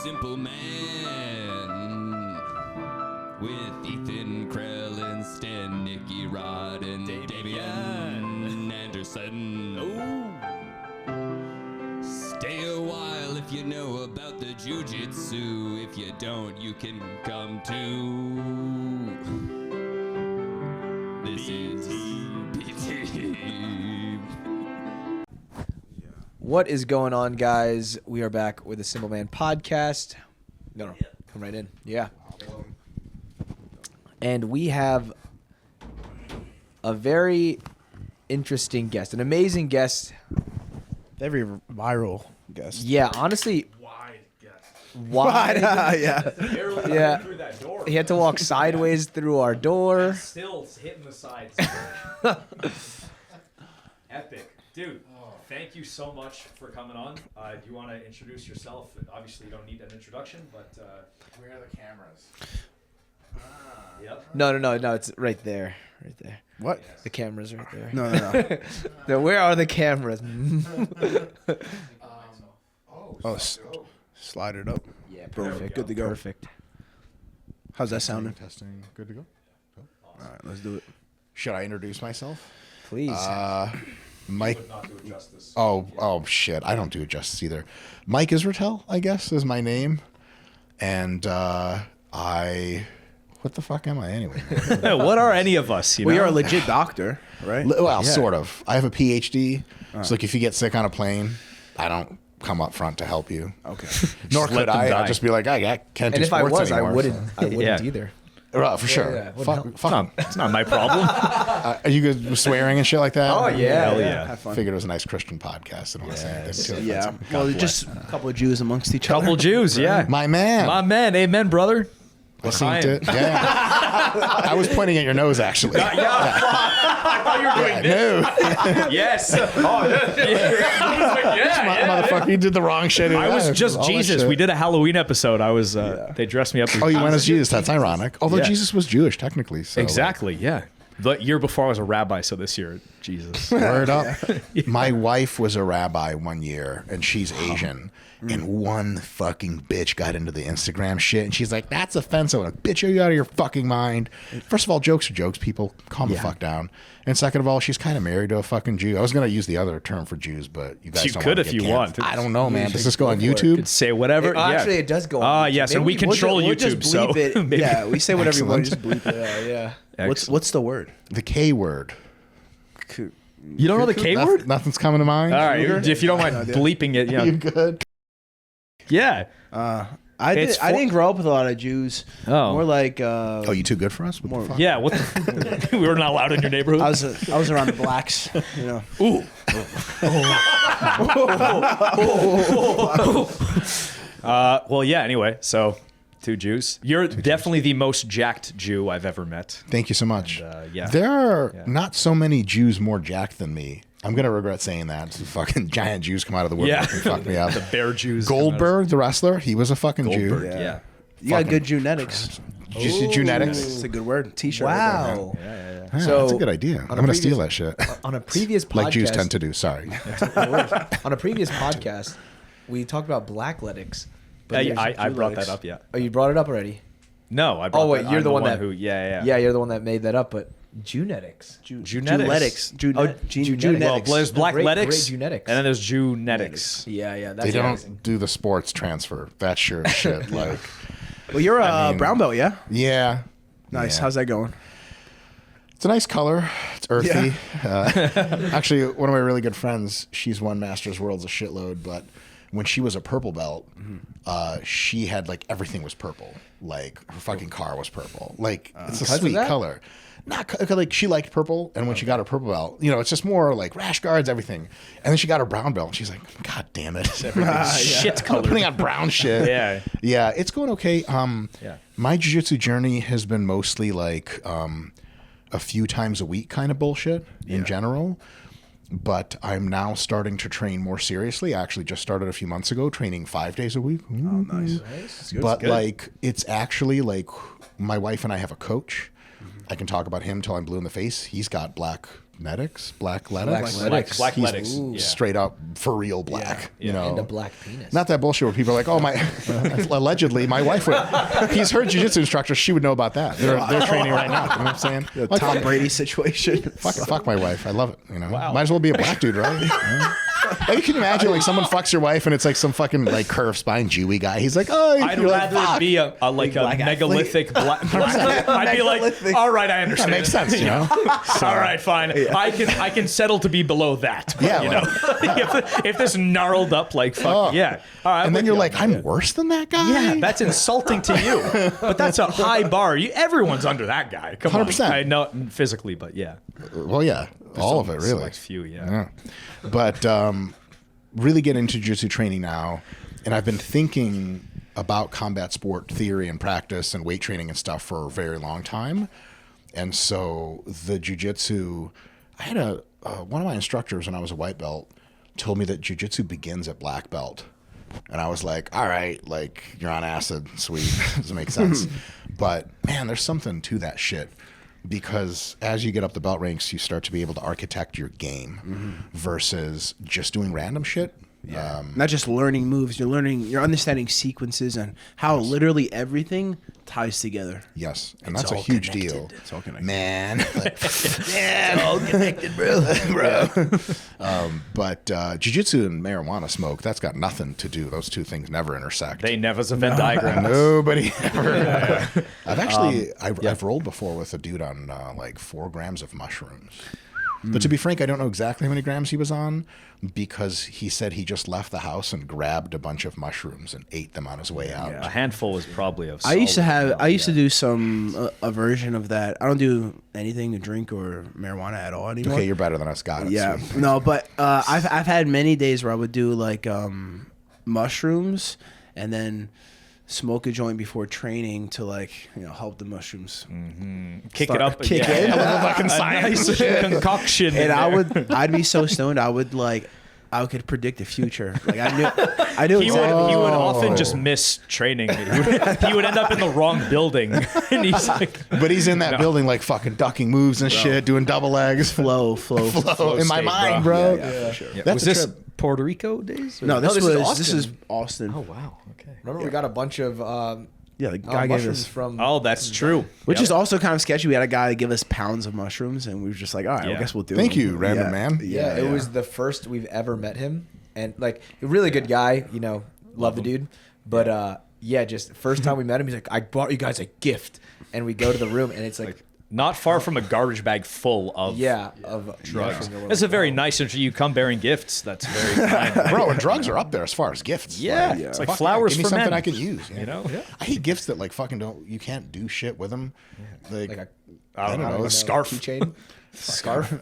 Simpleman with Ethan Krellensten, NickyRod, and Damian Anderson. Oh, stay a while if you know about the jiu-jitsu. If you don't, you can come too. This is BT. What is going on, guys? We are back with the Simpleman podcast. No, come right in. Yeah. And we have a very interesting guest, an amazing guest. Very viral guest. Yeah, honestly. Wide guest. Wide. Yeah. Barely Yeah. through that door. He had to walk sideways through our door. Still hitting the sides. Epic. Dude, thank you so much for coming on. Do you want to introduce yourself? Obviously, you don't need an introduction, but... Where are the cameras? Yep. No. It's right there. Right there. What? The camera's right there. No. No, where are the cameras? Slide it up. Yeah, Perfect. Good to go. Perfect. How's that sounding? Testing. Good to go. All right, let's do it. Should I introduce myself? Please. Mike. Would not do it justice. Oh shit! I don't do it justice either. Mike Israetel, I guess, is my name, and what the fuck am I anyway? What are any of us? Well, you're a legit doctor, right? Well, sort of. I have a Ph.D. So like, if you get sick on a plane, I don't come up front to help you. Okay. Nor let could them I. die. I'd just be like, I can't do and if I sports was, anymore. I wouldn't Yeah. either. For sure. yeah. Fuck. It's not my problem. Are you guys swearing and shit like that? Oh, yeah. Hell yeah. Have fun. Figured it was a nice Christian podcast. I don't want to say anything too Yeah. offensive. Well, just a couple of Jews amongst each other. Couple Jews, yeah. My man. My man, amen, brother. I seen it. Yeah. I was pointing at your nose, actually. I thought you were doing No. Yes. Motherfucker, you did the wrong shit. I was just All that Jesus. shit. We did a Halloween episode. I was. They dressed me up. As Oh, you went as Jesus. Jesus. That's ironic. Although Yeah. Jesus was Jewish, technically. So, Exactly. Yeah. The year before I was a rabbi, so this year Jesus. Word up. My wife was a rabbi one year, and she's Asian. And one fucking bitch got into the Instagram shit, and she's like, "That's offensive." I'm like, bitch, are you out of your fucking mind? First of all, jokes are jokes, people. Calm the fuck down. And second of all, she's kind of married to a fucking Jew. I was gonna use the other term for Jews, but you guys You don't could wanna if get you canceled. want. I don't know, man. Does this go on for it. YouTube? Say whatever. Actually, it does go on. Yes, Maybe and we control We'll YouTube. just So bleep it. maybe- Yeah, we say whatever you want. Excellent. Just bleep it. Yeah. What's the word? The K word. You don't know the K word? Nothing's coming to mind. All right. If you don't mind bleeping it, You good? yeah. I It's didn't grow up with a lot of Jews. Oh. More like Oh, you too good for us? What the fuck? Yeah. What? The we were not allowed in your neighborhood. I was around the blacks. You know. Ooh. Well, yeah. Anyway, so 2 Jews. You're definitely the most jacked Jew I've ever met. Thank you so much. And, yeah. There are not so many Jews more jacked than me. I'm going to regret saying that. Some fucking giant Jews come out of the woodwork and fuck me up. The bear Jews. Goldberg, the wrestler, he was a fucking Goldberg. Jew. Yeah. You got good genetics. Genetics. It's a good word. T-shirt. Wow. Yeah, So, that's a good idea. I'm going to steal that shit. On a previous podcast, Like Jews tend to do. Sorry. on a previous podcast, we talked about blackletics. I brought that up. Yeah. Oh, you brought it up already? No, I brought. Oh, wait, that. you're I'm the one that- who. Yeah. Yeah, you're the one that made that up, but genetics. Genetics. Genetics. Well, there's Great Blackletics, genetics. and then there's Genetics. Yeah, that's They don't amazing. do the sports transfer. That's sure shit. Like, Well, you're a I mean- brown belt, yeah? yeah. Nice. Yeah. How's that going? It's a nice color. It's earthy. Actually, one of my really good friends, she's won Masters Worlds a shitload, but when she was a purple belt, she had like everything was purple. Like her fucking car was purple. Like it's a Because of sweet that? color. Not like she liked purple, and when she got her purple belt, you know, it's just more like rash guards, everything. And then she got her brown belt, and she's like, "God damn it, everything's Shit I'm color. putting on brown shit." Yeah. It's going okay. My jiu-jitsu journey has been mostly like a few times a week kind of bullshit in general. But I'm now starting to train more seriously. I actually just started a few months ago, training 5 days a week. Oh, nice. But like, it's actually like my wife and I have a coach. I can talk about him till I'm blue in the face. He's got black Blackletics. Blackletics. He's Yeah. straight up for real black. You know, And a black penis. not that bullshit where people are like, oh my, allegedly my wife would. He's her jiu-jitsu instructor. She would know about that. They're training right now. You know what I'm saying? The Like, Tom Brady situation. fuck my wife. I love it. You know, Wow. might as well be a black dude, right? Yeah. Like, can you imagine like someone fucks your wife and it's like some fucking like curved spine Jewy guy? He's like, oh, I'd you're like, rather fuck. it be a black megalithic black. I'd be like, all right, I understand. That makes sense, you know. All right, fine. I can settle to be below that. Yeah, you like- know, if this gnarled up like fuck, yeah. All right, And then with you're you. like, I'm worse than that guy. Yeah, that's insulting to you. But that's a high bar. Everyone's under that guy. Come 100%. on. I know physically, but yeah. Well, yeah, all of it really. Select few, yeah. But really get into jiu-jitsu training now, and I've been thinking about combat sport theory and practice and weight training and stuff for a very long time. And so the jiu-jitsu, I had one of my instructors when I was a white belt told me that jiu-jitsu begins at black belt. And I was like, all right, like, you're on acid, sweet. Doesn't make sense. But man, there's something to that shit. Because as you get up the belt ranks, you start to be able to architect your game versus just doing random shit. Yeah. Not just learning moves, you're understanding sequences and how literally everything ties together. Yes, and It's that's a all huge connected. deal. It's all connected. Man. Man. all connected, bro. But jiu-jitsu and marijuana smoke, that's got nothing to do. Those two things never intersect. They never a Venn diagram. Nobody ever. I've actually, I've rolled before with a dude on like 4 grams of mushrooms. But to be frank, I don't know exactly how many grams he was on because he said he just left the house and grabbed a bunch of mushrooms and ate them on his way out. A handful is probably of. I used to solid have. amount, I used to yeah. do some a version of that. I don't do anything to drink or marijuana at all anymore. Okay, you're better than us, got it. Yeah, sweet. no, but I've had many days where I would do like mushrooms and then smoke a joint before training to like help the mushrooms Kick start- it up, kick yeah. in. A little fucking A science. nice concoction. in And there. I'd be so stoned I could predict the future. Like I knew He exactly. would often just miss training. He would end up in the wrong building, and he's like, But he's in that building like fucking ducking moves and shit, doing double legs. flow. In my state, mind, bro. bro. Yeah, for sure. Yeah. That's Was a this trip. Puerto Rico days? No, this this is is Austin. Austin. Oh wow. Okay. Remember, we got a bunch of Yeah, the guy gave mushrooms us, from. Oh, that's true. which is also kind of sketchy. We had a guy give us pounds of mushrooms, and we were just like, all right, Yeah. I guess we'll do. Thank them. you, random man. Yeah, it was the first we've ever met him, and like a really good guy. Love the dude, but yeah, just first time we met him, he's like, I brought you guys a gift, and we go to the room, and it's like Not far from a garbage bag full of of drugs. mushrooms. That's a very nice intro. You come bearing gifts. That's very kind. Bro, and drugs are up there as far as gifts. Yeah, Like, it's like fuck flowers give me for something men. I can use. You know? Yeah. I hate gifts that like fucking you can't do shit with them. Like, Like a, I don't know, a scarf. keychain, scarf.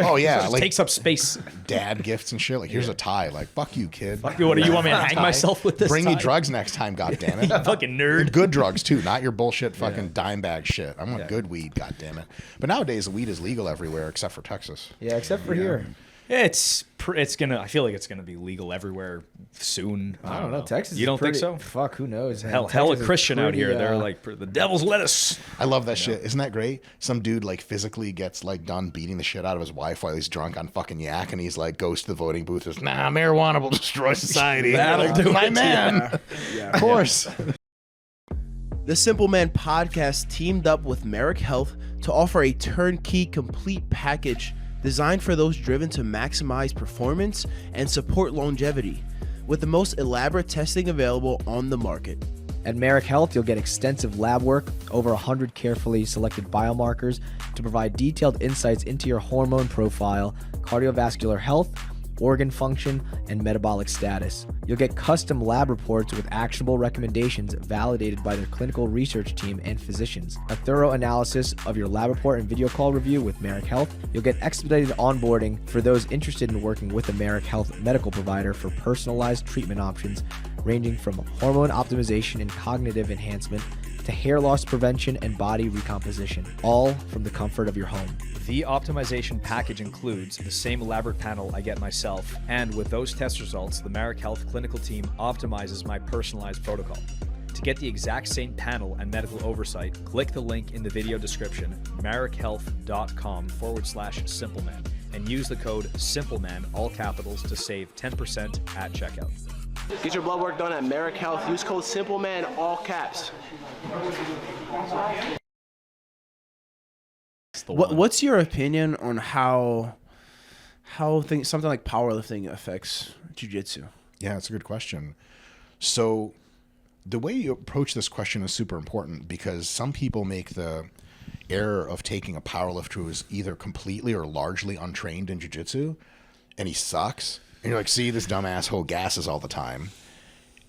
oh yeah, Just like takes up space. dad gifts and shit. Like here's a tie. Like fuck you, kid. What do you want me to hang myself with this? Bring me tie? drugs next time, goddammit. Fucking nerd. Good drugs too, not your bullshit fucking dime bag shit. I want good weed, goddammit. But nowadays, weed is legal everywhere except for Texas. Yeah, except for here. It's gonna. I feel like it's gonna be legal everywhere soon. I don't know. Texas. You don't is pretty, think so? Fuck, who knows? man. Hella Texas is Christian out pretty, here. They're like the devil's lettuce. I love that shit. Isn't that great? Some dude like physically gets like done beating the shit out of his wife while he's drunk on fucking yak, and he's like goes to the voting booth. Says, "Nah, marijuana will destroy society." That'll do my it, man. Of course. The Simpleman podcast teamed up with Marekhealth to offer a turnkey complete package designed for those driven to maximize performance and support longevity, with the most elaborate testing available on the market. At Marekhealth, you'll get extensive lab work, over 100 carefully selected biomarkers to provide detailed insights into your hormone profile, cardiovascular health, organ function, and metabolic status. You'll get custom lab reports with actionable recommendations validated by their clinical research team and physicians. A thorough analysis of your lab report and video call review with Marekhealth. You'll get expedited onboarding for those interested in working with a Marekhealth medical provider for personalized treatment options ranging from hormone optimization and cognitive enhancement to hair loss prevention and body recomposition, all from the comfort of your home. The optimization package includes the same elaborate panel I get myself, and with those test results, the Marekhealth clinical team optimizes my personalized protocol. To get the exact same panel and medical oversight, click the link in the video description, Marekhealth.com/Simpleman, and use the code Simpleman, all capitals, to save 10% at checkout. Get your blood work done at Marekhealth. Use code Simpleman, all caps. What's your opinion on how something like powerlifting affects jiu-jitsu? Yeah, it's a good question. So the way you approach this question is super important, because some people make the error of taking a powerlifter who is either completely or largely untrained in jiu-jitsu, and he sucks. And you're like, see, this dumb asshole gasses all the time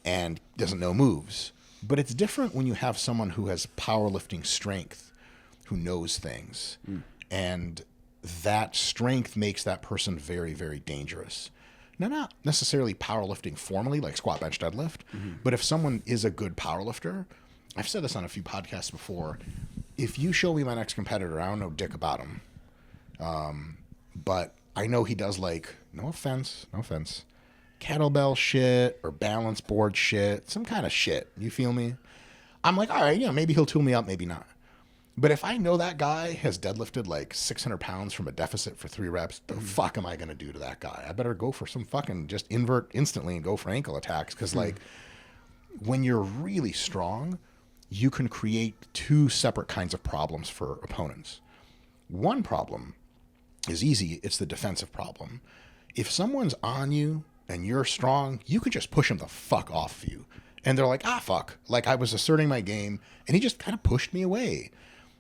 and doesn't know moves. But it's different when you have someone who has powerlifting strength, who knows things. And that strength makes that person very, very dangerous. Now, not necessarily powerlifting formally, like squat, bench, deadlift, but if someone is a good powerlifter, I've said this on a few podcasts before, if you show me my next competitor, I don't know dick about him. But I know he does, like, no offense, kettlebell shit or balance board shit, some kind of shit. You feel me? I'm like, all right, maybe he'll tool me up, maybe not. But if I know that guy has deadlifted like 600 pounds from a deficit for 3 reps, the fuck am I going to do to that guy? I better go for some fucking just invert instantly and go for ankle attacks. Because like when you're really strong, you can create 2 separate kinds of problems for opponents. One problem is easy. It's the defensive problem. If someone's on you and you're strong, you can just push them the fuck off of you. And they're like, fuck. Like I was asserting my game and he just kind of pushed me away.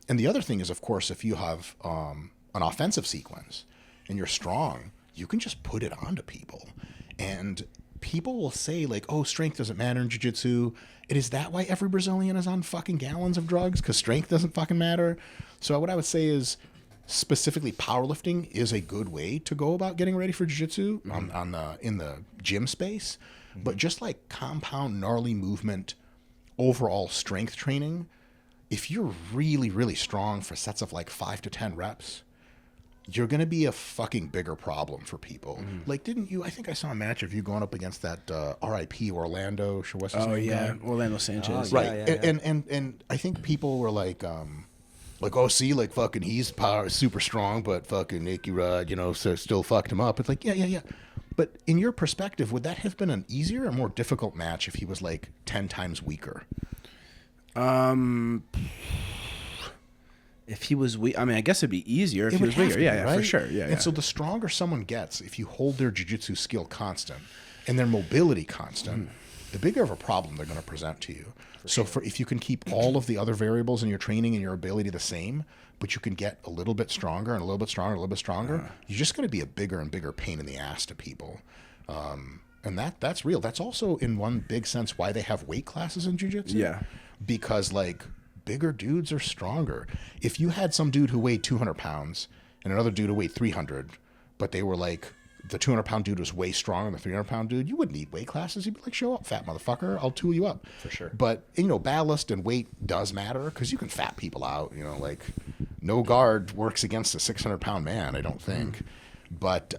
And the other thing is, of course, if you have an offensive sequence and you're strong, you can just put it onto people. And people will say, like, oh, strength doesn't matter in jiu-jitsu. Is that why every Brazilian is on fucking gallons of drugs? Because strength doesn't fucking matter? So what I would say is, specifically powerlifting is a good way to go about getting ready for jiu-jitsu in the gym space. But just like compound gnarly movement, overall strength training, if you're really, really strong for sets of like 5 to 10 reps, you're going to be a fucking bigger problem for people. Like, didn't you, I think I saw a match of you going up against that RIP Orlando. What's his name? Yeah, Orlando Sanchez. Right. And I think people were like, oh, see, like fucking he's super strong, but fucking NickyRod, so still fucked him up. It's like, yeah. But in your perspective, would that have been an easier or more difficult match if he was like 10 times weaker? If he was weak, I mean, I guess it'd be easier if he was bigger. Yeah, right? For sure. Yeah. And so the stronger someone gets, if you hold their jiu-jitsu skill constant and their mobility constant, the bigger of a problem they're going to present to you. If you can keep all of the other variables in your training and your ability the same, but you can get a little bit stronger and a little bit stronger, and a little bit stronger, you're just going to be a bigger and bigger pain in the ass to people. And that's real. That's also, in one big sense, why they have weight classes in jiu-jitsu. Yeah. Because, like, bigger dudes are stronger. If you had some dude who weighed 200 pounds and another dude who weighed 300, but they were like, the 200-pound dude was way stronger than the 300-pound dude, you wouldn't need weight classes. You'd be like, show up, fat motherfucker. I'll tool you up. For sure. But, ballast and weight does matter because you can fat people out. Like, no guard works against a 600-pound man, I don't think. But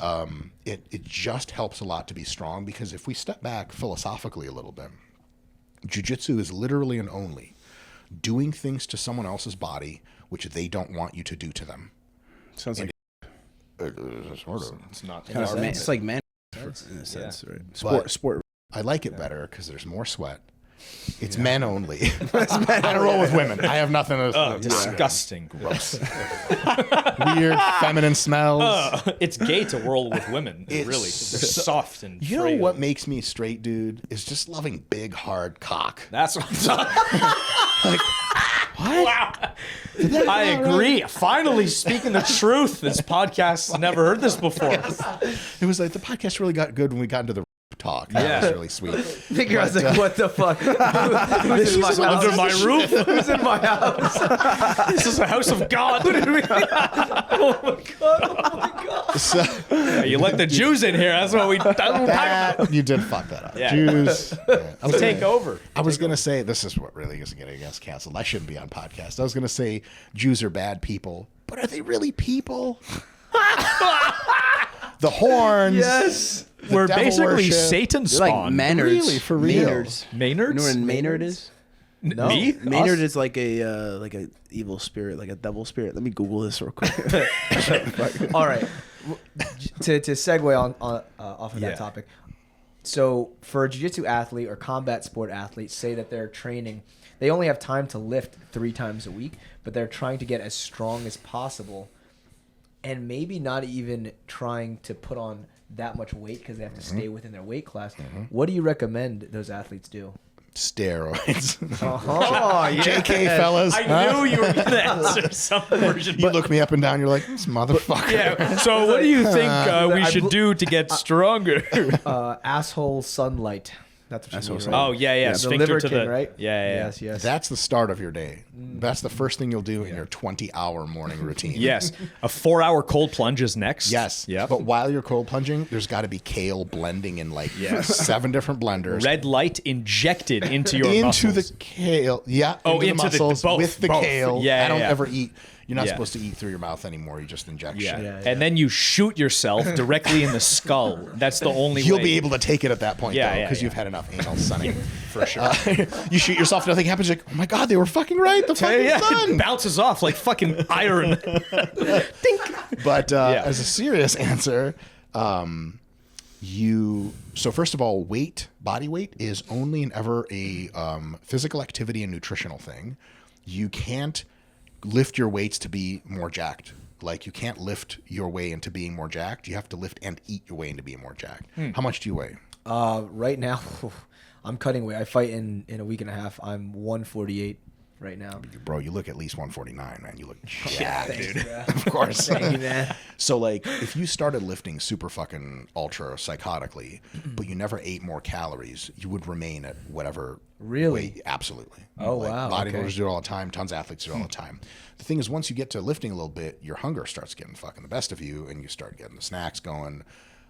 it just helps a lot to be strong, because if we step back philosophically a little bit, jiu-jitsu is literally and only doing things to someone else's body which they don't want you to do to them. Sounds like sort of. It's not. it's like man in a sense, right? Sport. I like it better because there's more sweat. It's men only. I don't roll with women. I have nothing to. Disgusting. Gross. Weird feminine smells. It's gay to roll with women. Really, they're soft and. You know what makes me straight, dude? Is just loving big, hard cock. That's what I'm talking. Like, what? Wow. I agree. Finally speaking the truth. This podcast never heard this before. It was like the podcast really got good when we got into the talk. That was really sweet. Nigga, I was like, what the fuck? This is under my roof. Who's in my house? This is a house of God. Oh my god. So, you let the Jews in here. That's what we you did fuck that up. Yeah. Jews. I'll take over. I was going to say, this is what really is getting us canceled. I shouldn't be on podcast. I was going to say Jews are bad people, but are they really people? The horns. Yes. We're basically Satan spawn. Like Maynards. Really, for real. Maynards. Maynards? You know what Maynard is? No. Me? Maynard Us? is like a evil spirit, like a devil spirit. Let me Google this real quick. All right. To segue on off of Yeah. that topic. So for a jiu-jitsu athlete or combat sport athlete, say that they're training, they only have time to lift 3 times a week, but they're trying to get as strong as possible, and maybe not even trying to put on that much weight because they have to stay within their weight class. What do you recommend those athletes do? Steroids. Oh, yeah. JK, fellas. I huh? knew you were going to answer some version. You look me up and down. You're like, this motherfucker. Yeah. So what do you think we should do to get stronger? Asshole sunlight. That's what you Asshole need, sunlight. right? Oh yeah. The Sphincter liver to king, the right? Yeah. Yes, yes. That's the start of your day. That's the first thing you'll do in your 20-hour morning routine. Yes. A 4-hour cold plunge is next. Yes. Yep. But while you're cold plunging, there's got to be kale blending in like 7 different blenders. Red light injected into your into muscles. the kale. Yeah. Oh, into into the the- muscles both, with the both. kale. Yeah, I don't yeah. ever eat. You're not Yeah. supposed to eat through your mouth anymore. You just inject Yeah. shit. Yeah. And then you shoot yourself directly in the skull. That's the only You'll way. be able to take it at that point, Yeah, though, yeah, because yeah. you've had enough anal sunning. For sure. You shoot yourself, nothing happens. You're like, oh my God, they were fucking right. The fucking Yeah, it sun. bounces off like fucking iron. But as a serious answer, so first of all, body weight is only and ever a physical activity and nutritional thing. You can't lift your weights to be more jacked. Like you can't lift your way into being more jacked. You have to lift and eat your way into being more jacked. How much do you weigh? Right now, I'm cutting weight. I fight in a week and a half. I'm 148 right now. Bro, you look at least 149, man. You look jacked, Thanks, dude. bro. Of course. Thank you, man. So, like, if you started lifting super fucking ultra psychotically, but you never ate more calories, you would remain at whatever Really? weight. Absolutely. Oh, Like, wow, Bodybuilders okay. do it all the time. Tons of athletes do it all the time. The thing is, once you get to lifting a little bit, your hunger starts getting fucking the best of you, and you start getting the snacks going.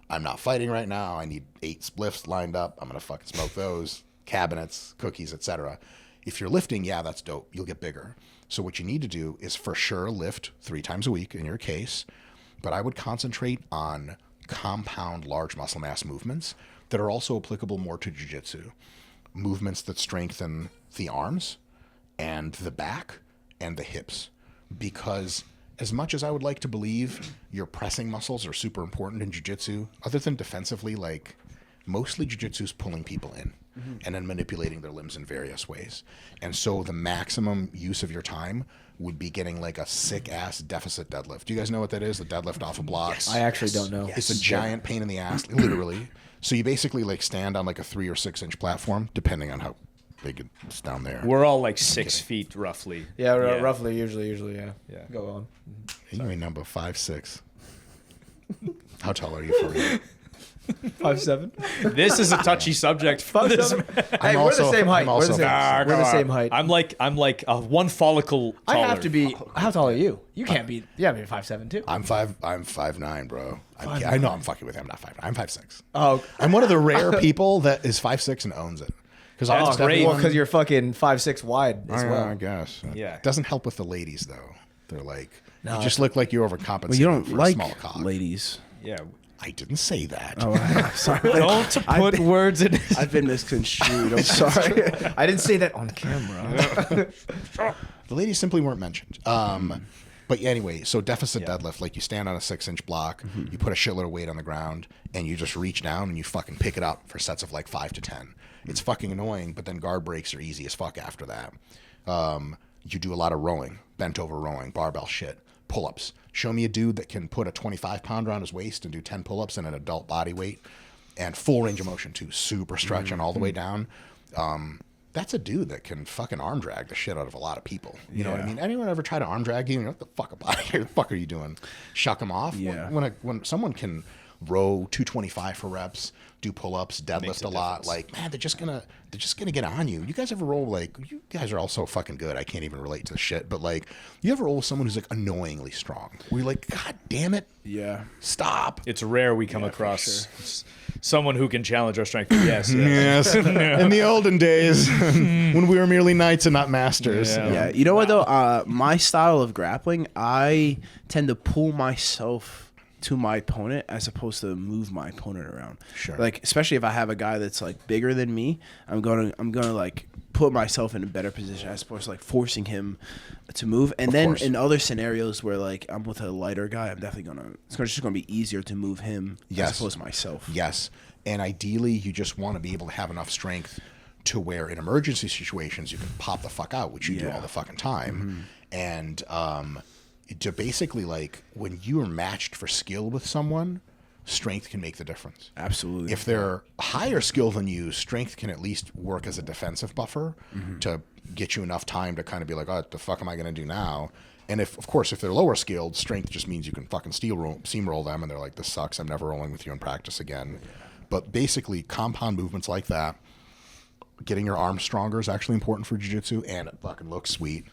I'm not fighting right now. I need 8 spliffs lined up. I'm going to fucking smoke those. Cabinets, cookies, etc. If you're lifting, yeah, that's dope. You'll get bigger. So what you need to do is for sure lift 3 times a week in your case, but I would concentrate on compound large muscle mass movements that are also applicable more to jiu-jitsu. Movements that strengthen the arms and the back and the hips. Because as much as I would like to believe your pressing muscles are super important in jiu-jitsu, other than defensively, like mostly jiu-jitsu is pulling people in and then manipulating their limbs in various ways. And so the maximum use of your time would be getting like a sick ass deficit deadlift. Do you guys know what that is? The deadlift off of blocks? I actually don't know. It's a giant pain in the ass, literally. So you basically like stand on like a 3 or 6 inch platform, depending on how big it's down there. We're all like 6 feet roughly. Yeah, roughly, usually, yeah. Yeah. Go on. You mean number 5'6". How tall are you for me? 5'7". This is a touchy subject for this. 5'7". Hey, we're the also- same height. I'm We're also the same, fat. we're the same height. I'm like one follicle taller. I have to be. How tall are you? You can't be. Yeah, maybe 5'7" too. I'm 5'9", bro. I know I'm fucking with him. I'm not 5'9". I'm 5'6". Oh, I'm one of the rare people that is 5'6" and owns it. Because That's great. because you're fucking 5'6" wide as I well. guess. Yeah. It doesn't help with the ladies though. They're like, No, you just look like you're overcompensating Well, you don't for a like small cock. ladies. Yeah. I didn't say that. Sorry. Don't put words in. I've been misconstrued. I'm sorry. I didn't say that on camera. The ladies simply weren't mentioned. But anyway, so deficit deadlift, like you stand on a 6-inch block, you put a shitload of weight on the ground, and you just reach down and you fucking pick it up for sets of like 5 to 10. It's fucking annoying, but then guard breaks are easy as fuck after that. You do a lot of rowing, bent over rowing, barbell shit, pull-ups. Show me a dude that can put a 25-pounder on his waist and do 10 pull-ups in an adult body weight and full range of motion too, super stretching all the way down. That's a dude that can fucking arm drag the shit out of a lot of people. You know what I mean? Anyone ever try to arm drag you? What the fuck about here? The fuck are you doing? Shuck them off? Yeah. When someone can row 225 for reps, do pull-ups, deadlift a lot, like, man, they're just gonna get on you. You guys ever roll, like, you guys are all so fucking good, I can't even relate to the shit, but like, you ever roll with someone who's like annoyingly strong? Where you're like, God damn it, Yeah. stop. It's rare we come across someone who can challenge our strength. Yes. Yes. Yes. In the olden days, when we were merely knights and not masters. Yeah. Yeah. You know what though? My style of grappling, I tend to pull myself to my opponent as opposed to move my opponent around. Sure. Like especially if I have a guy that's like bigger than me, I'm gonna like put myself in a better position as opposed to like forcing him to move. And Of then course. in other scenarios where like I'm with a lighter guy, I'm definitely just gonna be easier to move him Yes. as opposed to myself. Yes. And ideally, you just want to be able to have enough strength to where in emergency situations you can pop the fuck out, which you do all the fucking time. And to basically, like, when you are matched for skill with someone, strength can make the difference. Absolutely. If they're higher skill than you, strength can at least work as a defensive buffer to get you enough time to kind of be like, oh, what the fuck am I going to do now? And if, of course, if they're lower skilled, strength just means you can fucking steamroll them, and they're like, this sucks, I'm never rolling with you in practice again. But basically, compound movements like that, getting your arms stronger is actually important for jiu-jitsu, and it fucking looks sweet.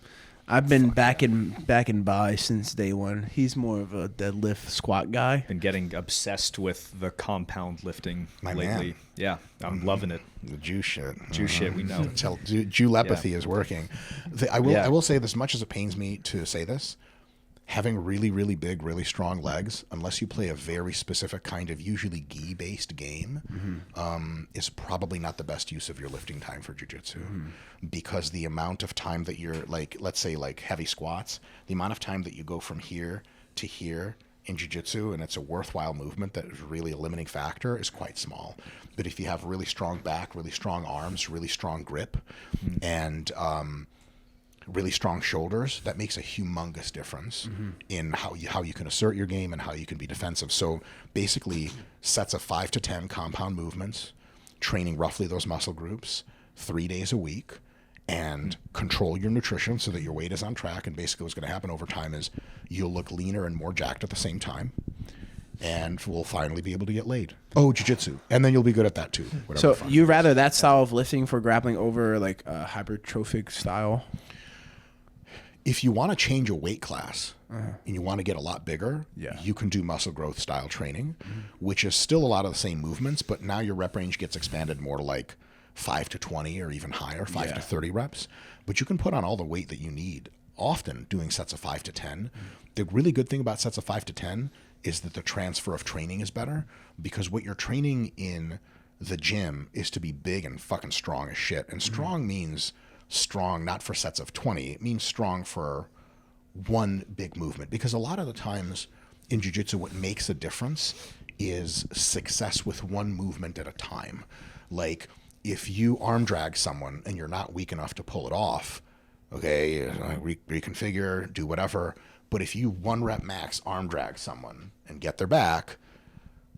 I've been back and by since day one. He's more of a deadlift squat guy. Been getting obsessed with the compound lifting My lately. man. Yeah, I'm loving it. The Jew shit. Jew shit, we know. Jew-lepathy is working. I Yeah. will say this, as much as it pains me to say this, having really, really big, really strong legs, unless you play a very specific kind of usually gi-based game, is probably not the best use of your lifting time for jiu-jitsu. Because the amount of time that you're, like, let's say like heavy squats, the amount of time that you go from here to here in jiu-jitsu, and it's a worthwhile movement that is really a limiting factor, is quite small. But if you have really strong back, really strong arms, really strong grip, and really strong shoulders, that makes a humongous difference in how you can assert your game and how you can be defensive. So basically, sets of 5 to 10 compound movements, training roughly those muscle groups 3 days a week, and control your nutrition so that your weight is on track. And basically what's going to happen over time is you'll look leaner and more jacked at the same time, and we'll finally be able to get laid. Oh, jiu-jitsu. And then you'll be good at that too. So the fuck you it is. rather that style of lifting for grappling over like a hypertrophic style? If you want to change a weight class and you want to get a lot bigger, Yeah. you can do muscle growth style training, which is still a lot of the same movements, but now your rep range gets expanded more to like 5 to 20 or even higher, 5 to 30 reps. But you can put on all the weight that you need, often doing sets of 5 to 10. The really good thing about sets of 5 to 10 is that the transfer of training is better, because what you're training in the gym is to be big and fucking strong as shit. And strong means strong not for sets of 20. It means strong for one big movement, because a lot of the times in jiu-jitsu what makes a difference is success with one movement at a time. Like if you arm drag someone and you're not weak enough to pull it off, okay, reconfigure, do whatever. But if you 1 rep max arm drag someone and get their back,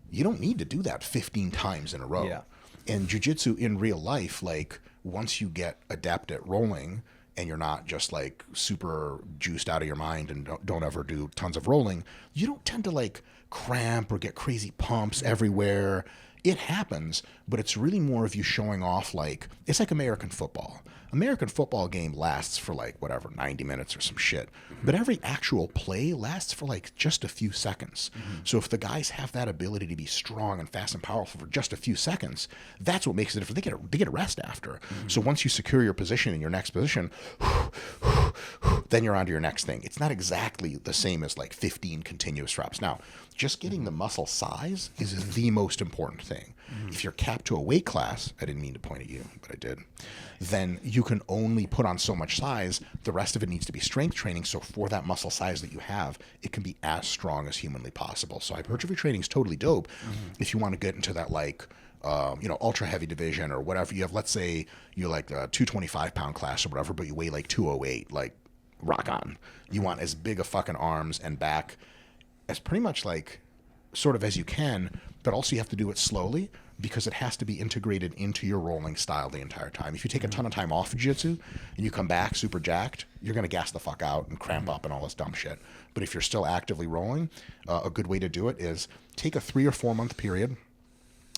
you don't need to do that 15 times in a row. Yeah. And jiu-jitsu in real life, like once you get adept at rolling and you're not just like super juiced out of your mind and don't ever do tons of rolling, you don't tend to like cramp or get crazy pumps everywhere. It happens, but it's really more of you showing off. Like, it's like American football. American football game lasts for like whatever, 90 minutes or some shit. But every actual play lasts for like just a few seconds. So if the guys have that ability to be strong and fast and powerful for just a few seconds, that's what makes it different. They get a rest after. So once you secure your position in your next position, then you're on to your next thing. It's not exactly the same as like 15 continuous reps. Now, just getting the muscle size is the most important thing. If you're capped to a weight class, I didn't mean to point at you, but I did, then you can only put on so much size. The rest of it needs to be strength training. So for that muscle size that you have, it can be as strong as humanly possible. So hypertrophy training is totally dope if you want to get into that like, ultra heavy division or whatever. You have, let's say you're like a 225-pound class or whatever, but you weigh like 208, like rock on. You want as big a fucking arms and back as pretty much like sort of as you can, but also you have to do it slowly because it has to be integrated into your rolling style the entire time. If you take a ton of time off of jiu-jitsu and you come back super jacked, you're going to gas the fuck out and cramp up and all this dumb shit. But if you're still actively rolling, a good way to do it is take a 3 or 4 month period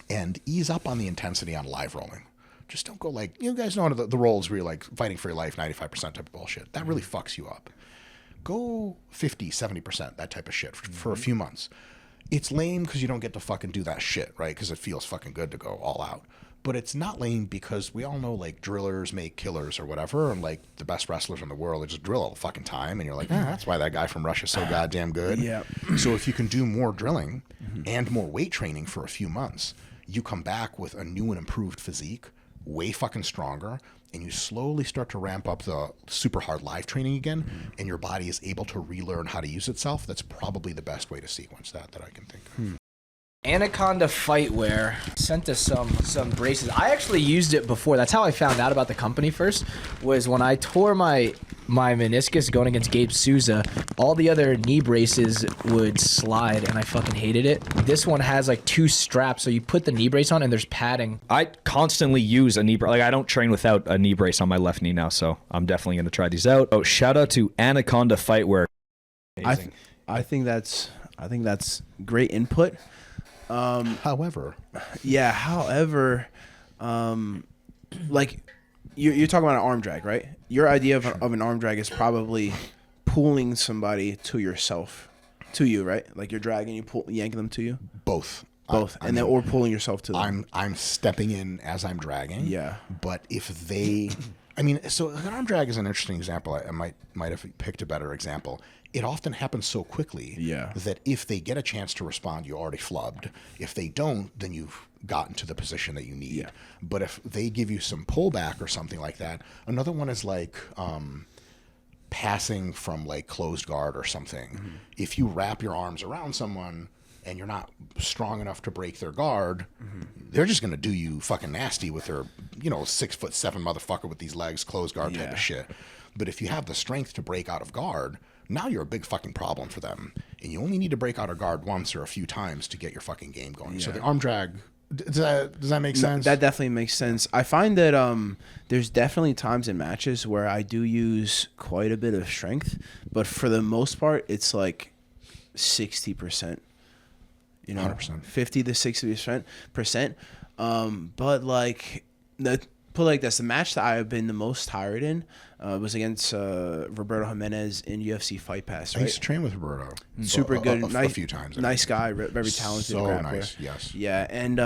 and ease up on the intensity on live rolling. Just don't go like, you guys know the rolls where you're like fighting for your life, 95% type of bullshit. That really fucks you up. Go 50, 70%, that type of shit for a few months. It's lame because you don't get to fucking do that shit, right? Because it feels fucking good to go all out. But it's not lame because we all know like drillers make killers or whatever, and like the best wrestlers in the world, they just drill all the fucking time, and you're like, that's why that guy from Russia's so goddamn good. Yeah. So if you can do more drilling and more weight training for a few months, you come back with a new and improved physique way fucking stronger, and you slowly start to ramp up the super hard live training again, and your body is able to relearn how to use itself. That's probably the best way to sequence that I can think of. Anaconda Fightwear sent us some braces. I actually used it before. That's how I found out about the company first, was when I tore my meniscus going against Gabe Souza. All the other knee braces would slide, and I fucking hated it. This one has like 2 straps, so you put the knee brace on, and there's padding. I constantly use a knee brace. Like, I don't train without a knee brace on my left knee now, so I'm definitely going to try these out. Oh, shout out to Anaconda Fightwear. Amazing. I think that's great input. However, like you're talking about an arm drag, right? Your idea of an arm drag is probably pulling somebody to you, right? Like you're dragging, yanking them to you. both. Or pulling yourself to them. I'm stepping in as I'm dragging. Yeah. But if they, so an arm drag is an interesting example. I might have picked a better example. It often happens so quickly that if they get a chance to respond, you already flubbed. If they don't, then you've gotten to the position that you need. Yeah. But if they give you some pullback or something like that, another one is like passing from like closed guard or something. Mm-hmm. If you wrap your arms around someone and you're not strong enough to break their guard, they're just going to do you fucking nasty with their, 6'7" motherfucker with these legs, closed guard type of shit. But if you have the strength to break out of guard, now you're a big fucking problem for them. And you only need to break out of guard once or a few times to get your fucking game going. Yeah. So the arm drag, does that make sense? That definitely makes sense. I find that there's definitely times in matches where I do use quite a bit of strength, but for the most part, it's like 60%. 100%. 50 to 60%. But like put like this, the match that I have been the most tired in was against Roberto Jimenez in UFC Fight Pass. Right? I used to train with Roberto. Super good, a few times. Nice guy, very talented. So grappler. nice, yes. Yeah, and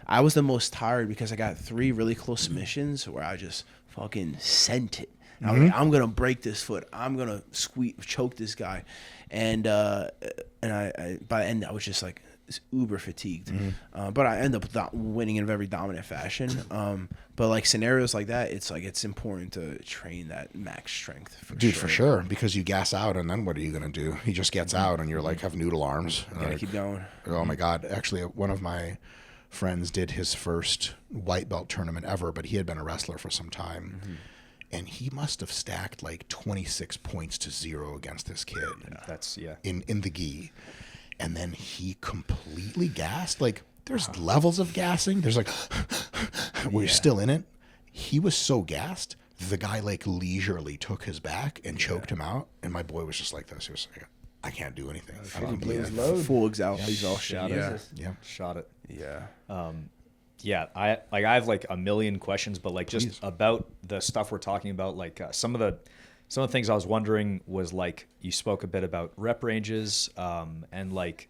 I was the most tired because I got 3 really close submissions where I just fucking sent it. I was like, I'm gonna break this foot. I'm gonna choke this guy, and I by the end I was just like uber fatigued. But I end up winning in a very dominant fashion. But like scenarios like that, it's important to train that max strength. For sure, because you gas out, and then what are you gonna do? He just gets out, and you're like have noodle arms. Gotta keep going. Oh my god! Actually, one of my friends did his first white belt tournament ever, but he had been a wrestler for some time. And he must have stacked like 26 points to 0 against this kid. In the gi. And then he completely gassed. Like, there's levels of gassing. There's like, where you're still in it. He was so gassed, the guy like leisurely took his back and choked him out. And my boy was just like this. He was like, I can't do anything. I don't believe it. Full exhaustion. Shot it. Yeah. I have like a million questions, but like just about the stuff we're talking about, like some of the things I was wondering was like you spoke a bit about rep ranges, and like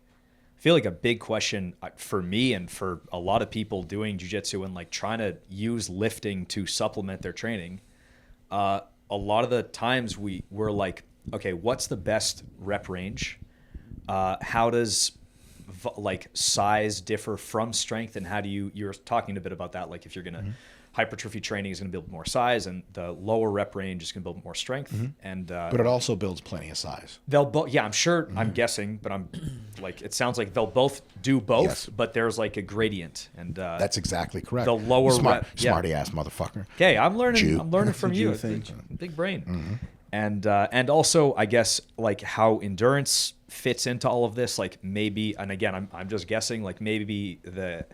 I feel like a big question for me and for a lot of people doing jiu-jitsu and like trying to use lifting to supplement their training. A lot of the times we're like, okay, what's the best rep range? How does like size differ from strength, and how do you're talking a bit about that, like if you're gonna hypertrophy training is going to build more size, and the lower rep range is going to build more strength, and but it also builds plenty of size. They'll both, I'm sure, I'm guessing, but I'm like, it sounds like they'll both do both, but there's like a gradient, and that's exactly correct. The lower smarty ass motherfucker. Okay, I'm learning from you. Big brain. And also, I guess, like how endurance fits into all of this, like maybe, and again, I'm just guessing, like maybe the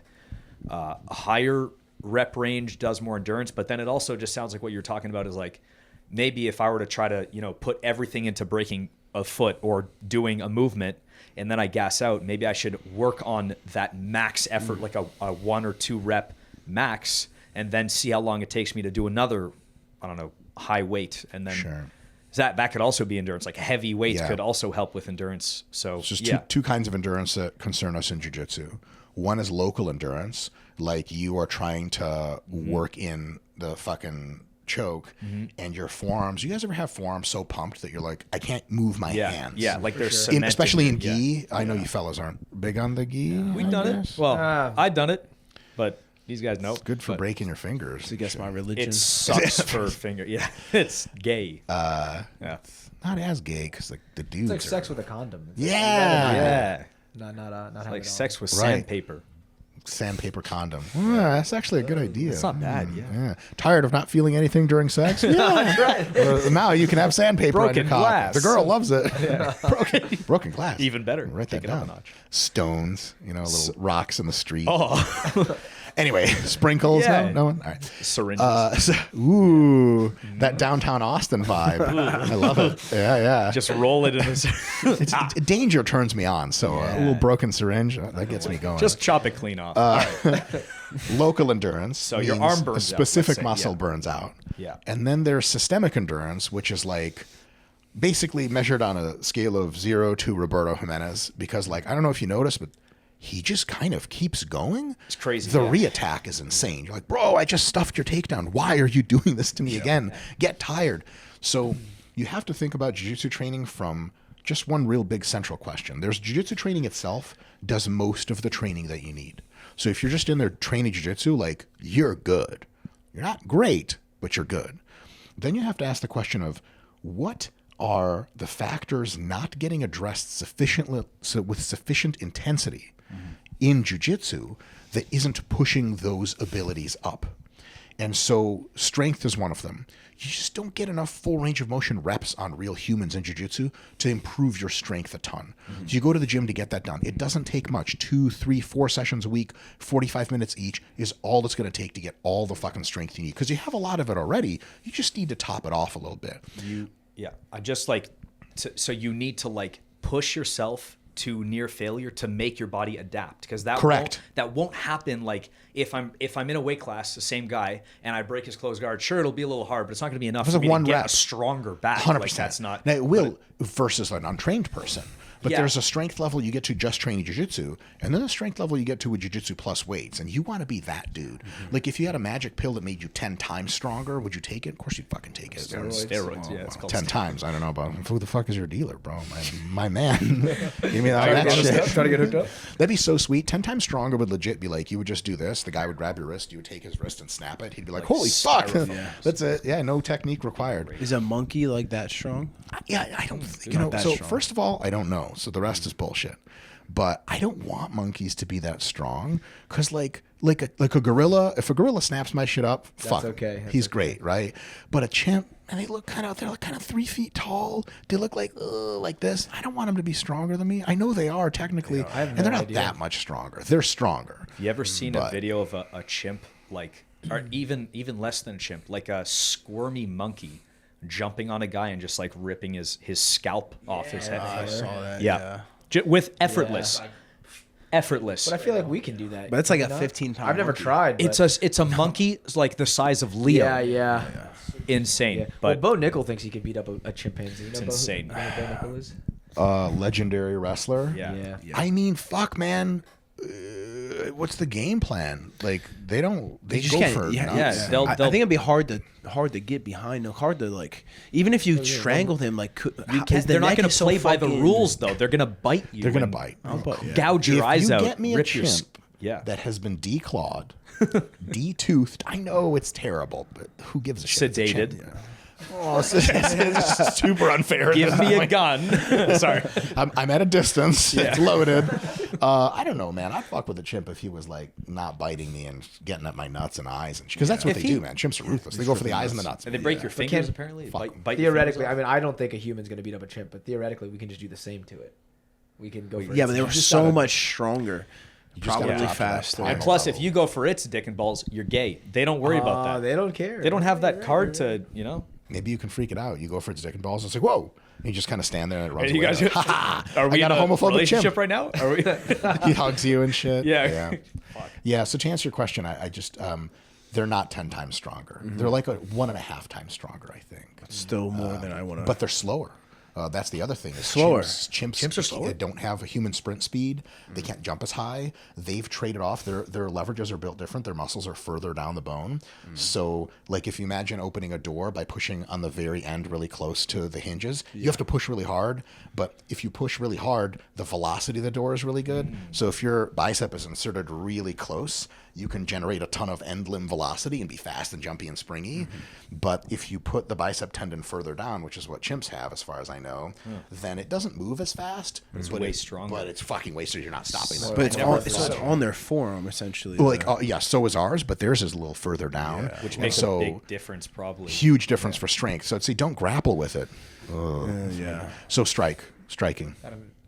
higher rep range does more endurance, but then it also just sounds like what you're talking about is like, maybe if I were to try to, put everything into breaking a foot or doing a movement, and then I gas out, maybe I should work on that max effort, like a 1 or 2 rep max, and then see how long it takes me to do another, I don't know, high weight, and then that could also be endurance. Like heavy weights could also help with endurance. So it's just two kinds of endurance that concern us in jiu-jitsu. One is local endurance, like you are trying to work in the fucking choke, and your forearms. You guys ever have forearms so pumped that you're like, I can't move my hands? Yeah, like there's especially in gi. I know you fellas aren't big on the gi. We've done it. Well, I've done it, but These guys know. It's good for but breaking your fingers. It's against my religion. It sucks for finger. Yeah, it's gay. Yeah. Not as gay because like the dudes. It's like are, sex with a condom. It's yeah. not It's have like it sex with Right. sandpaper. Sandpaper condom. Yeah, that's actually a good idea. It's not bad. Yeah. Tired of not feeling anything during sex? Yeah. Now you can have sandpaper on your Broken cock. glass. The girl loves it. broken glass. Even better. Write Take that it up down. a notch. Stones. Little rocks in the street. Oh, Anyway, sprinkles. Yeah. No one. All right. syringes. That downtown Austin vibe. I love it. Yeah. Just roll it in this. Danger turns me on. So a little broken syringe that gets me going. Just chop it clean off. All right. Local endurance. So your means arm burns out, a specific let's say, muscle yeah. burns out. Yeah. And then there's systemic endurance, which is like basically measured on a scale of 0 to Roberto Jimenez, because like I don't know if you noticed, but he just kind of keeps going. It's crazy. The yeah. reattack is insane. You're like, bro, I just stuffed your takedown. Why are you doing this to me again? Get tired. So you have to think about jiu-jitsu training from just one real big central question. There's jiu-jitsu training itself does most of the training that you need. So if you're just in there training jiu-jitsu, like you're good. You're not great, but you're good. Then you have to ask the question of what are the factors not getting addressed sufficiently with sufficient intensity in jiu-jitsu that isn't pushing those abilities up. And so strength is one of them. You just don't get enough full range of motion reps on real humans in jiu-jitsu to improve your strength a ton. So you go to the gym to get that done. It doesn't take much. 2, 3, 4 sessions a week, 45 minutes each is all it's going to take to get all the fucking strength you need. Because you have a lot of it already. You just need to top it off a little bit. I just like, so you need to like push yourself to near failure to make your body adapt, because that won't happen. Like if I'm in a weight class, the same guy, and I break his closed guard, sure, it'll be a little hard, but it's not going to be enough for me to get a stronger back. 100%. Like that's not. Now, it will versus an untrained person. But Yeah. there's a strength level you get to just training jiu-jitsu, and then a strength level you get to with jiu-jitsu plus weights, and you want to be that dude. Like if you had a magic pill that made you 10 times stronger, would you take it? Of course you'd fucking take it. Steroids, yeah, it's called 10 steroids. times. I don't know about who the fuck is your dealer, bro. My man. Give me that shit. Try to get hooked up. That'd be so sweet. 10 times stronger would legit be like, you would just do this. The guy would grab your wrist. You would take his wrist and snap it. He'd be like, holy fuck. That's it. Yeah, no technique required. Is a monkey like that strong? Yeah, I don't. Not that So strong. first of all, I don't know. So the rest is bullshit. But I don't want monkeys to be that strong because, like a gorilla. If a gorilla snaps my shit up, fuck. okay. That's He's okay. great, right? But a chimp, and they're kind of 3 feet tall. They look like this. I don't want them to be stronger than me. I know they are technically, I have and no they're not idea. that much stronger. They're stronger. You ever seen a But- video of a chimp, like, or even less than a chimp, like a squirmy monkey jumping on a guy and just like ripping his scalp off his head? I saw that. Yeah. With effortless. Effortless. But I feel like we can do that. But it's like Can a we not? 15-pound I've never monkey. tried. But It's a monkey like the size of Leo. yeah. Insane. Yeah. But Bo Nickel thinks he could beat up a chimpanzee. You know It's Bo- insane. you know who Bo Nickel is? Legendary wrestler. yeah. I mean, fuck, man. What's the game plan? Like they go for nuts. they'll- I think it'd be hard to get behind. Hard to like, even if you strangled him, like They're not going to play by the rules though. They're going to bite you. They're gonna and bite. Gouge your If eyes you out. get me a rip your chimp yeah. that has been declawed, detoothed. I know it's terrible, but who gives a shit? It's a chimp. Sedated. Oh, it's super unfair. Give me a gun. Sorry. I'm at a distance. It's loaded. I don't know, man. I'd fuck with a chimp if he was like not biting me and getting at my nuts and eyes, and because that's what If they he- do, man. Chimps are ruthless. They go for the eyes and the nuts. And they break your fingers can't- apparently. Fuck. Bite your Theoretically, fingers I mean, I don't think a human's going to beat up a chimp, but theoretically, we can just do the same to it. We can go for Yeah, it. but they were You just so gotta- much stronger. just gotta Probably drop to that faster. primal And plus, if level. you go for its dick and balls, you're gay. They don't worry about that. They don't care. They don't have that card to, you know. Maybe you can freak it out. You go for its dick and balls, and it's like, whoa. And you just kind of stand there and it runs You away. guys, Like, ha ha! are we I got in a homophobic relationship chimp. right now? Are we? He hugs you and shit. Yeah. Yeah. So to answer your question, I just they're not 10 times stronger. They're like a 1.5 times stronger, I think. Still more than I want to. But they're slower. That's the other thing. Is Slower. Chimps are slower. They don't have a human sprint speed. They can't jump as high. They've traded off. Their leverages are built different. Their muscles are further down the bone. So, like, if you imagine opening a door by pushing on the very end really close to the hinges, you have to push really hard. But if you push really hard, the velocity of the door is really good. So if your bicep is inserted really close, you can generate a ton of end limb velocity and be fast and jumpy and springy. But if you put the bicep tendon further down, which is what chimps have as far as I know, then it doesn't move as fast. It's way stronger. But it's fucking way, so you're not stopping them. But it's on their forearm, essentially. Well, yeah, so is ours, but theirs is a little further down. Which makes a big difference, probably. Huge difference for strength. So I'd say don't grapple with it. So striking.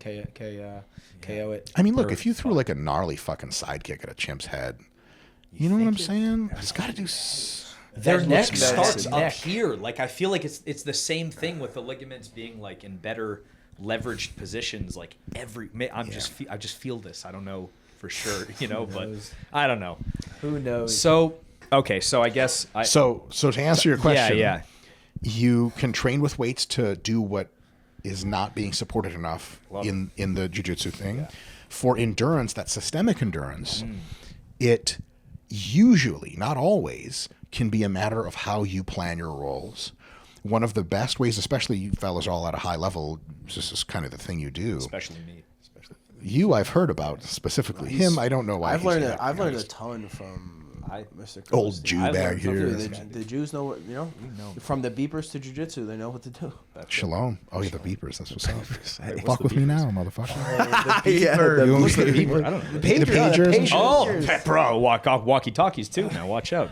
KO it. I mean, look, if you threw like a gnarly fucking sidekick at a chimp's head, you know what I'm saying? It's got to do. Their neck starts up here. Like, I feel like it's the same thing with the ligaments being like in better leveraged positions. Like I just feel this. I don't know for sure, but I don't know. Who knows? So okay, so I guess So to answer your question, yeah. You can train with weights to do what is not being supported enough in the jiu-jitsu thing. Yeah. For endurance, that systemic endurance, it usually, not always, can be a matter of how you plan your rolls. One of the best ways, especially you fellas all at a high level, this is kind of the thing you do. Especially me. You, I've heard about specifically. Him, I don't know why. I've learned a ton from Mr. Old Jew bag here. The Jews know what, from the beepers to jiu-jitsu, they know what to do. Shalom. Oh, yeah, the beepers. That's what's up. Fuck with me now, motherfucker. The beeper. I don't know. The pagers. Oh, bro, walkie-talkies too. Now watch out.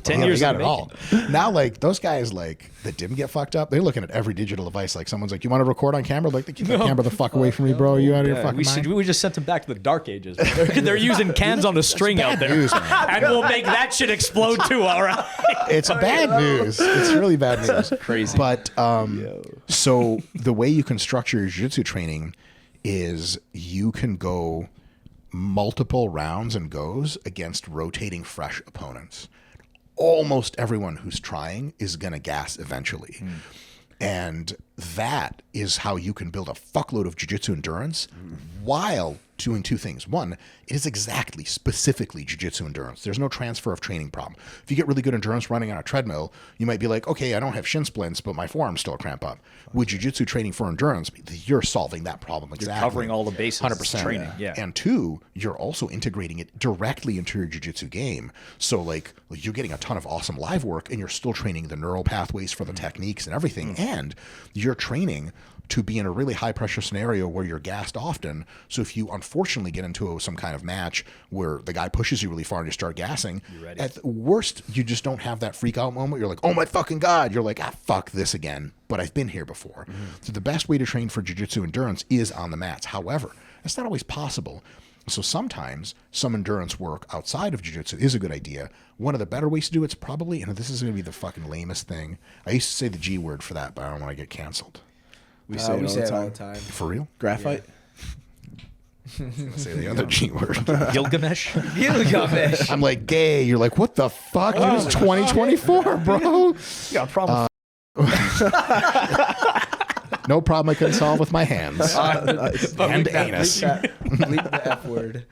10 years got it all. Now, like, those guys, like, that didn't get fucked up, they're looking at every digital device. Like, someone's like, you want to record on camera? Like, they keep that camera the fuck away from me, bro. Are you out of your fucking mind? We just sent them back to the dark ages. They're using cans on a string out there. News, and we'll make that shit explode too, all right? It's bad news. It's really bad news. Crazy. But so the way you can structure your jiu-jitsu training is you can go multiple rounds and goes against rotating fresh opponents. Almost everyone who's trying is going to gas eventually. And that is how you can build a fuckload of jiu-jitsu endurance while doing two things. One, it is exactly, specifically jiu-jitsu endurance. There's no transfer of training problem. If you get really good endurance running on a treadmill, you might be like, okay, I don't have shin splints, but my forearms still cramp up. With jiu-jitsu training for endurance, you're solving that problem exactly. You're covering all the bases. 100%. Training, yeah. And two, you're also integrating it directly into your jiu-jitsu game. So like you're getting a ton of awesome live work and you're still training the neural pathways for the techniques and everything. And you're training to be in a really high pressure scenario where you're gassed often. So if you unfortunately get into some kind of match where the guy pushes you really far and you start gassing, at the worst, you just don't have that freak out moment. You're like, oh my fucking God. You're like, fuck this again. But I've been here before. So the best way to train for jiu-jitsu endurance is on the mats. However, that's not always possible. So sometimes some endurance work outside of jiu-jitsu is a good idea. One of the better ways to do it's probably, and this is going to be the fucking lamest thing. I used to say the G word for that, but I don't want to get canceled. We say it all the time. For real? Graphite? Say the other G word. Gilgamesh? Gilgamesh. I'm like, gay. You're like, what the fuck? It is 2024, bro. You got a problem No problem I couldn't solve with my hands. And anus. Bleep the F word.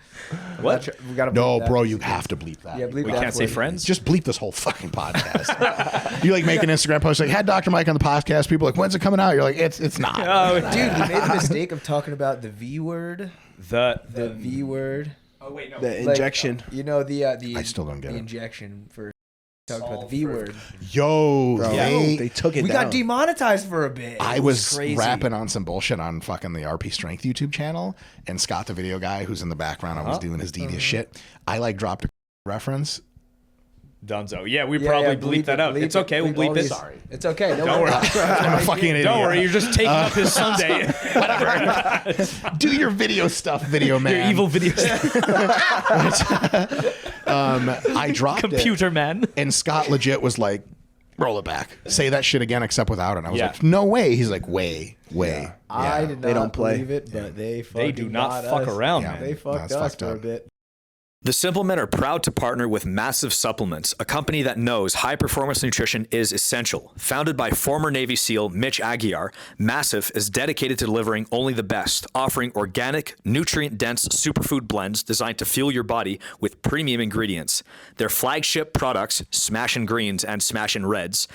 What? We gotta bleep No, that. bro, you have to bleep that. Yeah, bleep We that can't say word. friends? Just bleep this whole fucking podcast. You like make an Instagram post like, had Dr. Mike on the podcast. People are like, when's it coming out? You're like, it's not. Oh, Dude, we made the mistake of talking about the V word. The V word. Oh wait, no. The injection. The I still don't get the it. injection for talked about the V word. Yo, Bro, they they took it We down. got demonetized for a bit. I It was crazy. rapping on some bullshit on fucking the RP Strength YouTube channel, and Scott, the video guy who's in the background, always doing his devious shit. I like dropped a reference. Dunzo. Yeah, we probably bleep that out. It's okay. We'll bleep it. Sorry. It's okay. Don't worry. I'm a fucking idiot. Don't worry. You're just taking up his Sunday. Whatever. Do your video stuff, video man. Your evil video. I dropped Computer it, man. and Scott legit was like, roll it back. Say that shit again, except without it. And I was Yeah. like, no way. He's like, way. Yeah. I did not They don't play. believe it, but they fucking They do not got fuck us. around, Yeah. man. They fucked That's us fucked for a up. bit. The Simplemen are proud to partner with Massive Supplements, a company that knows high-performance nutrition is essential. Founded by former Navy SEAL Mitch Aguiar, Massive is dedicated to delivering only the best, offering organic, nutrient-dense superfood blends designed to fuel your body with premium ingredients. Their flagship products, Smashin' Greens and Smashin' Reds,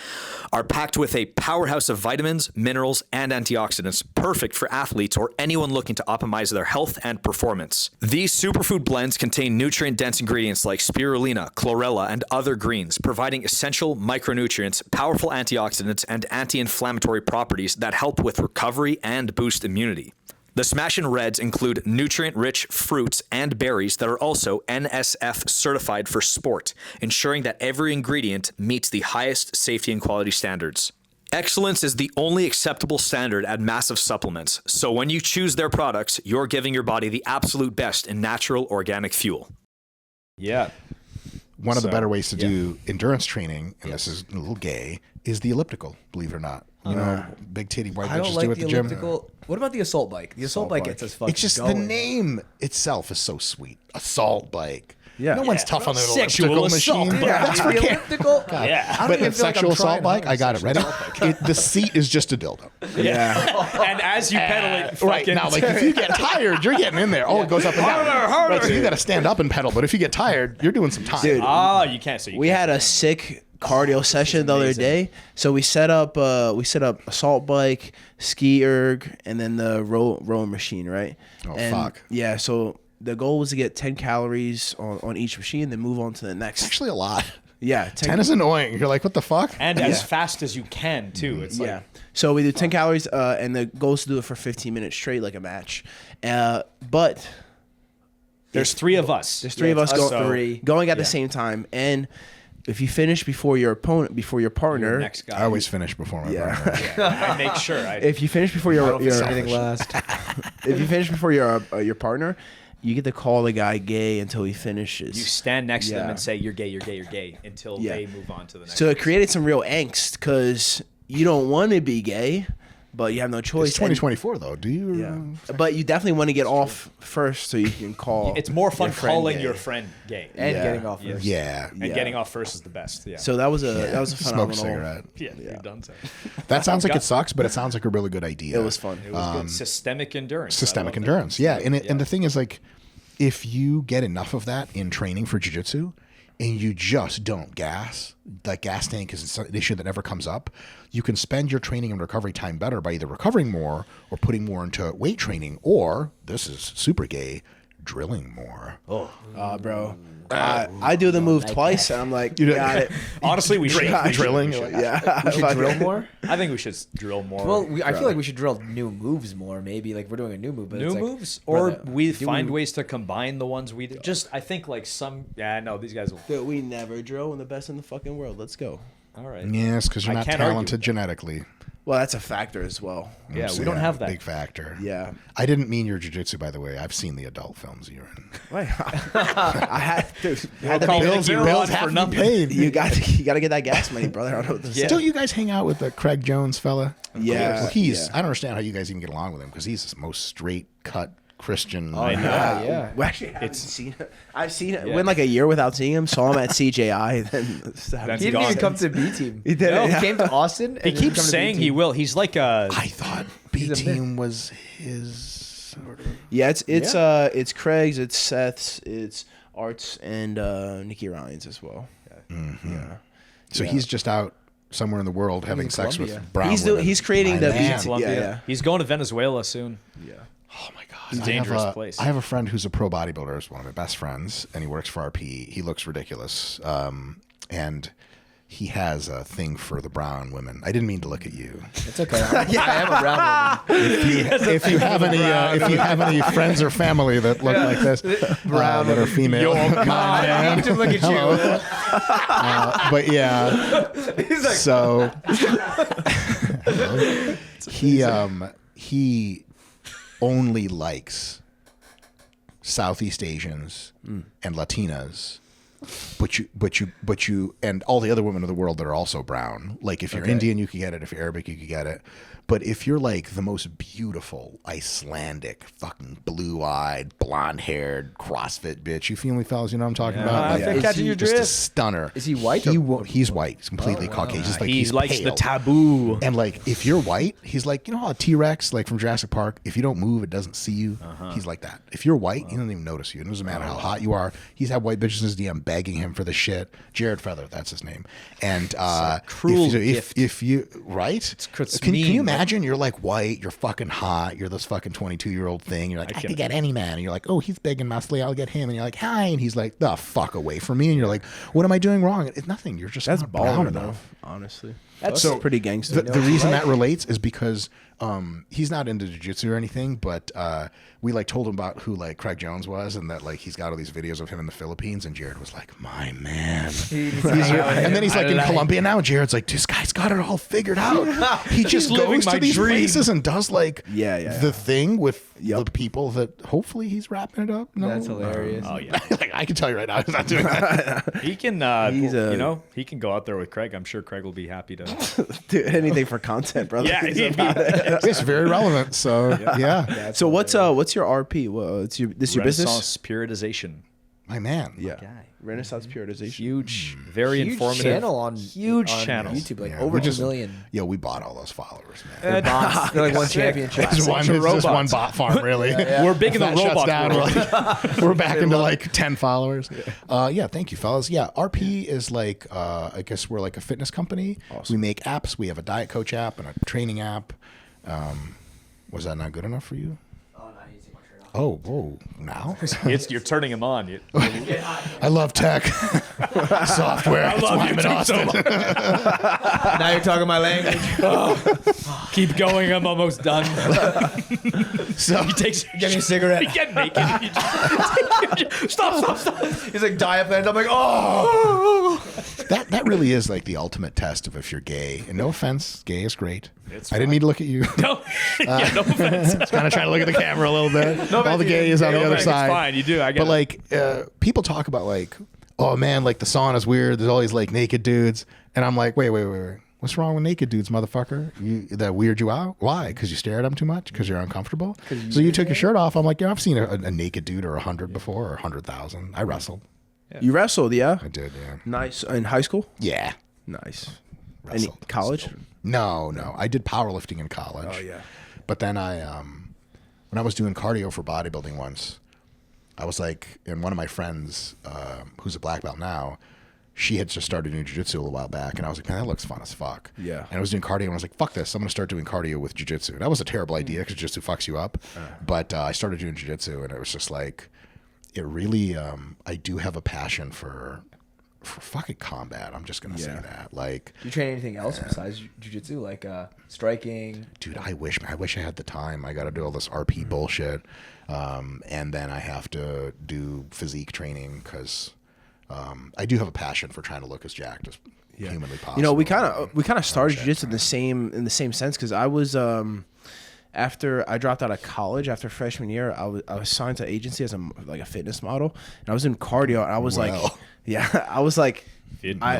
are packed with a powerhouse of vitamins, minerals, and antioxidants, perfect for athletes or anyone looking to optimize their health and performance. These superfood blends contain nutrients nutrient-dense ingredients like spirulina, chlorella, and other greens, providing essential micronutrients, powerful antioxidants, and anti-inflammatory properties that help with recovery and boost immunity. The Smashin' Reds include nutrient-rich fruits and berries that are also NSF certified for sport, ensuring that every ingredient meets the highest safety and quality standards. Excellence is the only acceptable standard at Massive Supplements, so when you choose their products, you're giving your body the absolute best in natural organic fuel. Yeah. One of the better ways to do endurance training, and this is a little gay, is the elliptical, believe it or not. You know, big titty white I don't bitches like do at the the gym. elliptical. What about the assault bike? The assault bike gets us fucking It's just the going. name itself is so sweet. Assault bike. Yeah. No one's tough on the Sexual elliptical assault machine. bike. Yeah, that's for the kids. elliptical. Yeah. I don't But even a feel like I'm sexual assault trying bike, hard. I got it. Ready? The seat is just a dildo. Yeah. And as you pedal it, Right fucking now, like if you get tired, you're getting in there. Oh, it goes up and down. harder. Right, so you got to stand up and pedal. But if you get tired, you're doing some time. Dude. you can't. So you We can't. had a sick cardio session the other day. So we set up assault bike, ski erg, and then the rowing machine, right? Oh, and fuck. Yeah, so the goal was to get 10 calories on each machine, then move on to the next. Actually, a lot. Yeah, 10 is annoying. You're like, what the fuck? And as fast as you can too. It's yeah. like So we do 10 calories, and the goal is to do it for 15 minutes straight, like a match. But there's three of us. there's three of us so going at the same time, and if you finish before your opponent, before your partner, next guy. I always finish before my partner. I make sure. if you finish before your Anything last. if you finish before your partner, you get to call the guy gay until he finishes. You stand next to them Yeah. and say you're gay, you're gay, you're gay until Yeah. they move on to the next. So it created some real angst because you don't want to be gay, but you have no choice. It's 2024, though. Do you? Yeah. But you definitely want to get off first so you can call. It's more fun your friend calling gay. your friend gay. And Yeah. getting off first. Yeah. And getting off first is the best. Yeah. So that was a Smoke phenomenal. a cigarette. yeah, you've done so. That sounds like it sucks, but it sounds like a really good idea. It was fun. It was good. Systemic endurance. I Systemic love that. endurance. Yeah. And the thing is, like, if you get enough of that in training for jiu-jitsu and you just don't gas, that gas tank is an issue that never comes up, you can spend your training and recovery time better by either recovering more or putting more into weight training, or, this is super gay, drilling more. Bro. I do the move twice, and I'm like, you got it. Honestly, we should. Drilling. Yeah. We should drill more. I think we should drill more. Well, I feel like we should drill new moves more. Maybe like we're doing a new move, but new it's like, moves, or brother, we do find ways to combine the ones we do. Just I think like some. Yeah, no, these guys will. Dude, we never drill. We're the best in the fucking world. Let's go. All right. Yes, because you're I not can't argue talented with that. genetically. Well, that's a factor as well. Yeah, So, we don't have that. Big factor. Yeah. I didn't mean your jiu-jitsu, by the way. I've seen the adult films you're in. Right. I had to call be- Bills Bills for have to be nothing. paid. you got to get that gas money, brother. I don't know what to say. Don't you guys hang out with the Craig Jones fella? Yeah, Well, he's. yeah. I don't understand how you guys even get along with him because he's the most straight cut Christian. I know. Yeah. We actually haven't seen it. I've seen it. Went like a year without seeing him. Saw him at CJI. Then That's He didn't gone. even come to B team. He did No, it, he yeah. came to Austin. He keeps saying he will. He's like a. I thought B a team was his. Yeah, it's Craig's, it's Seth's, it's Art's, and Nicky Ryan's as well. Yeah. So he's just out somewhere in the world having sex Colombia. with brown He's women. he's creating the Man. BT. Colombia. Yeah. He's going to Venezuela soon. Oh my god, It's a I dangerous have place. I have a friend who's a pro bodybuilder. Is one of my best friends, and he works for RP. He looks ridiculous, and he has a thing for the brown women. I didn't mean to look at you. It's okay. I am a brown woman. If you have any friends or family that look like this, that are female, I need to look at you. but yeah. So he only likes Southeast Asians and Latinas. But you, and all the other women of the world that are also brown. Like if you're Indian, you could get it. If you're Arabic, you could get it. But if you're like the most beautiful Icelandic, fucking blue-eyed, blonde-haired CrossFit bitch, you feel me, fellas? You know what I'm talking about? I Like, think is catching he your just a drift. stunner? Is he white He or- won't, he's white. He's completely Caucasian. He's like he he's likes pale. the taboo. And like, if you're white, he's like, you know how a T-Rex, like from Jurassic Park, if you don't move, it doesn't see you. He's like that. If you're white, he doesn't even notice you. It doesn't matter how hot you are. He's had white bitches in his DM begging him for the shit. Jared Fether, that's his name. And cruel if you right, can mean, you imagine? You're like white, you're fucking hot, you're this fucking 22-year-old thing. You're like, I could get any man, and you're like, oh, he's big and muscly, I'll get him. And you're like, hi, and he's like, the fuck away from me. And you're like, what am I doing wrong? It's nothing. You're just That's not brown baller enough. Honestly. That's So pretty gangster. The reason that relates is because he's not into jiu-jitsu or anything, but we like told him about who like Craig Jones was, and that like he's got all these videos of him in the Philippines, and Jared was like, my man. And then he's like in Colombia now, and Jared's like, this guy's got it all figured out. He just goes to these places and does like the thing with the people that hopefully he's wrapping it up. No? That's hilarious. Oh yeah. Like, I can tell you right now he's not doing that. He can, he can go out there with Craig. I'm sure Craig will be happy to do anything for content, brother. Yeah, It's very relevant. So yeah. So what's your RP? This your business? Renaissance Periodization. My man. Yeah. Renaissance Periodization. Huge, very Huge informative channel on channel. YouTube, like Yeah, over we 2 million. Yo, we bought all those followers, man. Bots. They're like one championship. It's just one bot farm, really. We're big in the If that shuts robot down, world. we're back into like 10 followers. Thank you, fellas. Yeah, RP is like, I guess we're like a fitness company. Awesome. We make apps. We have a diet coach app and a training app. Was that not good enough for you? Oh, whoa, now? You're turning him on. I love tech. Software. That's why I'm in Austin. Now you're talking my language. Keep going. I'm almost done. So He takes. Give me a cigarette. He get naked. Stop. He's like diet plans. I'm like, oh. that really is like the ultimate test of if you're gay. And no offense, gay is great. I didn't need to look at you. No. Yeah, no offense. I was kind of trying to look at the camera a little bit. All the gays on the other side. It's fine. You do. I get But like, people talk about like, oh man, like the sauna's weird. There's always like naked dudes, and I'm like, wait. What's wrong with naked dudes, motherfucker? That weird you out? Why? Because you stare at them too much? Because you're uncomfortable? So you took your shirt off. I'm like, yeah, I've seen a naked dude or 100 before, or 100,000. I wrestled. You wrestled, yeah? I did, yeah. Nice. In high school? Yeah. Nice. Any Wrestled. college? No. I did powerlifting in college. Oh, yeah. But then when I was doing cardio for bodybuilding once, I was like, and one of my friends, who's a black belt now, she had just started doing jiu-jitsu a little while back, and I was like, man, that looks fun as fuck. Yeah. And I was doing cardio, and I was like, fuck this, I'm going to start doing cardio with jiu-jitsu. That was a terrible idea, because jiu-jitsu fucks you up. But I started doing jiu-jitsu, and it was just like, it really, I do have a passion for fucking combat. I'm just going to say that. Like, Do you train anything else besides jiu-jitsu, like striking? Dude, I wish I had the time. I got to do all this RP bullshit. And then I have to do physique training because I do have a passion for trying to look as jacked as humanly possible. You know, we kind of started jiu-jitsu in the same sense, because I was after I dropped out of college after freshman year, I was signed to agency as a fitness model, and I was in cardio, and I was I was like. I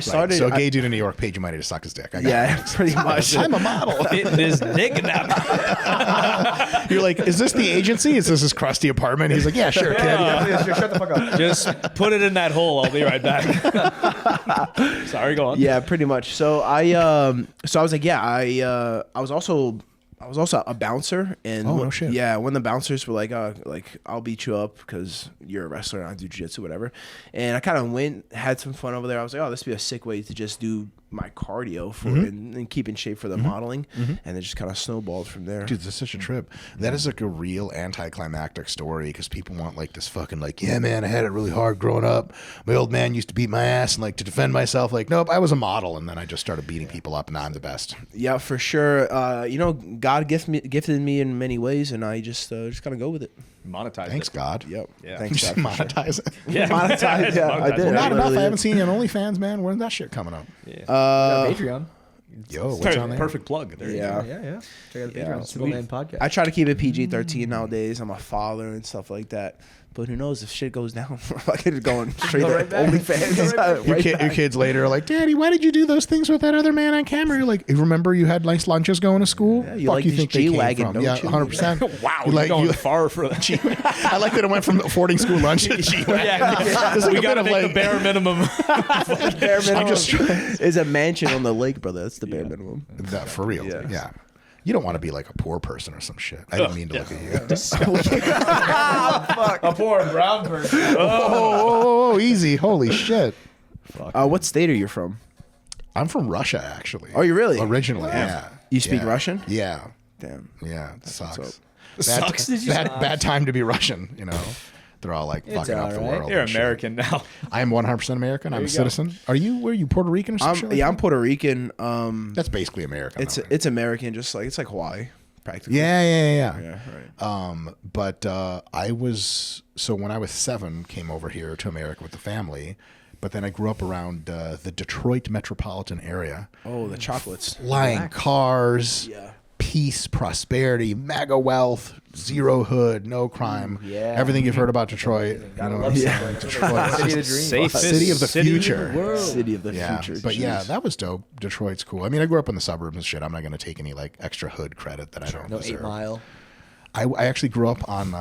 started. So a gay dude in New York paid you money to suck his dick. I got it. Pretty much. I'm a model. Fitness dick nap. You're like, is this the agency? Is this his crusty apartment? He's like, yeah, sure, kid. Shut the fuck up. Just put it in that hole. I'll be right back. Sorry, go on. Yeah, pretty much. So I was like, I was also a bouncer, and no shit. Yeah, when the bouncers were like I'll beat you up because you're a wrestler and I do jiu-jitsu, whatever. And I kind of had some fun over there. I was like, oh, this would be a sick way to just do my cardio for and keep in shape for the modeling, and it just kind of snowballed from there. Dude, that's such a trip. That is like a real anticlimactic story, because people want like this fucking like, yeah, man, I had it really hard growing up. My old man used to beat my ass, and like to defend myself, like, nope, I was a model, and then I just started beating people up, and now I'm the best. Yeah, for sure. God gifted me in many ways, and I just gotta go with it. Monetize Thanks, it. God. Yep. Yeah. Thanks, God. Monetize it. Yeah. Monetize. Yeah, I did. Well, not enough. really I haven't did. seen you on OnlyFans, man. When's that shit coming up? Patreon. Yo, what's on there? Perfect plug. There you go. Yeah. Check out the Yeah, Patreon. Simpleman podcast. I try to keep it PG-13 nowadays. I'm a father and stuff like that. But who knows if shit goes down? I could going straight to OnlyFans. Your kids later are like, Daddy, why did you do those things with that other man on camera? You're like, remember you had nice lunches going to school? Yeah, you Fuck like you this think they came G-Wagon, from? don't Yeah, you? 100%. Wow, You you're going far for that. I like that it went from affording school lunch to G-Wagon. There's like We a got bit to of make like, the bare minimum. Bare minimum just- is a mansion on the lake, brother. That's the bare minimum. that, for real. Yeah. You don't want to be like a poor person or some shit. I didn't mean to look at you. A poor brown person. Oh, easy. Holy shit. What state are you from? I'm from Russia, actually. Oh, you really? Originally, yeah. You speak Yeah. Russian? Yeah. Damn. Yeah, it sucks. what's Sucks. Did you? Bad time to be Russian, you know. They're all like fucking up the all right. world. You're and shit. American now. I am 100% American. I'm a citizen. Are you? Were you Puerto Rican or something? I'm Puerto Rican. That's basically American. It's American, just like it's like Hawaii, practically. Yeah. Yeah, right. But I was when I was 7, came over here to America with the family. But then I grew up around the Detroit metropolitan area. Oh, the chocolates. Flying cars, Yeah. peace, prosperity, mega wealth, zero hood, no crime. yeah. Everything you've heard about Detroit. love Detroit. City of the dream. Safest City of the future. City of the Yeah, future. but yeah, Jeez. that was dope. Detroit's cool. I mean, I grew up in the suburbs and shit. I'm not going to take any like extra hood credit that I don't No deserve. 8 Mile. I actually grew up on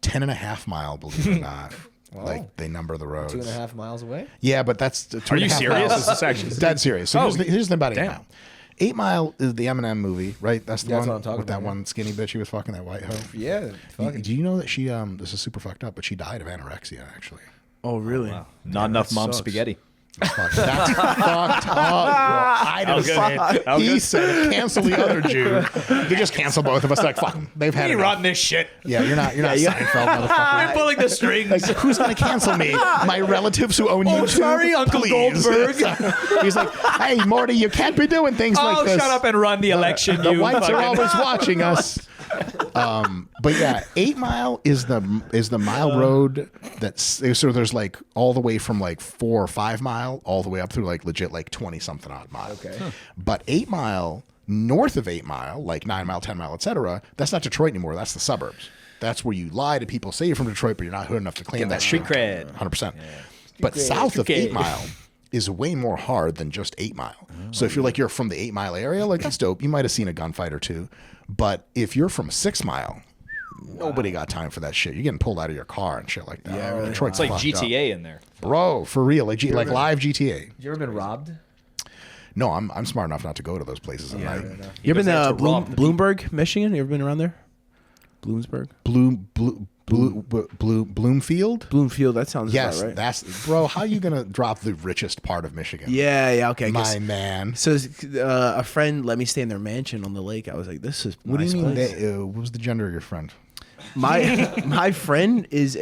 10.5 Mile, believe it or not. Like they number the roads. 2.5 miles away. Yeah, but that's 2.5 Are you serious? miles. Is this actually Dead serious. So here's the about 8 damn. Mile. 8 Mile is the Eminem movie, right? That's the That's one what I'm talking with that about, one skinny bitch he was fucking, that white hoe. Yeah. Do you know that she this is super fucked up, but she died of anorexia actually. Oh, really? Not enough mom sucks. spaghetti. That's fucked up, bro. I didn't say it. He said cancel the other Jew. They just cancel both of us. Like fuck 'em. They've had You enough. rotting this shit. Yeah, you're not Seinfeld, motherfucker. You're pulling the strings. Like, who's gonna cancel me? My relatives who own YouTube? sorry, Uncle Please. Goldberg. He's like, hey, Morty, you can't be doing things like this. Shut up and run the election. The you whites are fucking- always watching us. But yeah, 8 Mile is the mile road that's so there's like all the way from like 4 or 5 mile all the way up through like legit like 20 something odd mile. Okay. But 8 Mile, north of 8 Mile, like 9 Mile, 10 Mile, etc., that's not Detroit anymore. That's the suburbs. That's where you lie to people, say you're from Detroit, but you're not hood enough to claim that street shit. cred. 100%. But south of 8 Mile is way more hard than just 8 Mile. So if you're from the 8 Mile area, like that's dope. You might have seen a gunfight or two. But if you're from 6 Mile, nobody got time for that shit. You're getting pulled out of your car and shit like that. Yeah, really. Detroit's It's like fucked up. GTA in there. Bro, for real. Like live GTA. You ever been robbed? No, I'm smart enough not to go to those places at night. You ever been goes there to to rob the Bloomberg, Michigan? You ever been around there? Bloomsburg? Bloomfield? Bloomfield, that sounds Yes, about right. that's bro. How you gonna drop the richest part of Michigan? Yeah, okay. I my guess. man. So a friend let me stay in their mansion on the lake. I was like, this is What nice do you mean? place. What was the gender of your friend? My friend is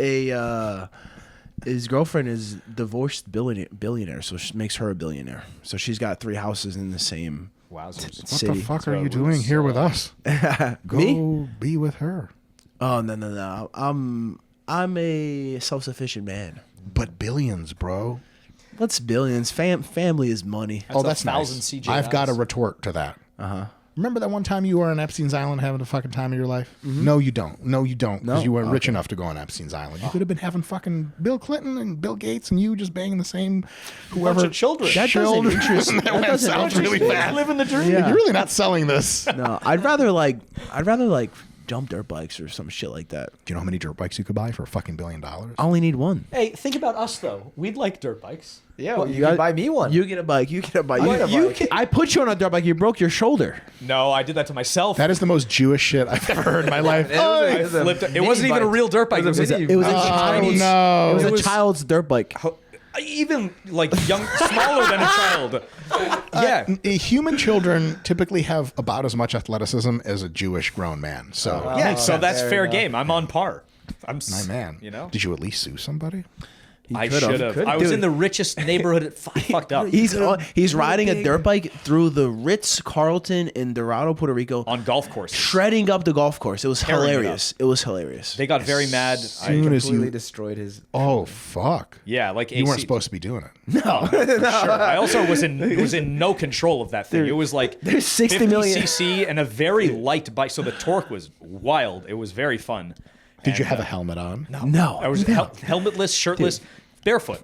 his girlfriend is divorced billionaire, so she makes her a billionaire. So she's got 3 houses in the same Wowzers. What city. the fuck are you doing here with us? Go Me? be with her. Oh no. I'm a self-sufficient man. But billions, bro. What's billions? Family is money. That's nice. 1,000 CJ I've got a hours. retort to that. Remember that one time you were on Epstein's Island having the fucking time of your life? No, you don't. No, you don't. Because you weren't rich enough to go on Epstein's Island. You could have been having fucking Bill Clinton and Bill Gates and you just banging the same whoever. Bunch of children. That doesn't interest me. That went south really fast. Living the dream. Yeah. You're really not selling this. No, I'd rather jump dirt bikes or some shit like that. Do you know how many dirt bikes you could buy for a fucking $1 billion? I only need one. Hey, think about us though. We'd like dirt bikes. Yeah, Well, you you got- can buy me one. You get a bike. You get a bike. get a You bike. can- I put you on a dirt bike. You broke your shoulder. No, I did that to myself. That is the most Jewish shit I've ever heard in my life. I flipped it. It wasn't even a real dirt bike. It was mini It was a bike. child's. no. It was It a was- child's dirt bike. even like smaller than a child. Yeah. Human children typically have about as much athleticism as a Jewish grown man. So, Yeah, so that's Fair fair enough. game. I'm on par. my man. You know? Did you at least sue somebody? I could've. should have. Could've. I was Dude. in the richest neighborhood. Fucked up. He's riding a dirt bike through the Ritz-Carlton in Dorado, Puerto Rico, On golf course. shredding up the golf course. It was Tearing it hilarious. It was hilarious. They got very mad. Soon as Completely you. destroyed his. Oh fuck! Yeah, like You weren't AC supposed to be doing it. Sure. I also was in no control of that thing. It was like there's 60 50 million cc and a very light bike, so the torque was wild. It was very fun. Did you have a helmet on? No. I was helmetless, shirtless, barefoot.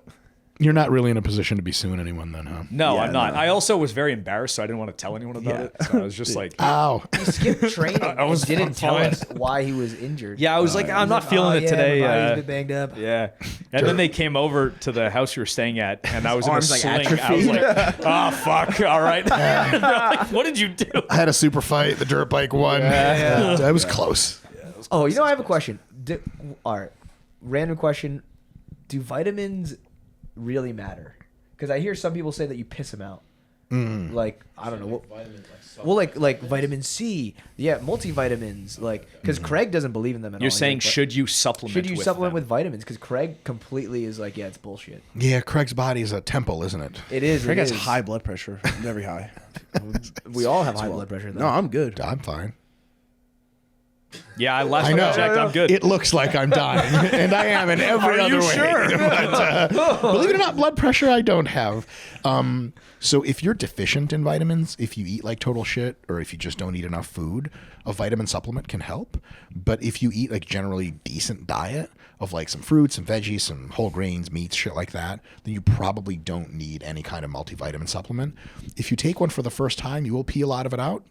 You're not really in a position to be suing anyone then, huh? No, Yeah, I'm not. no. I also was very embarrassed, so I didn't want to tell anyone about it. So I was just like, Ow. He skipped training and didn't tell fine. us why he was injured. yeah, I was like, I'm not feeling it today. My body's a bit banged up. Yeah. And then they came over to the house we were staying at, and I was in a Arms, like, sling. I was like, oh, fuck. All right. They're like, what did you do? I had a super fight. The dirt bike won. That was close. Oh, I have a question. All right, random question. Do vitamins really matter? Because I hear some people say that you piss them out. Like, I don't know. What, like vitamin C. Yeah, multivitamins. Like, because Craig doesn't believe in them at all. You're saying, should you supplement should you with supplement them? with vitamins? Because Craig completely is like, yeah, it's bullshit. Yeah, Craig's body is a temple, isn't it? It is. Craig it has is. high blood pressure. Very high. We all have high blood pressure, though. No, I'm good. I'm fine. Yeah, last I time know. I checked, I'm good. It looks like I'm dying, and I am in every other way. sure? But, believe it or not, blood pressure I don't have. So if you're deficient in vitamins, if you eat like total shit, or if you just don't eat enough food, a vitamin supplement can help. But if you eat like generally decent diet of like some fruits, some veggies, some whole grains, meats, shit like that, then you probably don't need any kind of multivitamin supplement. If you take one for the first time, you will pee a lot of it out.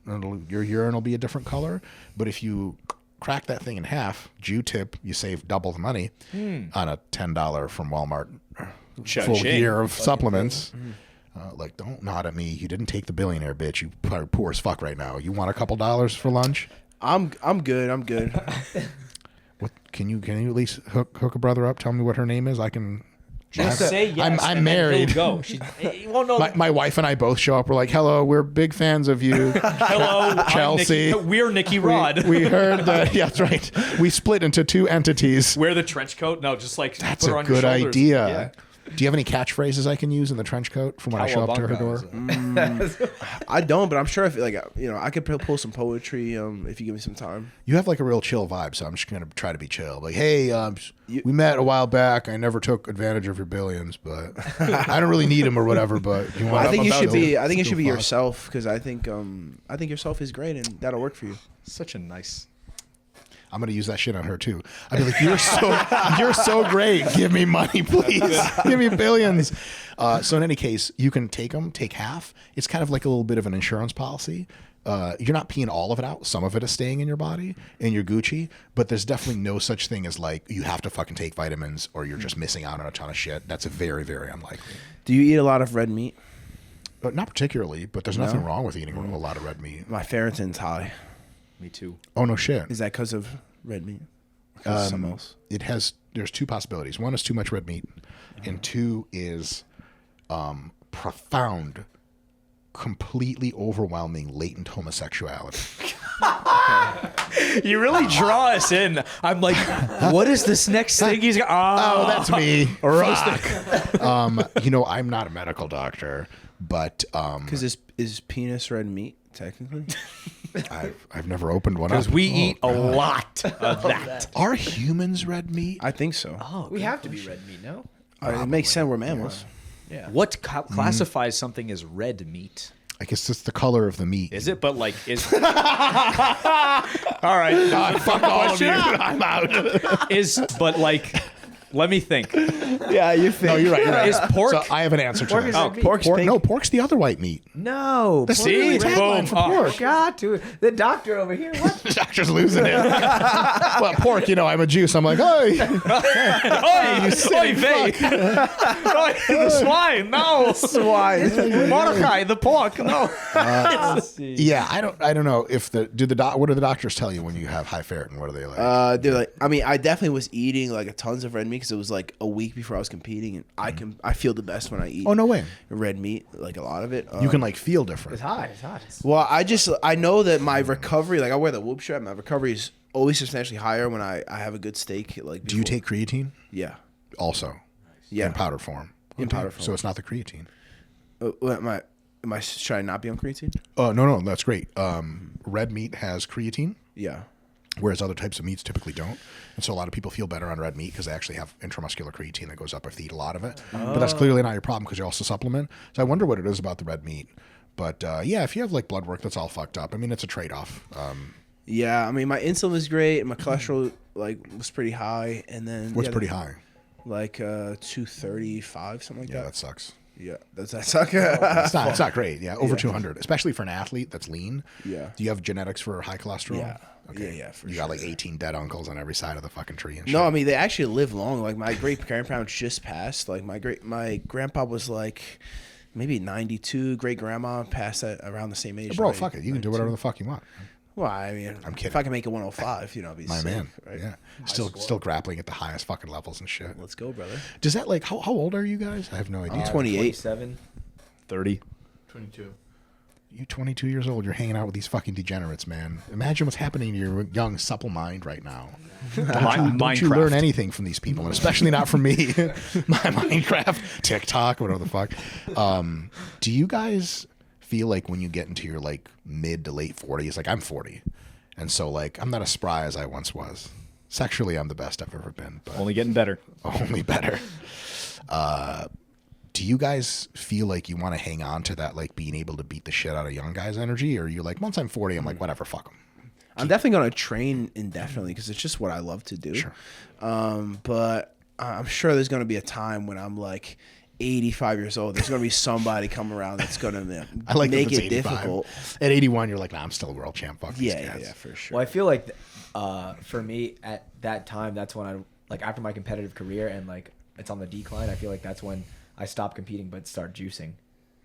Your urine will be a different color. But if you crack that thing in half, Jew tip, you save double the money on a $10 from Walmart full Cha-ching. year of supplements. Like, don't nod at me. You didn't take the billionaire, bitch. You are poor as fuck right now. You want a couple dollars for lunch? I'm good. I'm good. What can you at least hook a brother up? Tell me what her name is. I can. Just say yes. I'm and then married. he'll go. He won't know. My wife and I both show up. We're like, hello, we're big fans of you. Hello, Chelsea. We're NickyRod. We heard that. Yeah, that's right. We split into two entities. Wear the trench coat. No, just like That's put her a on your good shoulders. idea. Yeah. Do you have any catchphrases I can use in the trench coat from when I show up to her door? I don't, but I'm sure if I could pull some poetry if you give me some time. You have like a real chill vibe, so I'm just gonna try to be chill. Like, hey, we met a while back. I never took advantage of your billions, but I don't really need them or whatever. But you want? I think you should be. I think you Still should be fun. yourself because I think yourself is great and that'll work for you. Such a nice. I'm gonna use that shit on her too. I'd be like, you're so great. Give me money, please. Give me billions. So in any case, you can take half. It's kind of like a little bit of an insurance policy. You're not peeing all of it out. Some of it is staying in your body and you're Gucci, but there's definitely no such thing as like, you have to fucking take vitamins or you're just missing out on a ton of shit. That's very, very unlikely. Do you eat a lot of red meat? But not particularly, but there's nothing wrong with eating a lot of red meat. My ferritin's high. Me too. Oh, no shit. Is that because of red meat? Or 'cause of something else? There's two possibilities. One is too much red meat, and two is profound, completely overwhelming latent homosexuality. You really draw us in. I'm like, what is this next thing he's got? Oh, that's me. I'm not a medical doctor, but Because is penis red meat technically? I've never opened one up. because we eat a lot of that. Are humans red meat? I think so. Oh, We have to be red meat, no? It makes sense. We're mammals. Yeah. What classifies something as red meat? I guess it's the color of the meat. Is it? But like, is all right? God, fuck all of you. I'm out. But like, let me think. Yeah, you think? No, you're right. Is pork? So I have an answer to Pork this. is red meat. pork's pink. No, pork's the other white meat. No. That's See? literally the tagline Boom. for Oh. pork. Got to. The doctor over here. What? The doctor's losing it. Well, pork, I'm a Jew, so I'm like, hey. Oi, vey. The swine, no. Swine. Mordecai, the pork, no. Yeah, I don't know if what do the doctors tell you when you have high ferritin? What are they like? They're like, I mean, I definitely was eating like tons of red meat because it was like a week before I was competing, and I feel the best when I eat. Oh, no way. Red meat, like a lot of it. You can like feel different. It's hot. It's hot. Well, I know that my recovery, like I wear the whoop strap, my recovery is always substantially higher when I have a good steak. Like, Do you before. take creatine? Yeah, Also. yeah. In powder form. In powder form. So it's not the creatine. Should I not be on creatine? Oh, no, that's great. Red meat has creatine, Yeah. whereas other types of meats typically don't. And so a lot of people feel better on red meat because they actually have intramuscular creatine that goes up if they eat a lot of it. But that's clearly not your problem because you also supplement. So I wonder what it is about the red meat. But yeah, if you have like blood work that's all fucked up, I mean, it's a trade-off. Yeah, I mean, my insulin was great, and my cholesterol like was pretty high, and then What's pretty high? like 235, something like Yeah, that. that sucks. Yeah, does that suck? It's not great. Yeah, over 200, especially for an athlete that's lean. Yeah. Do you have genetics for high cholesterol? Yeah. Okay. Yeah, for you sure. got like 18 dead uncles on every side of the fucking tree and shit. No, I mean they actually live long. Like my great grandparents just passed. Like my grandpa was like maybe 92. Great grandma passed at around the same age. Bro, like fuck it. You can do whatever the fuck you want. Well, I mean, I'm kidding. If I can make it 105, it'd be My sick, man. right? Yeah. Still grappling at the highest fucking levels and shit. Let's go, brother. Does that like how old are you guys? I have no idea. I'm 28. 27. 30. 22. You 22 years old, you're hanging out with these fucking degenerates, man. Imagine what's happening to your young, supple mind right now. Don't you learn anything from these people, and especially not from me. My Minecraft, TikTok, whatever the fuck. Do you guys feel like when you get into your like mid to late 40s, like I'm 40, and so like I'm not as spry as I once was. Sexually, I'm the best I've ever been, but Only getting better. only better. Do you guys feel like you want to hang on to that, like being able to beat the shit out of young guys' energy, or you're like, once I'm 40, I'm like, whatever, fuck them. I'm definitely gonna train indefinitely because it's just what I love to do. Sure. But I'm sure there's gonna be a time when I'm like 85 years old. There's gonna be somebody come around that's gonna I like make that it it's 85. difficult. At 81, you're like, nah, I'm still a world champ. Fuck these Yeah, guys. yeah, for sure. Well, I feel like for me at that time, that's when I like after my competitive career and like it's on the decline. I feel like that's when I stopped competing but start juicing.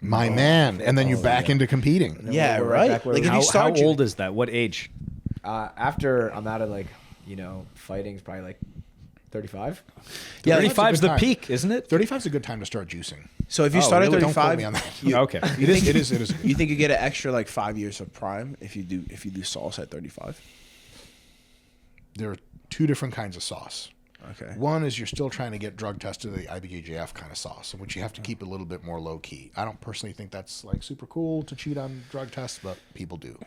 My man. And then you're back into competing. then Yeah, we're right. back where Like we if were. you How start old is that? What age? After I'm out of like fighting is probably like 35. Yeah, 35 is good the time. peak, isn't it? 35 is a good time to start juicing. So if you start at really? Don't 35, quote me on that. Okay. It is. you think you get an extra like 5 years of prime if you do sauce at 35? There are two different kinds of sauce. Okay. One is you're still trying to get drug tested, the IBJJF kind of sauce, in which you have to keep a little bit more low key. I don't personally think that's like super cool to cheat on drug tests, but people do.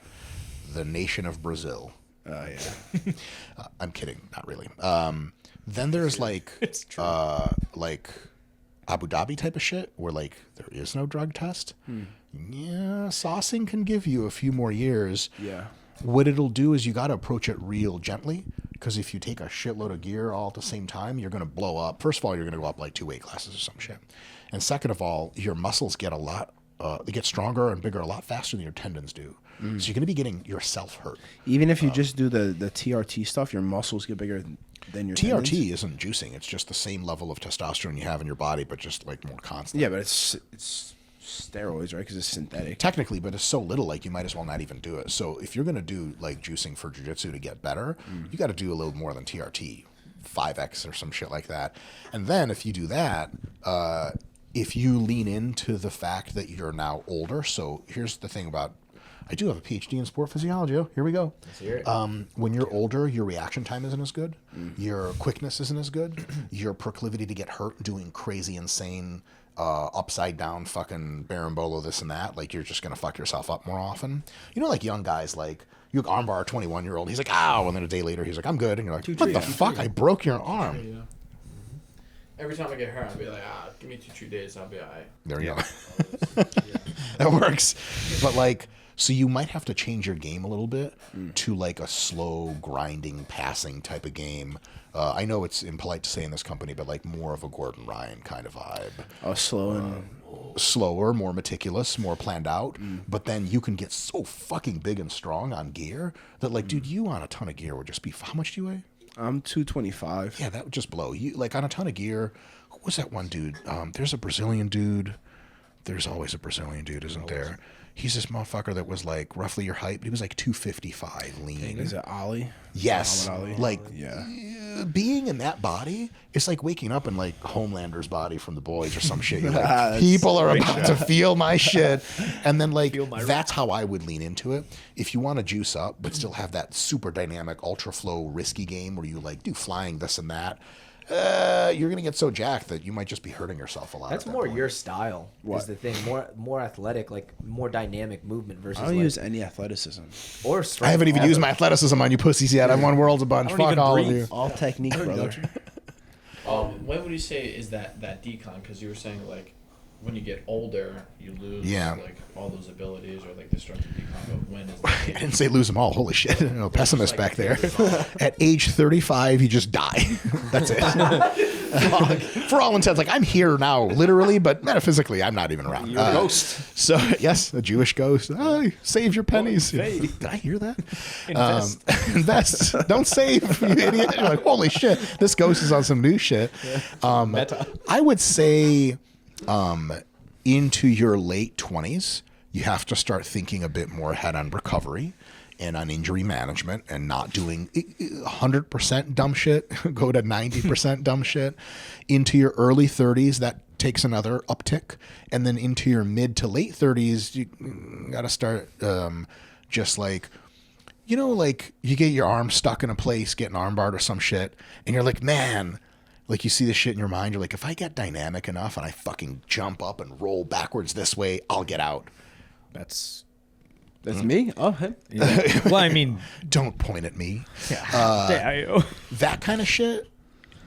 The nation of Brazil. Oh yeah. I'm kidding, not really. Then there's like like Abu Dhabi type of shit where like there is no drug test. Yeah, saucing can give you a few more years. Yeah. What it'll do is you got to approach it real gently, because if you take a shitload of gear all at the same time, you're going to blow up. First of all, you're going to go up like 2 weight classes or some shit. And second of all, your muscles get they get stronger and bigger a lot faster than your tendons do. So you're going to be getting yourself hurt. Even if you just do the TRT stuff, your muscles get bigger than your tendons? TRT isn't juicing. It's just the same level of testosterone you have in your body, but just like more constant. Yeah, but it's steroids, right? Because it's synthetic. Technically, but it's so little, like you might as well not even do it. So if you're going to do like juicing for jiu-jitsu to get better, you got to do a little more than TRT, 5X or some shit like that. And then if you do that, if you lean into the fact that you're now older, so here's the thing about, I do have a Ph.D. in sport physiology. Oh, here we go. Let's hear it. When you're older, your reaction time isn't as good. Your quickness isn't as good. Your proclivity to get hurt doing crazy, insane, upside down fucking berimbolo, this and that, like you're just going to fuck yourself up more often. You know, like young guys, like you armbar a 21-year-old, he's like, ow, and then a day later he's like, I'm good. And you're like, what the fuck? I broke your arm. Yeah. Every time I get hurt, I'll be like, give me 2 days, I'll be all right. There you go. That works. But like, so you might have to change your game a little bit to like a slow, grinding, passing type of game. I know it's impolite to say in this company, but like more of a Gordon Ryan kind of vibe. Oh, slow and Slower, more meticulous, more planned out. But then you can get so fucking big and strong on gear that like, dude, you on a ton of gear would just be, how much do you weigh? I'm 225. Yeah, that would just blow you. Like on a ton of gear, who was that one dude? There's a Brazilian dude. There's always a Brazilian dude, isn't there? He's this motherfucker that was like roughly your height, but he was like 255 lean. Is it Ali? Yes. Muhammad Ali? Like, Yeah. being in that body, it's like waking up in like Homelander's body from The Boys or some shit. You're like, That's people are about to feel my shit. And then like, that's how I would lean into it. If you want to juice up, but still have that super dynamic, ultra flow, risky game where you like do flying, this and that, you're going to get so jacked that you might just be hurting yourself a lot. That's at that more point. your style is the thing. More athletic, like more dynamic movement versus I don't like, use any athleticism. or strength. I haven't even used my athleticism on you pussies yet. I've won worlds a bunch. don't Fuck even all breathe. of you. All technique, brother. When would you say is that decline? Because you were saying like when you get older, you lose like all those abilities, or like they start to decomp. But when is I didn't say lose them all. Holy shit. Pessimist back there. At age 35, you just die. That's it. For all intents, like I'm here now, literally, but metaphysically, I'm not even around. You're a ghost. So, yes, a Jewish ghost. Oh, save your pennies. Did I hear that? Invest. Invest. Don't save, you idiot. You're like, holy shit, this ghost is on some new shit. Meta. I would say into your late 20s, you have to start thinking a bit more ahead on recovery and on injury management and not doing 100% dumb shit, go to 90% dumb shit. Into your early 30s, that takes another uptick. And then into your mid to late 30s, you got to start just like, you know, like you get your arm stuck in a place, get an arm barred or some shit, and you're like, man, like you see this shit in your mind, you're like, if I get dynamic enough and I fucking jump up and roll backwards this way, I'll get out. That's me? Oh, hey. Yeah. Well, I mean, don't point at me. Yeah. That kind of shit,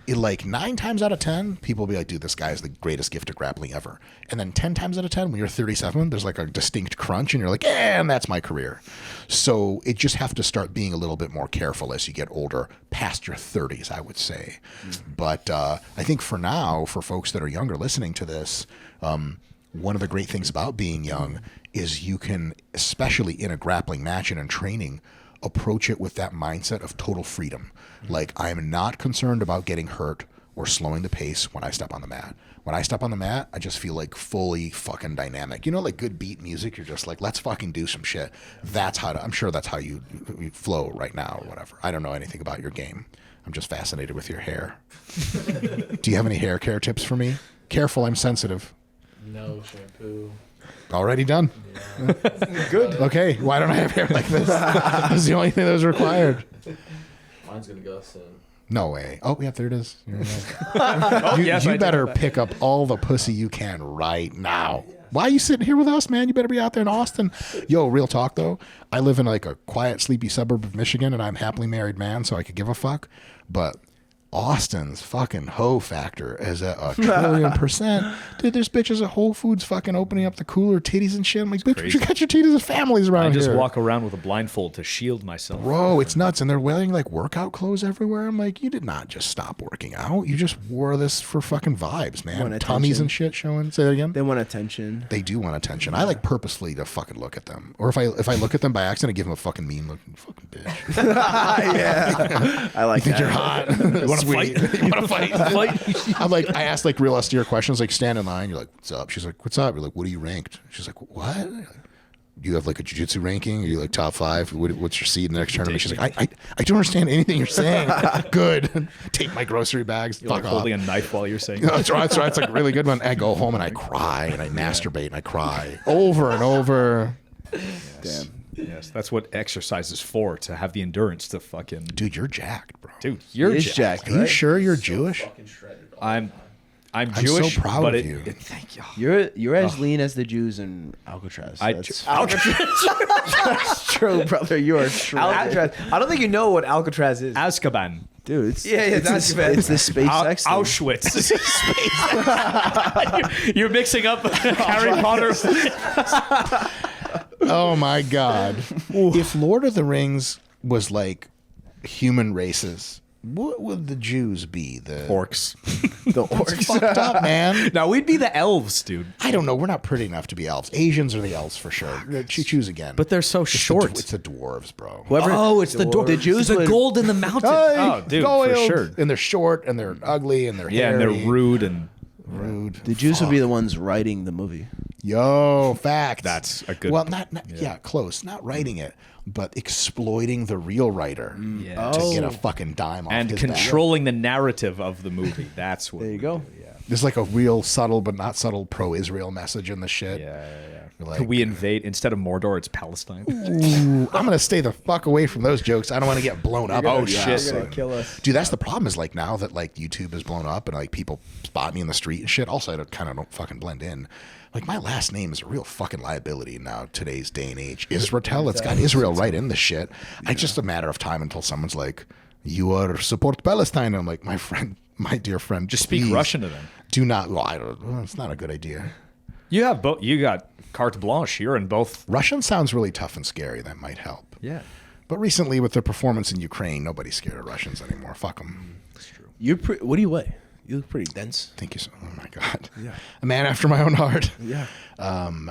like 9 times out of 10, people will be like, dude, this guy is the greatest gift at grappling ever. And then 10 times out of 10, when you're 37, there's like a distinct crunch and you're like, and that's my career. So it just have to start being a little bit more careful as you get older, past your 30s, I would say. But I think for now, for folks that are younger listening to this, one of the great things about being young is you can, especially in a grappling match and in training, approach it with that mindset of total freedom. Like, I'm not concerned about getting hurt or slowing the pace when I step on the mat. When I step on the mat, I just feel like fully fucking dynamic. You know, like good beat music, you're just like, let's fucking do some shit. That's how I'm sure that's how you flow right now or whatever. I don't know anything about your game. I'm just fascinated with your hair. Do you have any hair care tips for me? Careful, I'm sensitive. No shampoo. Already done. Yeah. Good. Okay, why don't I have hair like this? That was the only thing that was required. Mine's gonna go soon. No way. Oh, yeah, there it is. You're right. You better pick up all the pussy you can right now. Why are you sitting here with us, man? You better be out there in Austin. Yo, real talk, though. I live in like a quiet, sleepy suburb of Michigan, and I'm a happily married man, so I could give a fuck. But Austin's fucking hoe factor is at 1,000,000,000%. Dude, there's bitches at Whole Foods fucking opening up the cooler, titties and shit. I'm like, bitch, you got your titties and families around here. I just walk around with a blindfold to shield myself. Bro, it's nuts. And they're wearing like workout clothes everywhere. I'm like, you did not just stop working out. You just wore this for fucking vibes, man. Tummies and shit showing. Say that again. They want attention. They do want attention. I like purposefully to fucking look at them. Or if I look at them by accident, I give them a fucking mean look. Fucking bitch. Yeah. I like you think that. you're hot. You want to fight? You want to fight? I'm like, I asked like real austere questions, like stand in line. You're like, what's up? She's like, what's up? You're like, what are you ranked? She's like, what? Do you have like a jiu-jitsu ranking? Are you like top 5? What's your seed in the next tournament? She's like, I don't understand anything you're saying. Good. Take my grocery bags. You're like holding a knife while you're saying that's right. That's right. It's like a really good one. I go home and I cry and I masturbate and I cry over and over. Yes. Damn. Yes, that's what exercise is for, to have the endurance to fucking... Dude, you're jacked, bro. Dude, you're jacked. Are you sure you're Jewish? I'm Jewish, so proud but of you. Thank you. You're as lean as the Jews in Alcatraz. Alcatraz. That's true, brother. You are true. Alcatraz. I don't think you know what Alcatraz is. Azkaban. Dude, it's Azkaban. It's the space Auschwitz. You're mixing up Harry Potter. Oh my God. If Lord of the Rings was like human races, what would the Jews be? The orcs. The orcs. Fucked up, man. No, we'd be the elves, dude. I don't know. We're not pretty enough to be elves. Asians are the elves for sure. Choose again. But they're so short. It's the dwarves, bro. It's the dwarves. The Jews the gold in the mountain. Oh, dude, for sure. And they're short and they're ugly and they're hairy. And they're rude and rude. The Jews would be the ones writing the movie. Yo, fact. That's a good. Well, not close. Not writing it, but exploiting the real writer to get a fucking dime off and his controlling the narrative of the movie. That's what. There you go. Yeah. There's like a real subtle but not subtle pro-Israel message in the shit. Yeah. Like, we invade instead of Mordor, it's Palestine. Ooh, I'm gonna stay the fuck away from those jokes. I don't want to get blown up. Oh shit! You're gonna kill us, dude. That's the problem. Is like now that like YouTube is blown up and like people spot me in the street and shit. Also, I kind of don't fucking blend in. Like my last name is a real fucking liability now today's day and age. Israetel, it's got Israel right in the shit. It's just a matter of time until someone's like, "You are support Palestine." And I'm like, my dear friend, just speak Russian to them. Do not. Well, I don't. It's not a good idea. You have both. You got carte blanche. You're in both. Russian sounds really tough and scary. That might help. Yeah. But recently, with the performance in Ukraine, nobody's scared of Russians anymore. Fuck them. That's true. What do you weigh? You look pretty dense. Thank you so. Oh my god. Yeah. A man after my own heart. Yeah. I'm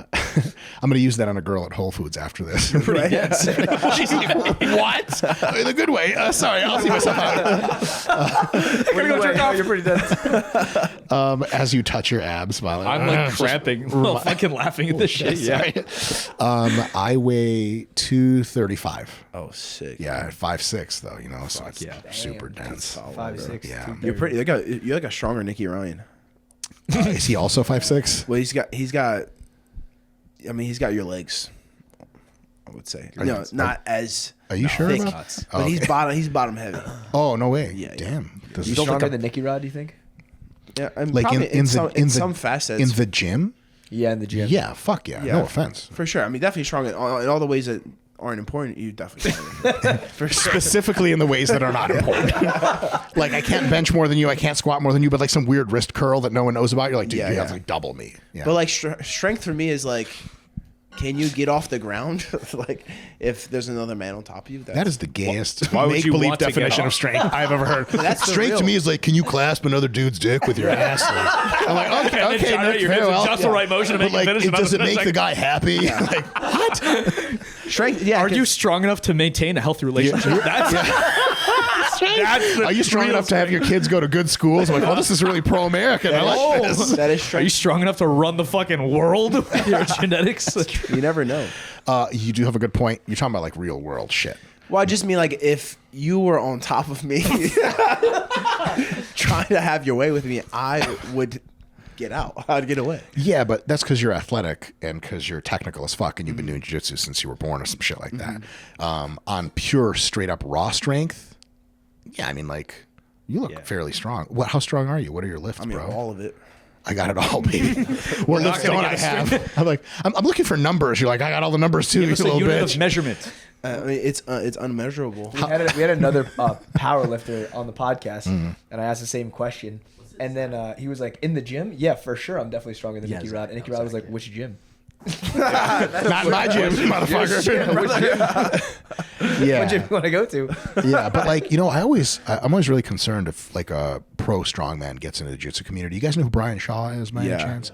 going to use that on a girl at Whole Foods after this. Right? She's like, what? In a good way. Sorry, I'll see myself out. You're pretty dense. As you touch your abs, smiling. I'm like cramping, fucking laughing at this shit. Yeah. I weigh 235. Oh, sick. Yeah, 5'6" though, you know, so it's yeah. super dense. 5'6". Yeah. You're pretty. You're like a stronger Nicky Ryan. Is he also 5'6"? Well, he's got. I mean, he's got your legs. I would say. Not as. Are you sure thick, about that? but he's bottom heavy. Oh, no way. Yeah, Damn. Does You he stronger look than NickyRod, do you think? Yeah, I'm like probably in some facets. in the gym? Yeah, in the gym. Yeah, fuck yeah. No offense. For sure. I mean, definitely strong in all the ways that aren't important. You definitely strong. For sure. Specifically in the ways that are not important. Like, I can't bench more than you, I can't squat more than you, but like some weird wrist curl that no one knows about, you're like, dude, you have like double me. Yeah. But like strength for me is like, can you get off the ground? Like, if there's another man on top of you? That is the gayest Why would you make-believe want to get definition off? of strength I've ever heard. That's the Strength real. to me is like, can you clasp another dude's dick with your ass? Like, I'm like, okay, gyrate Nick, your very hips in well. just the right motion to But make you like, finish does it another make the guy happy? Like, what? Strength. Yeah. Are you strong enough to maintain a healthy relationship? That's Are you strong enough to have your kids go to good schools? I'm like, oh, this is really pro-American. I like this. That is Are strength. you strong enough to run the fucking world with your genetics? You never know. You do have a good point. You're talking about like real world shit. Well, I just mean like if you were on top of me, trying to have your way with me, I would get out. I'd get away. Yeah, but that's because you're athletic and because you're technical as fuck and you've been doing jiu-jitsu since you were born or some shit like that. On pure, straight up raw strength, yeah, I mean, like, you look fairly strong. How strong are you? What are your lifts, I mean, bro? all of it. I got it all, baby. What lifts don't I have? I'm like, I'm looking for numbers. You're like, I got all the numbers too, you Give us a little unit bitch. of measurement. I mean, it's unmeasurable. We had another power lifter on the podcast, and I asked the same question. And then he was like, in the gym? Yeah, for sure. I'm definitely stronger than NickyRod. And NickyRod was like, which gym? Not my gym, motherfucker. Yeah. What gym you want to go to? Yeah, but like, you know, I'm always really concerned if like a pro strongman gets into the jiu-jitsu community. You guys know who Brian Shaw is, by any chance?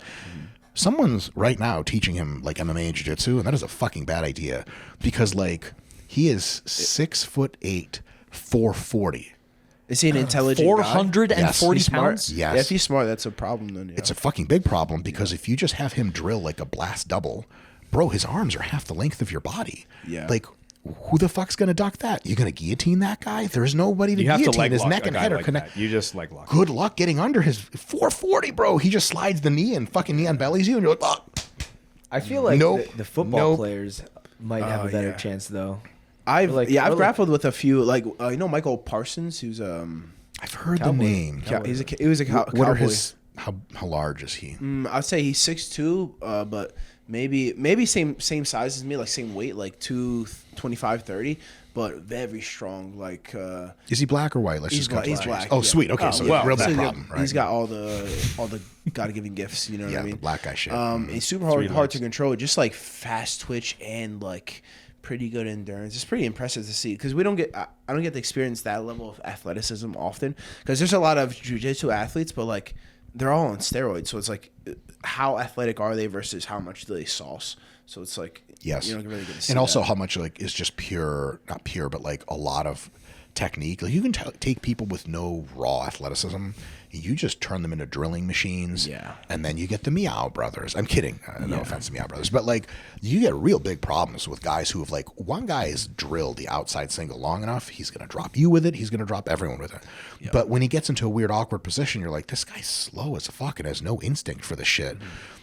Someone's right now teaching him like MMA and jiu-jitsu, and that is a fucking bad idea because like he is 6'8", 440. Is he an intelligent 440 Yes. pounds? Yes. Yeah, if he's smart, that's a problem then. Yeah. It's a fucking big problem because if you just have him drill like a blast double, bro, his arms are half the length of your body. Yeah. Like, who the fuck's gonna duck that? You gonna guillotine that guy? There's nobody to You have to guillotine. leg His lock neck a and guy head are like connected. that. You just leg lock. Good luck getting under his 440, bro. He just slides the knee and fucking knee on bellies you, and you're like, oh. I feel like Nope. the football Nope. players might have a better chance, though. I've Like- I've like- grappled with a few like you know Michael Parsons, who's I've heard Cowboy. the name. he was a cowboy. What are his? How large is he? I'd say he's 6'2", but maybe same size as me, like same weight, like 225, 30, but very strong. Like Is he black or white? Let's he's just cut to black. He's the black. chase. Oh, yeah. sweet. Okay, so well, real bad So problem, right? He's got all the God-given gifts. You know what Yeah, I mean? the black guy shit. He's super hard to control. Just like fast twitch and like pretty good endurance. It's pretty impressive to see because I don't get to experience that level of athleticism often because there's a lot of jiu-jitsu athletes, but like they're all on steroids. So it's like how athletic are they versus how much do they sauce? So it's like Yes. you don't really get to see And also that. how much like is just pure, not pure, but like a lot of technique. Like you can take people with no raw athleticism and you just turn them into drilling machines. Yeah. And then you get the Meow Brothers. I'm kidding. No offense to Meow Brothers. But like you get real big problems with guys who have like one guy has drilled the outside single long enough. He's going to drop you with it. He's going to drop everyone with it. But when he gets into a weird, awkward position, you're like, this guy's slow as fuck and has no instinct for this shit.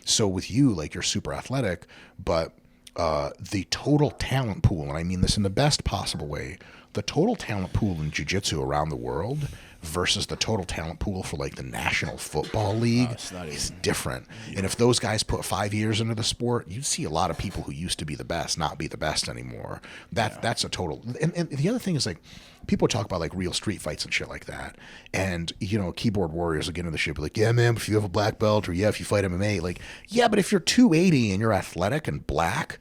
So with you, like you're super athletic, but the total talent pool, and I mean this in the best possible way, the total talent pool in jiu-jitsu around the world versus the total talent pool for like the National Football League is different. And if those guys put 5 years into the sport, you'd see a lot of people who used to be the best not be the best anymore. That's a total. And the other thing is like, people talk about like real street fights and shit like that. And, you know, keyboard warriors will get into the shit, be like, yeah, man, if you have a black belt, or yeah, if you fight MMA, like, yeah, but if you're 280 and you're athletic and black,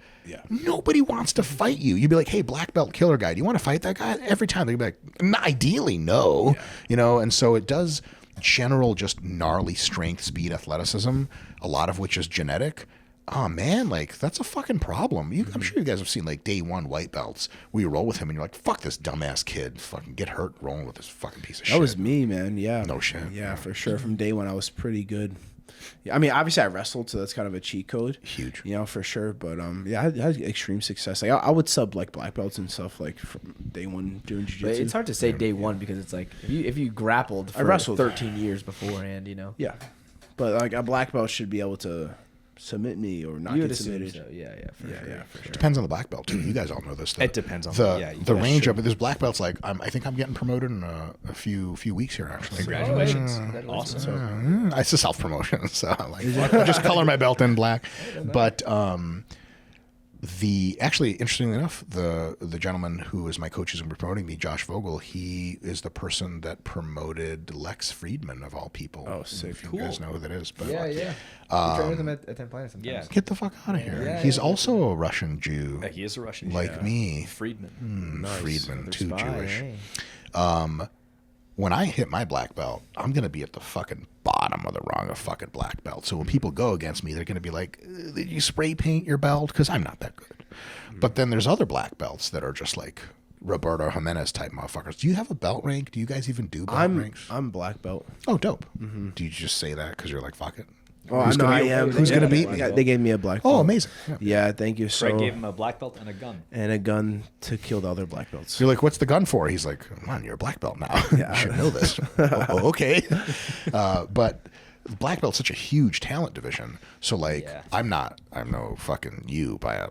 nobody wants to fight you. You'd be like, hey, black belt killer guy, do you want to fight that guy? Every time they'd be like, ideally, no. You know, and so it does general just gnarly strength, speed, athleticism, a lot of which is genetic. Oh man, like that's a fucking problem. I'm sure you guys have seen like day one white belts where you roll with him and you're like, fuck this dumbass kid, fucking get hurt rolling with this fucking piece of shit. That was me, man. Yeah. No shit. Yeah, for sure. From day one, I was pretty good. Yeah, I mean, obviously I wrestled, so that's kind of a cheat code. Huge. You know, for sure. But yeah, I had extreme success. Like I would sub like black belts and stuff like from day one doing jiu-jitsu. It's hard to say day one because it's like if you grappled for 13 years beforehand, you know. Yeah, but like a black belt should be able to submit me or not get submitted. So. Yeah, for sure. Depends on the black belt too. You guys all know this. It depends on the range of it. There's black belts like I think I'm getting promoted in a few weeks here actually. Congratulations! Awesome. It's a self promotion, so like I just color my belt in black. But actually, interestingly enough, the gentleman who is my coach who's going to be promoting me, Josh Vogel, he is the person that promoted Lex Friedman of all people. Oh, sick! If you guys know who that is, but yeah. We train with him at 10 Planet sometimes. Yeah. Get the fuck out of here. He's also a Russian Jew. He is a Russian Jew. Like me. Friedman. Nice. Friedman, too spy, Jewish. Hey. When I hit my black belt, I'm going to be at the fucking bottom of the rung of fucking black belt. So when people go against me, they're going to be like, did you spray paint your belt? Because I'm not that good. But then there's other black belts that are just like Roberto Jimenez type motherfuckers. Do you have a belt rank? Do you guys even do belt ranks? I'm black belt. Oh, dope. Do you just say that because you're like, fuck it? Oh, I am. Who's going to beat me? They gave me a black belt. Oh, amazing. Yeah, thank you. So Greg gave him a black belt and a gun. And a gun to kill the other black belts. You're like, what's the gun for? He's like, come on, you're a black belt now. You should know this. Oh, okay. But black belt's such a huge talent division. So like, I'm no fucking you by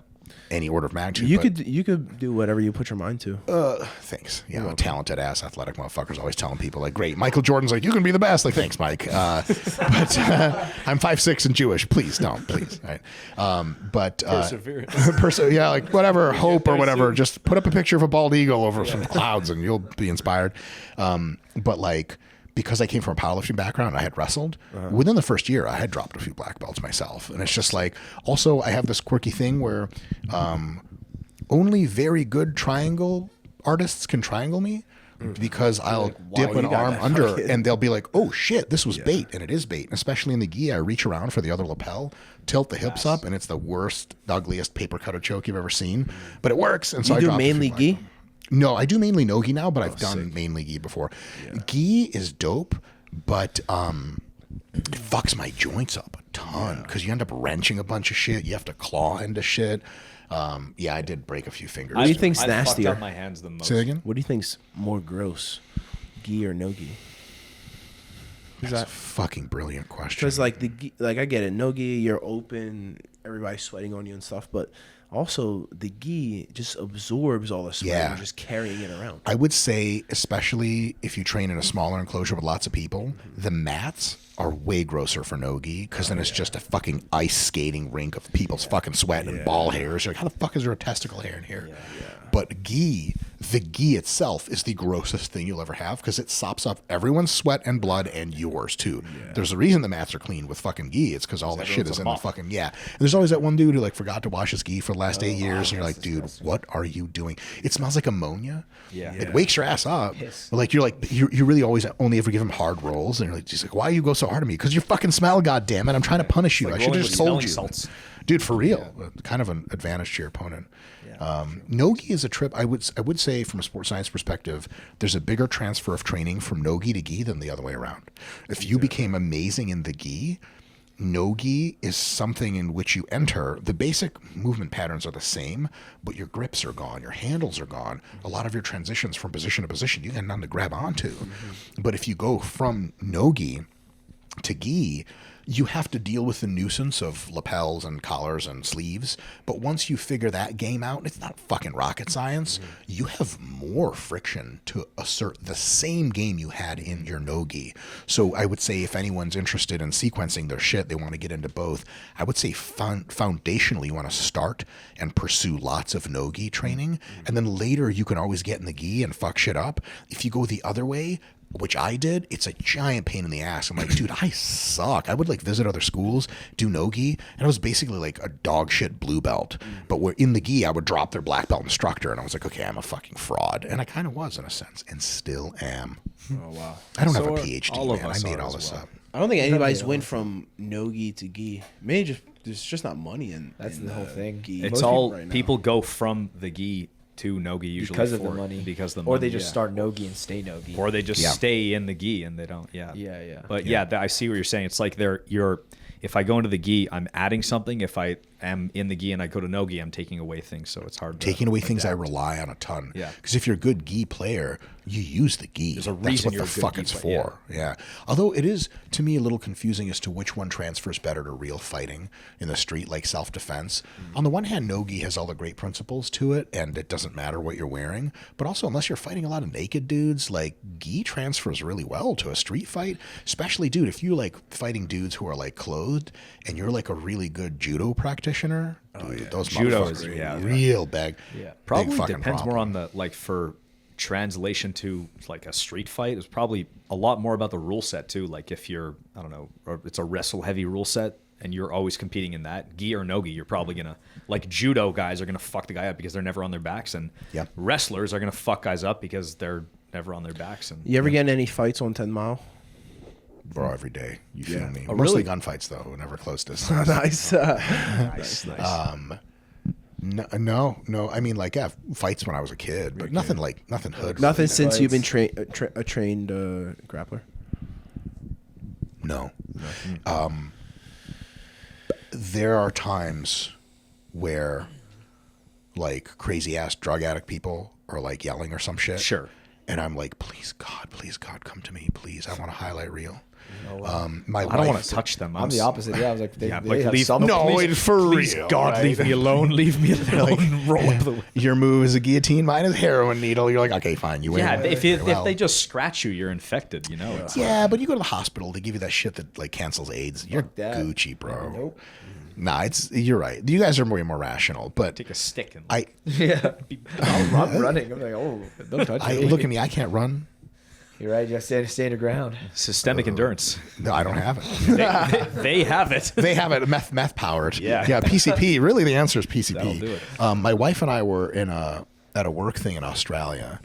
any order of magnitude. You could do whatever you put your mind to. Thanks. Yeah, I'm a talented ass athletic motherfuckers always telling people like, great, Michael Jordan's like, you can be the best. Like, thanks, Mike. But I'm 5'6" and Jewish. Please don't, please. Right. But Perseverance. Yeah, like whatever, hope or whatever. Just put up a picture of a bald eagle over some clouds and you'll be inspired. But like, because I came from a powerlifting background, I had wrestled. Within the first year, I had dropped a few black belts myself. And it's just like, also, I have this quirky thing where only very good triangle artists can triangle me because I'll dip an arm under and they'll be like, oh shit, this was bait. And it is bait. And especially in the gi, I reach around for the other lapel, tilt the hips up, and it's the worst, ugliest paper cutter choke you've ever seen. But it works. And so you do mainly gi? No, I do mainly no gi now, but I've done mainly gi before. Gi is dope, but it fucks my joints up a ton because you end up wrenching a bunch of shit. You have to claw into shit. I did break a few fingers. What do you think's nastier? I fucked up my hands the most. Say that again? What do you think's more gross, gi or no gi? That's a fucking brilliant question. Because like I get it, no gi, you're open, everybody's sweating on you and stuff, but also the gi just absorbs all the sweat and you're just carrying it around. I would say, especially if you train in a smaller enclosure with lots of people, the mats are way grosser for no gi because then it's just a fucking ice skating rink of people's fucking sweat and ball hairs. You're like, how the fuck is there a testicle hair in here? But the gi itself is the grossest thing you'll ever have because it sops up everyone's sweat and blood and yours too. There's a reason the mats are clean with fucking gi. It's because all the shit is in the fucking And there's always that one dude who like forgot to wash his gi for the last 8 years, and you're like, dude, what are you doing? It smells like ammonia. It wakes your ass up. But you really always only ever give him hard rolls, and you're like, he's like, why you go so hard on me? Because you fucking smell, goddammit. I'm trying to punish you. I should have just told you. Salts. Dude, for real. Kind of an advantage to your opponent. No-gi is a trip. I would say from a sports science perspective, there's a bigger transfer of training from no-gi to gi than the other way around. If you became amazing in the gi, no-gi is something in which you enter. The basic movement patterns are the same, but your grips are gone. Your handles are gone. A lot of your transitions from position to position, you got nothing to grab onto. But if you go from no-gi to gi, you have to deal with the nuisance of lapels and collars and sleeves. But once you figure that game out, it's not fucking rocket science. You have more friction to assert the same game you had in your no-gi. So I would say if anyone's interested in sequencing their shit, they want to get into both, I would say foundationally you want to start and pursue lots of no-gi training. And then later you can always get in the gi and fuck shit up. If you go the other way, which I did, it's a giant pain in the ass. I'm like, dude, I suck. I would like visit other schools, do no-gi, and I was basically like a dog shit blue belt. But where in the gi, I would drop their black belt instructor, and I was like, okay, I'm a fucking fraud. And I kind of was in a sense, and still am. Oh, wow. I don't have a Ph.D, all of man. us I made are all as this well. up. I don't think anybody's went from no-gi to gi. Maybe just there's just not money in That's in the whole thing. gi. It's Most all people right now. people go from the gi to no-gi usually because of the for- money. because of the or money, they just yeah. start no-gi and stay no-gi. or they just Yeah. stay in the gi and they don't. Yeah. Yeah. But I see what you're saying. It's like if I go into the gi, I'm adding something. If I am in the gi and I go to no gi, I'm taking away things. So it's hard. Taking away things I adapt. rely on a ton. Yeah. Because if you're a good gi player, you use the gi. There's a That's reason what you're the a good fuck gi it's player, for. Yeah. Although it is, to me, a little confusing as to which one transfers better to real fighting in the street, like self-defense. On the one hand, no-gi has all the great principles to it, and it doesn't matter what you're wearing. But also, unless you're fighting a lot of naked dudes, like, gi transfers really well to a street fight. Especially, dude, if you like fighting dudes who are like clothed, and you're like a really good judo practitioner, dude, those Judo motherfuckers is- yeah. real big. Yeah. Probably big fucking depends more problem. on the like for translation to like a street fight. It's probably a lot more about the rule set too. Like if you're, I don't know, or it's a wrestle heavy rule set and you're always competing in that, gi or no gi, you're probably gonna, like, judo guys are gonna fuck the guy up because they're never on their backs, and Yep. wrestlers are gonna fuck guys up because they're never on their backs. And You ever get in any fights on 10 Mile? Bro, every day. You feel me? Oh, Mostly really? gunfights, though. Never close distance. Nice. nice. No. I mean, like, yeah, fights when I was a kid, but nothing hood. Nothing related. since you've been a trained grappler. No. There are times where, like, crazy ass drug addict people are like yelling or some shit. Sure. And I'm like, please God, come to me, please. I want a highlight reel. My I don't want wife- to touch them. I'm the opposite. Yeah, I was like, they, Yeah, they like, have leave- some. No, please- for please, real. God, right? leave me alone. Leave me alone. Roll up the. Your move is a guillotine, mine is heroin needle. You're like, okay, fine, you win. Yeah, if Well, they just scratch you, you're infected. You know. It's yeah, but you go to the hospital, they give you that shit that like cancels AIDS. You're that. Gucci, bro. Nope. Nah, you're right. You guys are way more rational, but take a stick and I Yeah. I'm running. I'm like, oh, don't touch me. look at me. I can't run. You're right. You just stay your ground. systemic endurance. No, I don't have it. They have it. They have it meth powered. Yeah. Yeah. PCP. Really, the answer is PCP. That'll do it. My wife and I were at a work thing in Australia,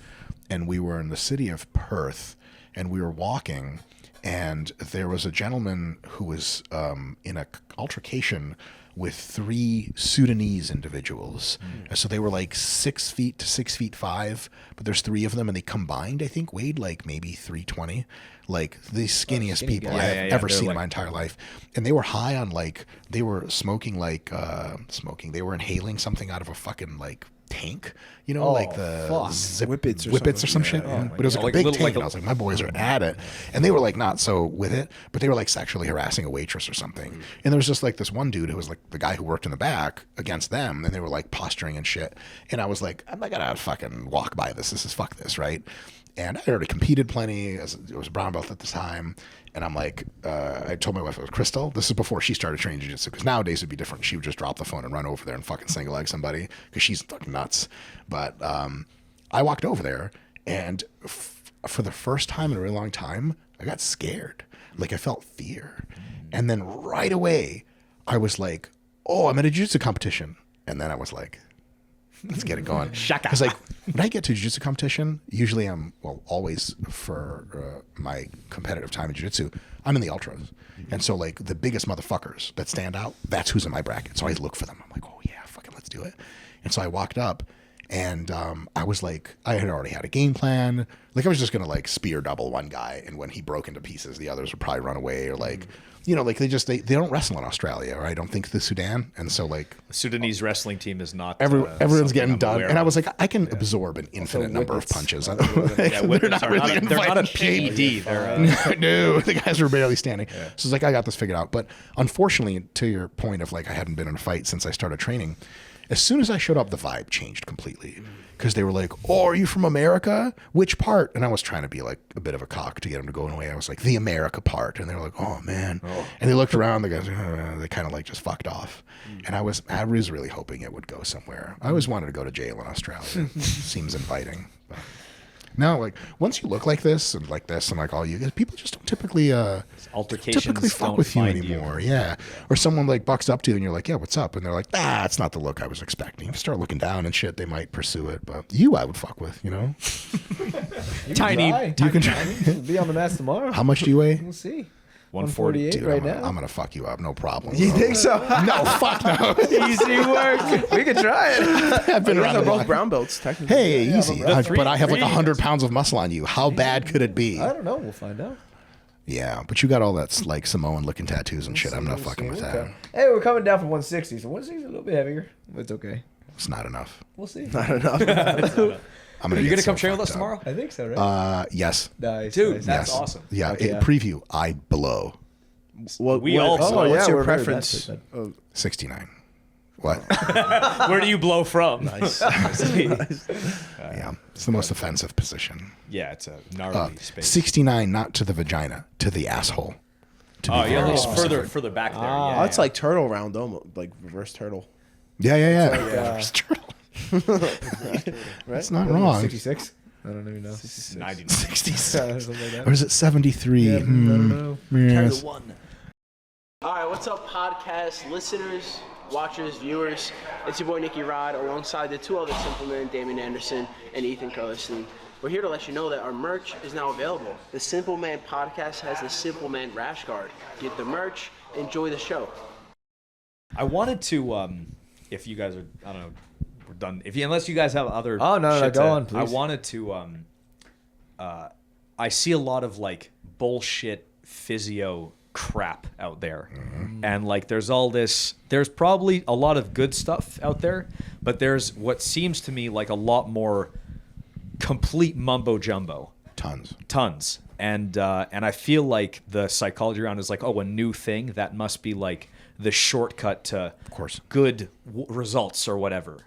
and we were in the city of Perth, and we were walking, and there was a gentleman who was in an altercation with 3 Sudanese individuals. So they were like 6 feet to 6'5", but there's 3 of them, and they combined, I think, weighed like maybe 320. Like the skinniest skinny people guys. I have Yeah, ever they're seen in like- my entire life. And they were high on they were smoking they were inhaling something out of a fucking like tank, like the fuck. Whippets or whippets or some something. shit. Yeah. But it was like Like a big little- tank, like a- and I was like, my boys are at it. And they were like not so with it, but they were like sexually harassing a waitress or something. And there was just like this one dude who was like the guy who worked in the back against them, and they were like posturing and shit. And I was like, I'm not gonna fucking walk by this. This is fuck this, right? And I already competed plenty. I was a brown belt at the time. And I'm like, I told my wife it was Crystal. This is before she started training jiu-jitsu, because nowadays it'd be different. She would just drop the phone and run over there and fucking single leg somebody because she's fucking nuts. But I walked over there, and for the first time in a really long time, I got scared. Like I felt fear. And then right away, I was like, oh, I'm at a jiu-jitsu competition. And then I was like, let's get it going. Because like when I get to jiu-jitsu competition, usually always for my competitive time in jiu-jitsu, I'm in the ultras. And so like the biggest motherfuckers that stand out, that's who's in my bracket. So I look for them. I'm like, oh yeah, fucking let's do it. And so I walked up, And I was like, I had already had a game plan. Like I was just gonna like spear double one guy, and when he broke into pieces, the others would probably run away or like, you know, like they don't wrestle in Australia, or I don't think the Sudan, and so like The Sudanese wrestling team is not. everyone's something getting I'm done, aware and I of. was like, I can absorb an infinite number of punches. I don't, Yeah, they're not really in they're not a fighting shape. Ph.D. They're No, the guys were barely standing. So it's like, I got this figured out. But unfortunately, to your point of like, I hadn't been in a fight since I started training. As soon as I showed up, the vibe changed completely, because they were like, "Oh, are you from America? Which part?" And I was trying to be like a bit of a cock to get them to go away. I was like, "The America part," and they were like, "Oh man!" And they looked around. The guys, they kind of like just fucked off. And I was really hoping it would go somewhere. I always wanted to go to jail in Australia. Seems inviting. But no, like once you look like this and like all you guys, people just don't typically altercations fuck don't with you find anymore. Yeah. Or someone like bucks up to you and you're like, "Yeah, what's up?" And they're like, it's not the look I was expecting. You start looking down and shit, they might pursue it. But you, I would fuck with, you know? Tiny. You can try. Be on the mats tomorrow. How much do you weigh? We'll see. 148 Dude, right I'm now. gonna fuck you up, no problem. You think so? No, fuck no. Easy work. We could try it. I've been You around guys are the both block. brown belts, technically. Hey, easy. But I have like three 100 pounds of muscle on you. How bad could it be? I don't know. We'll find out. Yeah, but you got all that like Samoan looking tattoos and shit. I'm not fucking with that. Hey, we're coming down from 160, so 160 is a little bit heavier. But it's okay. It's not enough. We'll see. Not enough. I'm Are you get gonna come so train with us fucked up. tomorrow? I think so, right? Yes. Nice. Dude, nice. that's Yes. awesome. Yeah. Okay. Preview. I blow We also- Oh, yeah, what's your we're preference? preference? 69. What? Where do you blow from? Nice. Yeah, it's the most offensive position. Yeah, it's a gnarly space. 69, not to the vagina, to the asshole. To be Oh, yeah, very it's specific. further back there. Oh, Yeah, it's like turtle round, though, like reverse turtle. Yeah. Like, That's not wrong. 66? I don't even know. 99. 66. Something like that. Or is it 73? Yeah, I don't know. Yes. All right, what's up, podcast listeners, watchers, viewers? It's your boy NickyRod, alongside the two other Simplemen, Damon Anderson and Ethan Carlson. We're here to let you know that our merch is now available. The Simpleman podcast has the Simpleman rash guard. Get the merch, enjoy the show. I wanted to, if you guys are, I don't know, we're done. Unless you guys have other. Oh, no, shit go to- on, please. I wanted to. I see a lot of like bullshit physio crap out there, and like there's all this. There's probably a lot of good stuff out there, but there's what seems to me like a lot more complete mumbo jumbo. Tons. And I feel like the psychology around is like, oh, a new thing that must be like the shortcut to Of course. good results or whatever.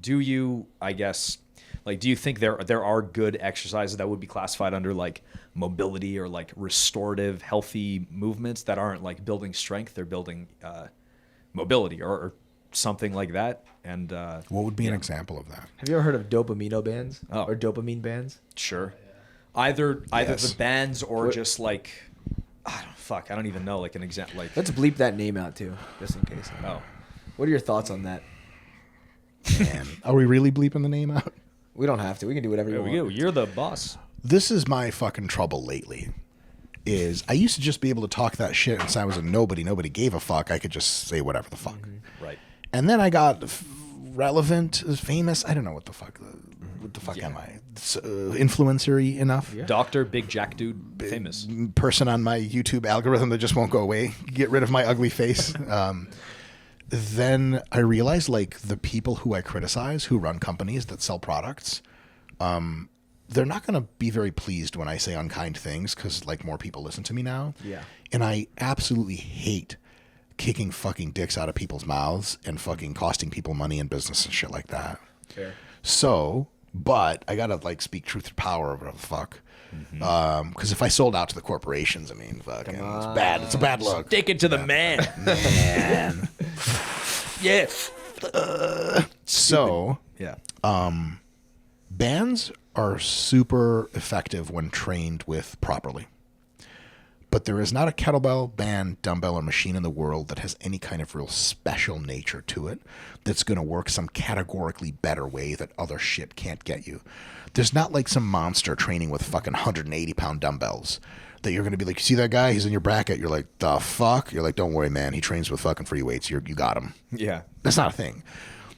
Do you, I guess, like, do you think there are good exercises that would be classified under like mobility or like restorative, healthy movements that aren't like building strength, they're building mobility or something like that? And What would be an example of that? Have you ever heard of dopamino bands? Oh. Or dopamine bands? sure, either Yes. the bands or What- just like, I don't even know, like an example, like Let's bleep that name out too, just in case. oh. What are your thoughts on that? Man, are we really bleeping the name out? We don't have to. We can do whatever you There we want. go. You're the boss. This is my fucking trouble lately. Is I used to just be able to talk that shit, and since I was a nobody gave a fuck. I could just say whatever the fuck. Right. And then I got relevant, famous. I don't know what the fuck. What the fuck am I? Influencer-y enough. Dr. Big Jack Dude, famous. Person on my YouTube algorithm that just won't go away. Get rid of my ugly face. Then I realized, like, the people who I criticize, who run companies that sell products, they're not going to be very pleased when I say unkind things because, like, more people listen to me now. Yeah. And I absolutely hate kicking fucking dicks out of people's mouths and fucking costing people money in business and shit like that. Fair. So, but I got to, like, speak truth to power or whatever the fuck. Because if I sold out to the corporations, I mean, fucking, it's bad. It's a bad look. Take it to the man. Man. Yeah. So, Yeah. bands are super effective when trained with properly. But there is not a kettlebell, band, dumbbell, or machine in the world that has any kind of real special nature to it that's going to work some categorically better way that other shit can't get you. There's not like some monster training with fucking 180-pound dumbbells that you're going to be like, you see that guy? He's in your bracket. You're like, the fuck? You're like, don't worry, man. He trains with fucking free weights. You got him. Yeah. That's not a thing.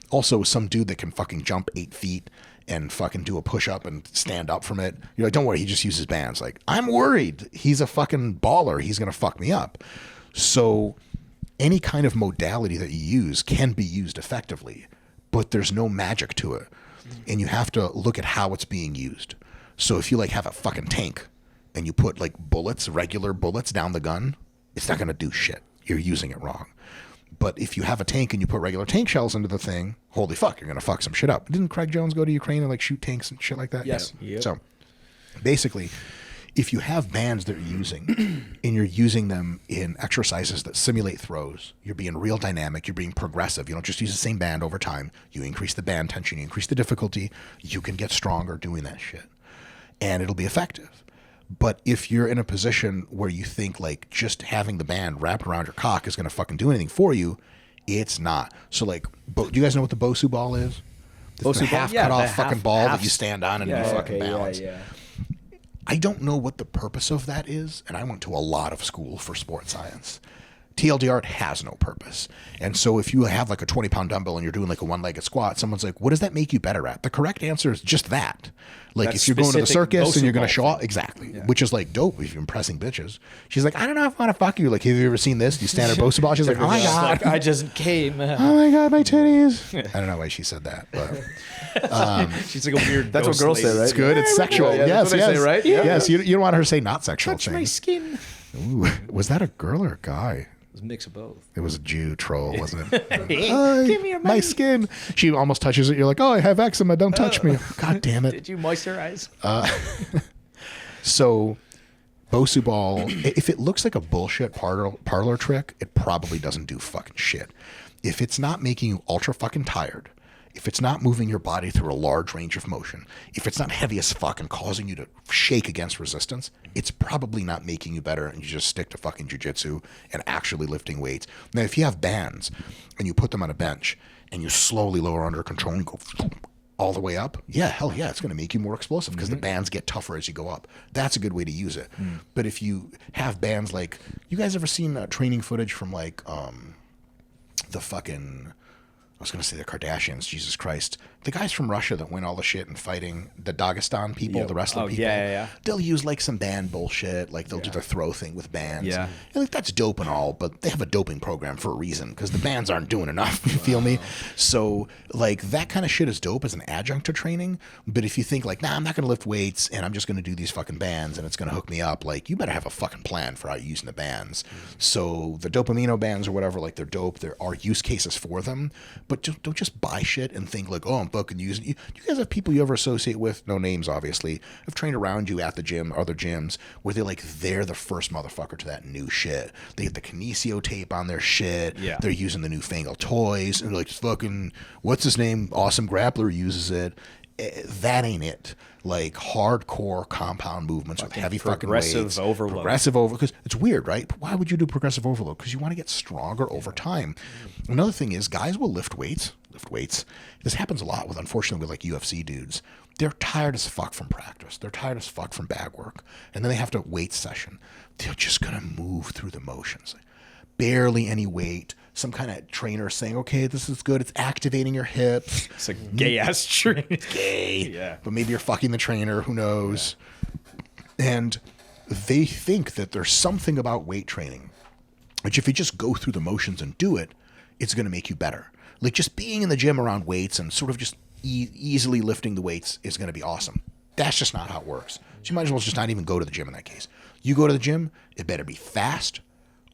Also, some dude that can fucking jump 8 feet and fucking do a push-up and stand up from it. You're like, don't worry, he just uses bands. Like, I'm worried. He's a fucking baller. He's going to fuck me up. So any kind of modality that you use can be used effectively, but there's no magic to it. And you have to look at how it's being used. So if you like have a fucking tank and you put like bullets, regular bullets down the gun, it's not going to do shit. You're using it wrong. But if you have a tank and you put regular tank shells into the thing, holy fuck, you're going to fuck some shit up. Didn't Craig Jones go to Ukraine and like shoot tanks and shit like that? Yes. Yeah. Yep. So basically, if you have bands that you're using and you're using them in exercises that simulate throws, you're being real dynamic, you're being progressive. You don't just use the same band over time. You increase the band tension, you increase the difficulty, you can get stronger doing that shit. And it'll be effective. But if you're in a position where you think like just having the band wrapped around your cock is going to fucking do anything for you, it's not. So like, do you guys know what the Bosu ball is? It's the half cut off fucking ball that you stand on and you fucking balance. Yeah. I don't know what the purpose of that is, and I went to a lot of school for sports science. TLDR, it has no purpose. And so if you have like a 20-pound dumbbell and you're doing like a one-legged squat, someone's like, what does that make you better at? The correct answer is just that. Like That's if you're going to the circus and you're going to show off, thing. exactly, which is like dope if you're impressing bitches. She's like, I don't know if I want to fuck you. Like, have you ever seen this? You stand at Bosu ball. She's like, oh my God. Like, I just came. Oh my God, my titties. I don't know why she said that, but She's like a weird. That's what ghost girls lady. say, right? it's good. It's sexual. Yeah, yes, that's what yes. they say, right? Yeah. Yes, you don't want her to say not sexual Touch my things. skin. Ooh, was that a girl or a guy? It was a mix of both. It was a Jew troll, wasn't it? Give me your money. My skin. She almost touches it. You're like, oh, I have eczema. Don't touch me. God damn it. Did you moisturize? So, Bosu ball, if it looks like a bullshit parlor trick, it probably doesn't do fucking shit. If it's not making you ultra fucking tired, if it's not moving your body through a large range of motion, if it's not heavy as fuck and causing you to shake against resistance, it's probably not making you better, and you just stick to fucking jiu-jitsu and actually lifting weights. Now, if you have bands and you put them on a bench and you slowly lower under control and go all the way up, yeah, hell yeah, it's going to make you more explosive because the bands get tougher as you go up. That's a good way to use it. But if you have bands like, you guys ever seen training footage from like the fucking, I was going to say the Kardashians, Jesus Christ. The guys from Russia that win all the shit and fighting the Dagestan people, the wrestler people. Yeah. They'll use like some band bullshit. Like they'll do the throw thing with bands. Yeah. And like that's dope and all, but they have a doping program for a reason because the bands aren't doing enough. You feel me? So like that kind of shit is dope as an adjunct to training. But if you think like, nah, I'm not going to lift weights and I'm just going to do these fucking bands and it's going to hook me up, like you better have a fucking plan for how you're using the bands. So the dopamino bands or whatever, like they're dope. There are use cases for them, but don't just buy shit and think like, oh, I'm fucking using you. Do you guys have people you ever associate with? No names, obviously. Have trained around you at the gym, other gyms, where they're the first motherfucker to that new shit. They get the kinesio tape on their shit. Yeah. They're using the newfangled toys. And they're like, fucking, what's his name? Awesome Grappler uses it. That ain't it. Like hardcore compound movements with heavy fucking weights. Progressive overload. Progressive overload. Because it's weird, right? But why would you do progressive overload? Because you want to get stronger over time. Another thing is guys will lift weights. This happens a lot with, unfortunately, with like UFC dudes. They're tired as fuck from practice. They're tired as fuck from bag work. And then they have to weight session. They're just going to move through the motions. Barely any weight. Some kind of trainer saying, okay, this is good. It's activating your hips. It's a gay ass training. Gay. Yeah. But maybe you're fucking the trainer. Who knows? Yeah. And they think that there's something about weight training, which if you just go through the motions and do it, it's going to make you better. Like just being in the gym around weights and sort of just easily lifting the weights is going to be awesome. That's just not how it works. So you might as well just not even go to the gym in that case. You go to the gym, it better be fast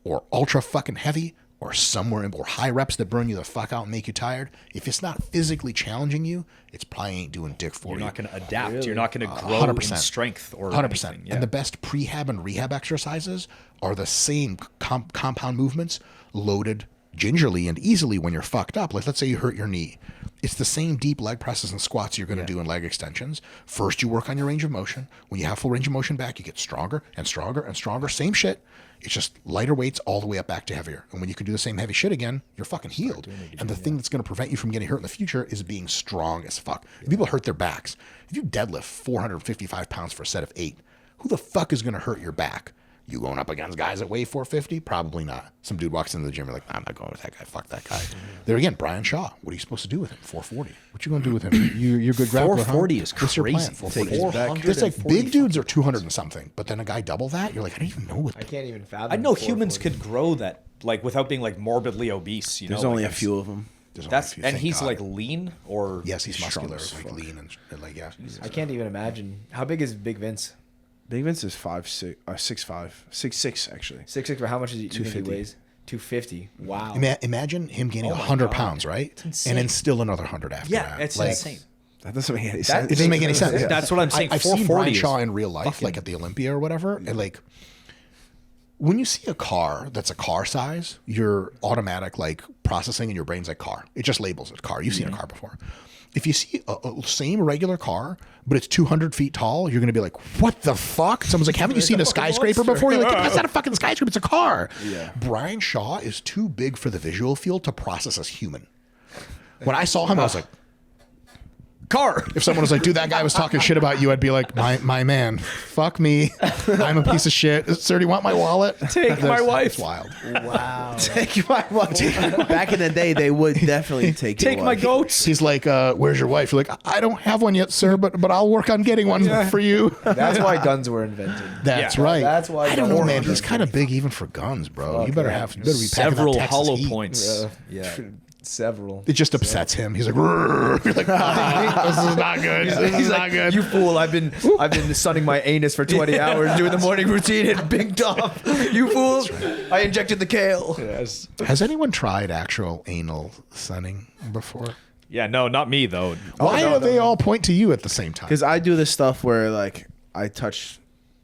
or ultra fucking heavy or somewhere in or high reps that burn you the fuck out and make you tired. If it's not physically challenging you, it's probably ain't doing dick for you. You're not going to adapt. Really? You're not going to grow 100%. In strength or 100%. anything. Yeah. And the best prehab and rehab exercises are the same compound movements loaded gingerly and easily when you're fucked up. Like let's say you hurt your knee. It's the same deep leg presses and squats you're going to do in leg extensions. First, you work on your range of motion. When you have full range of motion back, you get stronger and stronger and stronger. Same shit. It's just lighter weights all the way up back to heavier. And when you can do the same heavy shit again, you're fucking healed. And the thing that's going to prevent you from getting hurt in the future is being strong as fuck. If people hurt their backs, if you deadlift 455 pounds for a set of 8, who the fuck is going to hurt your back? You going up against guys that weigh 450? Probably not. Some dude walks into the gym, you're like, I'm not going with that guy. Fuck that guy. There again, Brian Shaw. What are you supposed to do with him? 440. What you going to do with him? You're good grappler, 440 huh? is What's your plan? crazy. 440. It's like big dudes are 200 and something, but then a guy double that, you're like, I don't even know what. I can't even fathom. I know humans could grow that like without being like morbidly obese. You There's know, only like, a few of them. And he's like lean or yes, he's muscular, strong as like fuck. lean and like yeah. I can't even imagine. How big is Big Vince? Big Vince is 6'5", 6'6" actually. 6'6", but how much is he? 250. He weighs 250. Wow. Imagine him gaining Oh my 100 God. pounds, right? insane. And then still another 100 after that. yeah, it's like, insane. That doesn't make any sense. It doesn't make any sense. That's what I'm saying. I've seen 440 Brian is Shaw in real life, fucking- like at the Olympia or whatever, and like when you see a car that's a car size, your automatic like processing in your brain's like car. It just labels it car. You've seen a car before. If you see a same regular car, but it's 200 feet tall, you're going to be like, what the fuck? Someone's like, haven't you seen a skyscraper before? You're like, that's not a fucking skyscraper. It's a car. Yeah. Brian Shaw is too big for the visual field to process as human. When I saw him, I was like, car. If someone was like, dude, that guy was talking shit about you, I'd be like, my man, fuck me. I'm a piece of shit. Sir, do you want my wallet? Take my wife. It's wild. Wow. Take my wife. Back in the day, they would definitely take your Take my wife. goats. He's like, where's your wife? You're like, I don't have one yet, sir, but I'll work on getting one for you. That's why guns were invented. That's Yeah. right. That's why I don't know, guns man. were He's kind of big even for guns, bro. Fuck You better yeah. be packing Several that Texas hollow heat. points. Yeah. Several. It just upsets him. He's like, "Rrr." You're like, this is not good. This is not good. You fool! I've been sunning my anus for 20 hours doing the morning routine and bigged off. You fool! I injected the kale. Yes. Has anyone tried actual anal sunning before? Yeah, no, not me though. Why do they all point to you at the same time? Because I do this stuff where like I touch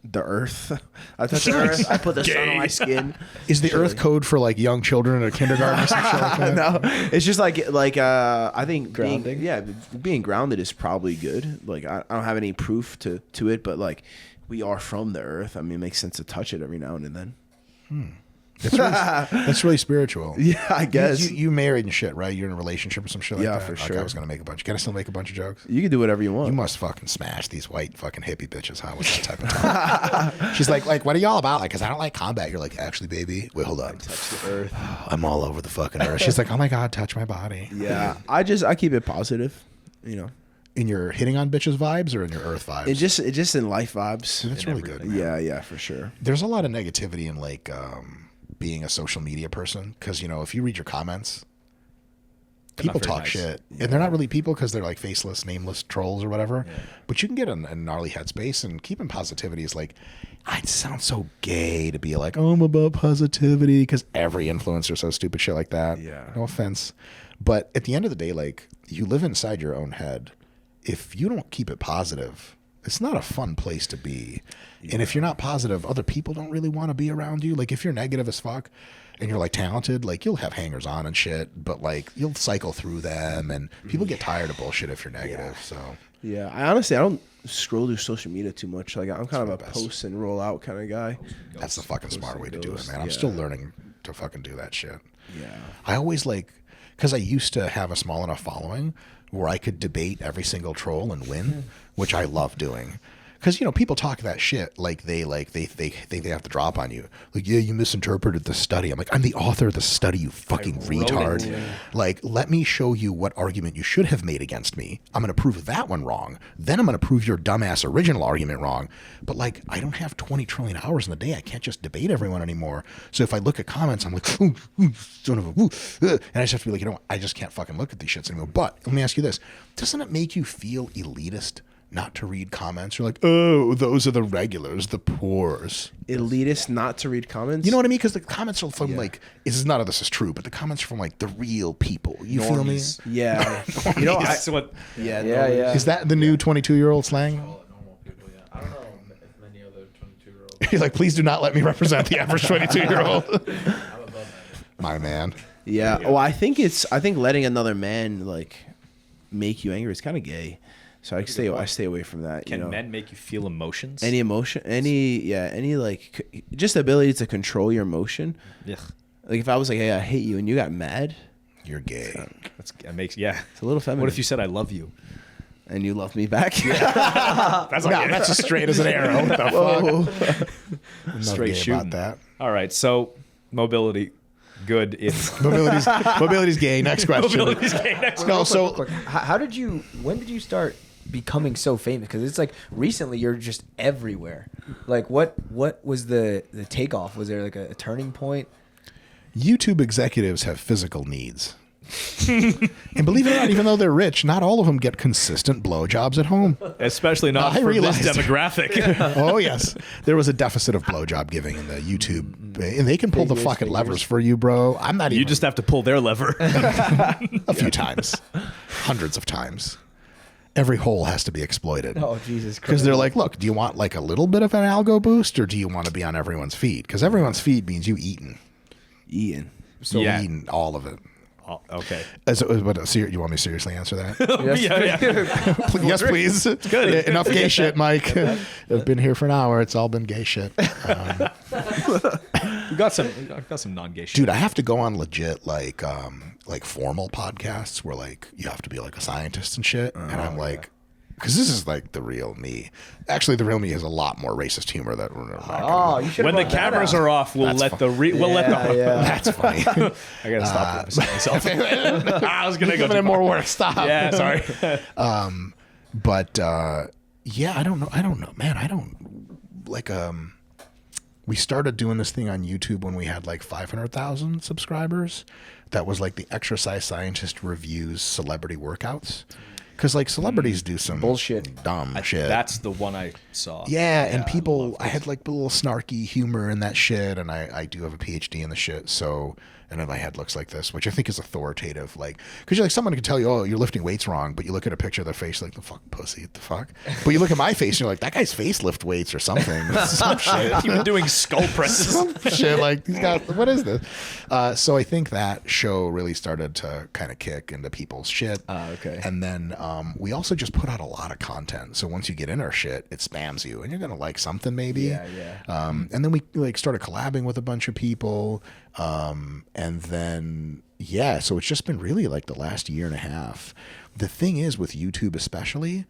the earth. I touch the earth. I put the sun on my skin. Is the earth code for like young children at a kindergarten or some shit like that? No, it's just like I think Grounding? being grounded is probably good. Like I don't have any proof to it, but like we are from the earth. I mean, it makes sense to touch it every now and then. That's really spiritual. Yeah, I guess. You married and shit, right? You're in a relationship or some shit like Yeah, that? for Okay, sure. I was going to make a bunch. Can I still make a bunch of jokes? You can do whatever you want. You must fucking smash these white fucking hippie bitches, huh? With that type of talk. She's like, what are y'all about? Like, because I don't like combat. You're like, actually, baby, wait, hold on. touch the earth. I'm all over the fucking earth. She's like, oh my God, touch my body. Yeah, I keep it positive. You know, In your hitting on bitches vibes or in your earth vibes? it just in life vibes. That's really good. Man. Yeah, for sure. There's a lot of negativity in like being a social media person because, you know, if you read your comments, people very talk nice. shit. And they're not really people because they're like faceless, nameless trolls or whatever. Yeah. But you can get in a gnarly headspace, and keeping positivity is like, it sounds so gay to be like, oh, I'm about positivity because every influencer says stupid shit like that. Yeah. No offense. But at the end of the day, like, you live inside your own head. If you don't keep it positive, it's not a fun place to be. Yeah. And if you're not positive, other people don't really want to be around you. Like, if you're negative as fuck and you're like talented, like, you'll have hangers on and shit, but like, you'll cycle through them, and people get tired of bullshit if you're negative. So Yeah, I don't scroll through social media too much. Like I'm kind of a best. post and roll out kind of guy. that's the fucking smart way to do it, ghost, man. I'm yeah. still learning to fucking do that shit. Yeah. I always like, because I used to have a small enough following where I could debate every single troll and win, which I love doing. Because, you know, people talk that shit like they think they have to drop on you. Like, yeah, you misinterpreted the study. I'm like, I'm the author of the study, you fucking retard. Like, let me show you what argument you should have made against me. I'm going to prove that one wrong. Then I'm going to prove your dumbass original argument wrong. But, like, I don't have 20 trillion hours in the day. I can't just debate everyone anymore. So if I look at comments, I'm like, ooh, son of a, and I just have to be like, you know what? I just can't fucking look at these shits anymore. But let me ask you this. Doesn't it make you feel elitist not to read comments? You're like, oh, those are the regulars, the poors. Elitist not to read comments. You know what I mean? Because the comments are from like, none of this is true, but the comments are from like the real people. You feel me? Yeah. You know, That's what. Yeah. Is that the new 22-year-old slang? Normal people, yeah. I don't know if many other 22-year-olds. You're like, please do not let me represent the average 22-year-old. I'm above that. My man. Yeah. Well, I think letting another man like make you angry is kind of gay. So I stay away from that. Can you know? men make you feel emotions? Any emotion, any like just ability to control your emotion. Yeah. Like if I was like, hey, I hate you, and you got mad, You're gay. That makes, yeah. it's a little feminine. What if you said I love you? And you love me back. That's as straight as an arrow. What the fuck? I'm Straight not gay shooting. about that. All right, so mobility, good. Mobility's gay. Next question. Mobility's gay. Next No, so Quick, when did you start becoming so famous? Because it's like recently you're just everywhere. Like what was the takeoff? Was there like a turning point? YouTube executives have physical needs. And believe it or not, even though they're rich, not all of them get consistent blowjobs at home. Especially not for this demographic. Oh, yes. There was a deficit of blowjob giving in the YouTube. And they can pull the fucking levers for you, bro. I'm not even. You just have to pull their lever. A few times. Hundreds of times. Every hole has to be exploited. Oh, Jesus Christ. Because they're like, look, do you want like a little bit of an algo boost or do you want to be on everyone's feed? Because everyone's feed means you eating. So Yeah. eating all of it. Oh, okay. You want me to seriously answer that? Yeah. Yes, please. It's good. Yeah, enough gay shit, Mike. I've been here for an hour. It's all been gay shit. We got some non-gay shit. Dude, I have to go on legit like formal podcasts where like you have to be like a scientist and shit. And I'm like, because this is like the real me. Actually, the real me has a lot more racist humor that we're not you should. When the cameras are off, we'll let the That's funny. I gotta stop myself. I was gonna go Giving it more work. Stop. Yeah, sorry. But yeah, I don't know, man. I don't like. We started doing this thing on YouTube when we had like 500,000 subscribers. That was like the exercise scientist reviews celebrity workouts. Because like celebrities do some bullshit, dumb shit. That's the one I saw. Yeah, and people, I had like a little snarky humor in that shit, and I do have a Ph.D. in the shit, so, and then my head looks like this, which I think is authoritative, like, because you're like, someone can tell you, oh, you're lifting weights wrong, but you look at a picture of their face, like, the fuck pussy, what the fuck? But you look at my face, and you're like, that guy's face lift weights or something. Some shit. You've been doing skull presses. Some shit, like, he's got, what is this? So I think that show really started to kind of kick into people's shit. Okay. And then we also just put out a lot of content. So once you get in our shit, it spams you, and you're gonna like something maybe. Yeah. And then we like started collabing with a bunch of people, and then yeah. So it's just been really like the last year and a half. The thing is with YouTube, especially,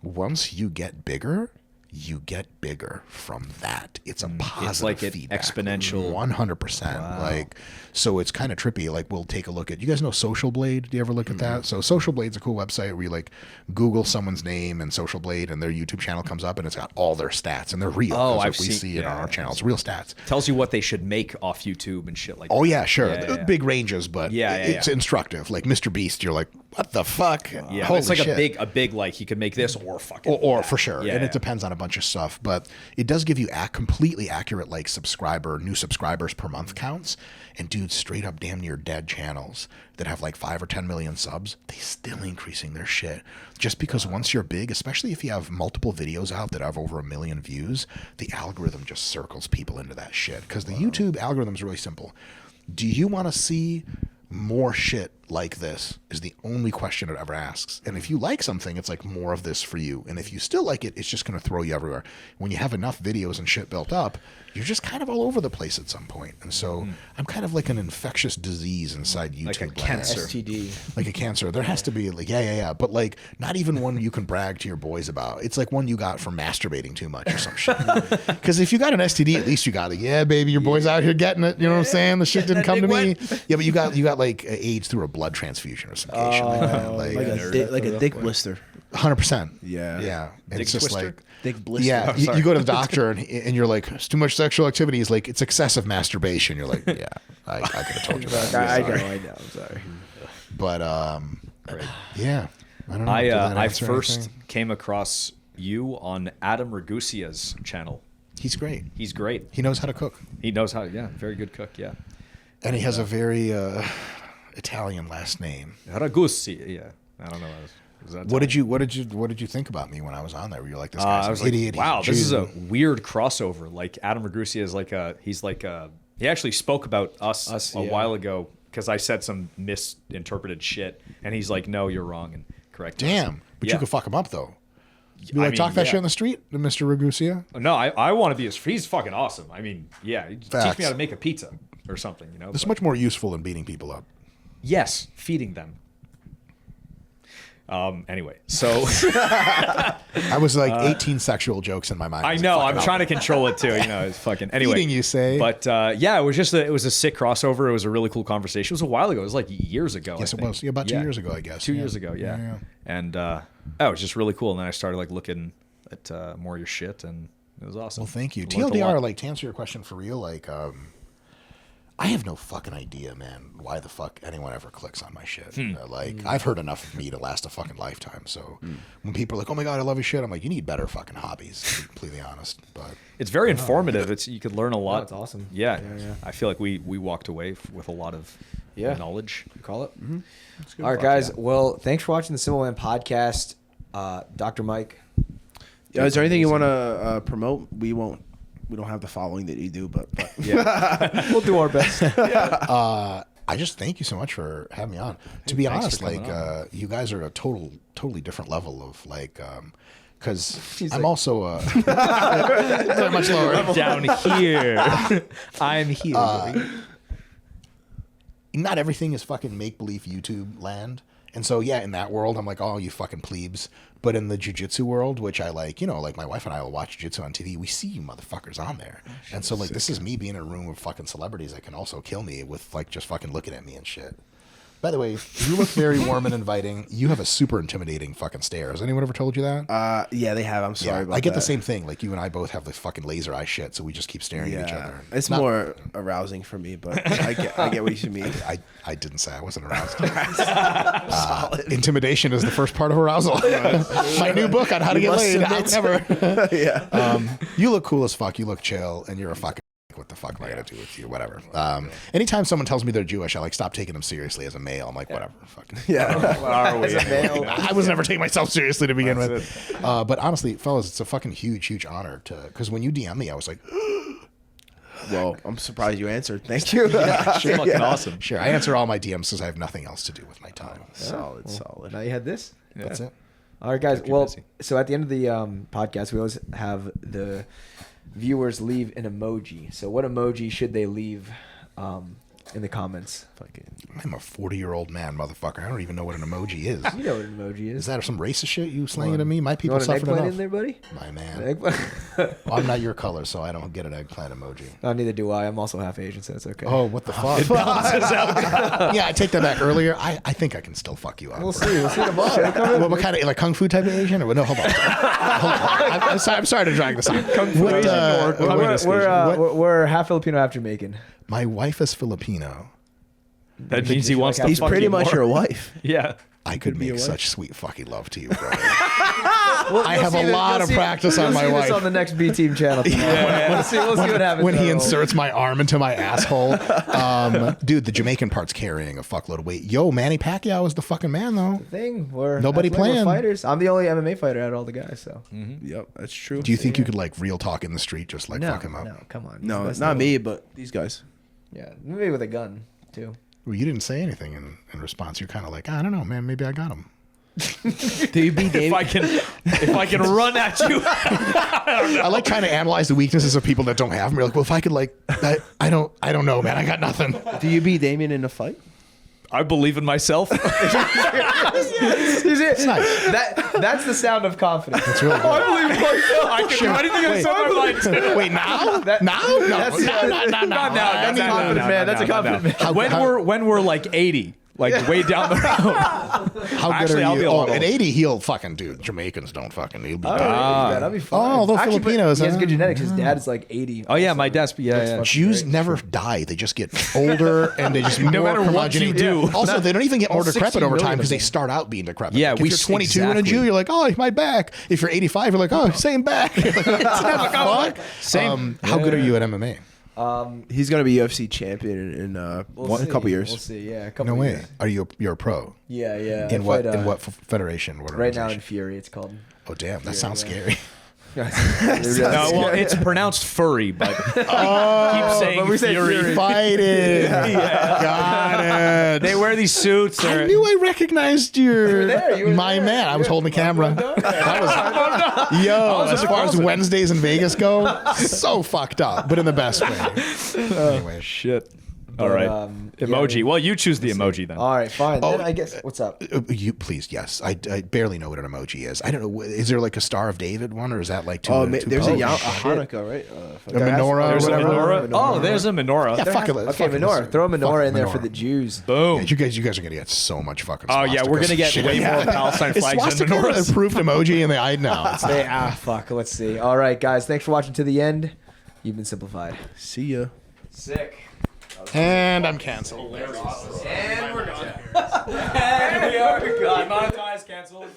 once you get bigger, you get bigger from that. It's a positive It's like an feedback. exponential. 100%. Like, so it's kind of trippy. Like, we'll take a look at, you guys know Social Blade? Do you ever look at that? So Social Blade's a cool website where you like Google someone's name and Social Blade and their YouTube channel comes up and it's got all their stats and they're real. Oh, I've I've we seen- see it yeah, on our yeah. channels, real stats. Tells you what they should make off YouTube and shit like that. Oh yeah, sure. Yeah, yeah. Big ranges, but it's instructive. Like Mr. Beast, you're like, what the fuck? Yeah, Holy it's like shit. a big like he could make this or fucking Or that. for sure. Yeah, And yeah. it depends on a bunch of stuff. But it does give you completely accurate like new subscribers per month counts. And dude, straight up damn near dead channels that have like 5 or 10 million subs, they still increasing their shit. Just because once you're big, especially if you have multiple videos out that have over 1 million views, the algorithm just circles people into that shit. Because the YouTube algorithm is really simple. Do you want to see more shit like this is the only question it ever asks. And if you like something, it's like more of this for you. And if you still like it, it's just going to throw you everywhere. When you have enough videos and shit built up, you're just kind of all over the place at some point. And so I'm kind of like an infectious disease inside YouTube. Like a land. cancer. STD. Like a cancer. There has to be like, yeah. But like not even one you can brag to your boys about. It's like one you got from masturbating too much or some shit. Because if you got an STD, at least you got it. Yeah, baby, your boy's out here getting it. You know what I'm saying? The shit didn't come to me. Yeah, but you got like AIDS through a blood transfusion or some gay shit like that. Like a dick blister. 100%. Yeah. Yeah. And it's Dick just twister? like, Dick blister. yeah, you go to the doctor and you're like, it's too much sexual activity. He's like, it's excessive masturbation. You're like, yeah, I could have told you that. I know. I'm sorry. But yeah, I don't know. Did that I answer first anything? came across you on Adam Ragusia's channel. He's great. He's great. He knows how to cook. He knows how. Yeah, very good cook. Yeah. And he has a very Italian last name. Ragusi. Yeah. I don't know. Is that What did you think about me when I was on there? Were you like, this guy's I was an idiot? like, wow, he's this is a Jew. weird crossover. Like Adam Ragusia is he actually spoke about us a while ago because I said some misinterpreted shit, and he's like, no, you're wrong, and correct. Damn, but Yeah. you could fuck him up though. You I like mean, talk that yeah. shit in the street, to Mr. Ragusia? No, I want to be he's fucking awesome. I mean, yeah, teach Facts. me how to make a pizza or something, you know. This is but- much more useful than beating people up. Yes, feeding them. Anyway, so I was like 18 sexual jokes in my mind. I know. I'm trying to control it too. You know, it's fucking anyway. Eating, you say? But yeah, it was a sick crossover. It was a really cool conversation. It was a while ago. It was like years ago. Yes, I it think. was. Yeah, about 2 years ago, I guess. 2 years ago, yeah. And it was just really cool. And then I started like looking at more of your shit, and it was awesome. Well, thank you. Learned a lot. TLDR, like to answer your question for real, like I have no fucking idea, man, why the fuck anyone ever clicks on my shit. I've heard enough of me to last a fucking lifetime. So when people are like, "Oh my god, I love your shit," I'm like, "You need better fucking hobbies." To be completely honest, but it's very informative. You could learn a lot. That's awesome. Yeah. I feel like we walked away with a lot of knowledge. You call it. All right, guys. Well, thanks for watching the Simpleman podcast. Dr. Mike. Yeah, is there anything you want to promote? We don't have the following that you do, but yeah, we'll do our best. I just thank you so much for having me on. To be honest, like you guys are a totally different level of like, because I'm also very much lower down here. I'm here. Not everything is fucking make believe YouTube land. And so, yeah, in that world, I'm like, oh, you fucking plebes. But in the jiu-jitsu world, which I like, you know, like my wife and I will watch jiu-jitsu on TV, we see you motherfuckers on there. And so, like, this is me being in a room of fucking celebrities that can also kill me with, like, just fucking looking at me and shit. By the way, you look very warm and inviting. You have a super intimidating fucking stare. Has anyone ever told you that? Yeah, they have. I'm sorry about that. I get the same thing. Like, you and I both have the fucking laser eye shit, so we just keep staring at each other. It's more arousing for me, but I get what you mean. I didn't say I wasn't aroused. Intimidation is the first part of arousal. My new book on how to get laid. Never. Yeah. You look cool as fuck. You look chill, and you're a fucking. What the fuck am I gonna do with you? Whatever. Anytime someone tells me they're Jewish, I like stop taking them seriously as a male. I'm like, whatever. Fucking. Yeah. Are we? I was never taking myself seriously to begin with. But honestly, fellas, it's a fucking huge honor because when you DM me, I was like. Well, I'm surprised you answered. Thank you. Sure, fucking awesome. Sure, I answer all my DMs because I have nothing else to do with my time. Solid. Now you had this. That's it. All right, guys. Well, so at the end of the podcast, we always have the viewers leave an emoji. So what emoji should they leave in the comments? I'm a 40-year-old man, motherfucker. I don't even know what an emoji is. You know what an emoji is. Is that some racist shit you slanging at me? My people you want an suffered eggplant enough. in there, buddy? My man. Eggplant? Well, I'm not your color, so I don't get an eggplant emoji. No, neither do I. I'm also half Asian, so it's okay. Oh, what the fuck? Yeah, I take that back earlier. I think I can still fuck you up. We'll see. We'll see tomorrow. What kind of, like kung fu type of Asian? Or no, hold on. I'm sorry to drag this on. Kung fu We're half Filipino, half Jamaican. My wife is Filipino. That means he wants to He's fuck pretty you much more. your wife. Yeah. I could make such sweet fucking love to you, bro. I have a lot of practice on my wife. This on the next B Team channel. We'll see what happens. When he inserts my arm into my asshole. Dude, the Jamaican part's carrying a fuckload of weight. Yo, Manny Pacquiao is the fucking man, though. Nobody playing. We're fighters. I'm the only MMA fighter out of all the guys, so. Yep, that's true. Do you think you could like real talk in the street, just like fuck him up? No, come on. No, it's not me, but these guys. Yeah, maybe with a gun, too. Well, you didn't say anything in response. You're kind of like, I don't know, man. Maybe I got him. Do you beat David? If I can run at you. I like trying to analyze the weaknesses of people that don't have them. You're like, well, if I could like, I don't know, man. I got nothing. Do you beat Damien in a fight? I believe in myself. That's the sound of confidence. That's really good. I believe in myself. I can do anything I set my mind to. Wait, now? No. That's a confident man. That's a confident man. When we're like 80. Like way down the road. How good Actually, are I'll be you? a lot at older. 80, he'll fucking do. Jamaicans don't fucking. He'll be That'll be fun. Oh, those Actually, Filipinos. He has good genetics. His dad is like 80. Oh yeah, my dad's yeah. Jews never die. They just get older and they just No matter what you do. Also, they don't even get more All decrepit 16 over million time because of they them. start out being decrepit. Yeah, like we if you're 22 and a exactly. Jew, you're like, oh, my back. If you're 85, you're like, oh, same back. Fuck. Same. How good are you at MMA? He's gonna be UFC champion in a couple years. We'll see. Yeah, a couple No way. years. Are you're a pro? Yeah. In what federation? What Right now in organization? Fury, it's called. Oh damn, that sounds scary. No, well, it's pronounced furry, but keep saying but we say fury. Fighting. Got it. They wear these suits. I knew I recognized You were there. my man. I was holding the camera. That was, as far as Wednesdays in Vegas go, so fucked up, but in the best way. Anyway, Shit. All right. Emoji. Yeah, Well, you choose the emoji then. all right, fine. Oh, Then I guess. What's up? You please, yes. I barely know what an emoji is. I don't know. Is there like a Star of David one, or is that like too? There's a too- Hanukkah, right? a menorah. There's or a whatever? menorah. Oh, there's a menorah. Yeah, fuck it. Okay, menorah. Throw a menorah in there for the Jews. Boom. Yeah, you guys are gonna get so much fucking. Oh, yeah, we're swastikas. gonna get Shit. way more Palestine Is flags than swastika menorahs. an approved emoji? And I know. It's Fuck. Let's see. All right, guys. Thanks for watching to the end. You've been simplified. See ya. Sick. And I'm canceled. And we're done. And we are gone. Demonetized, canceled.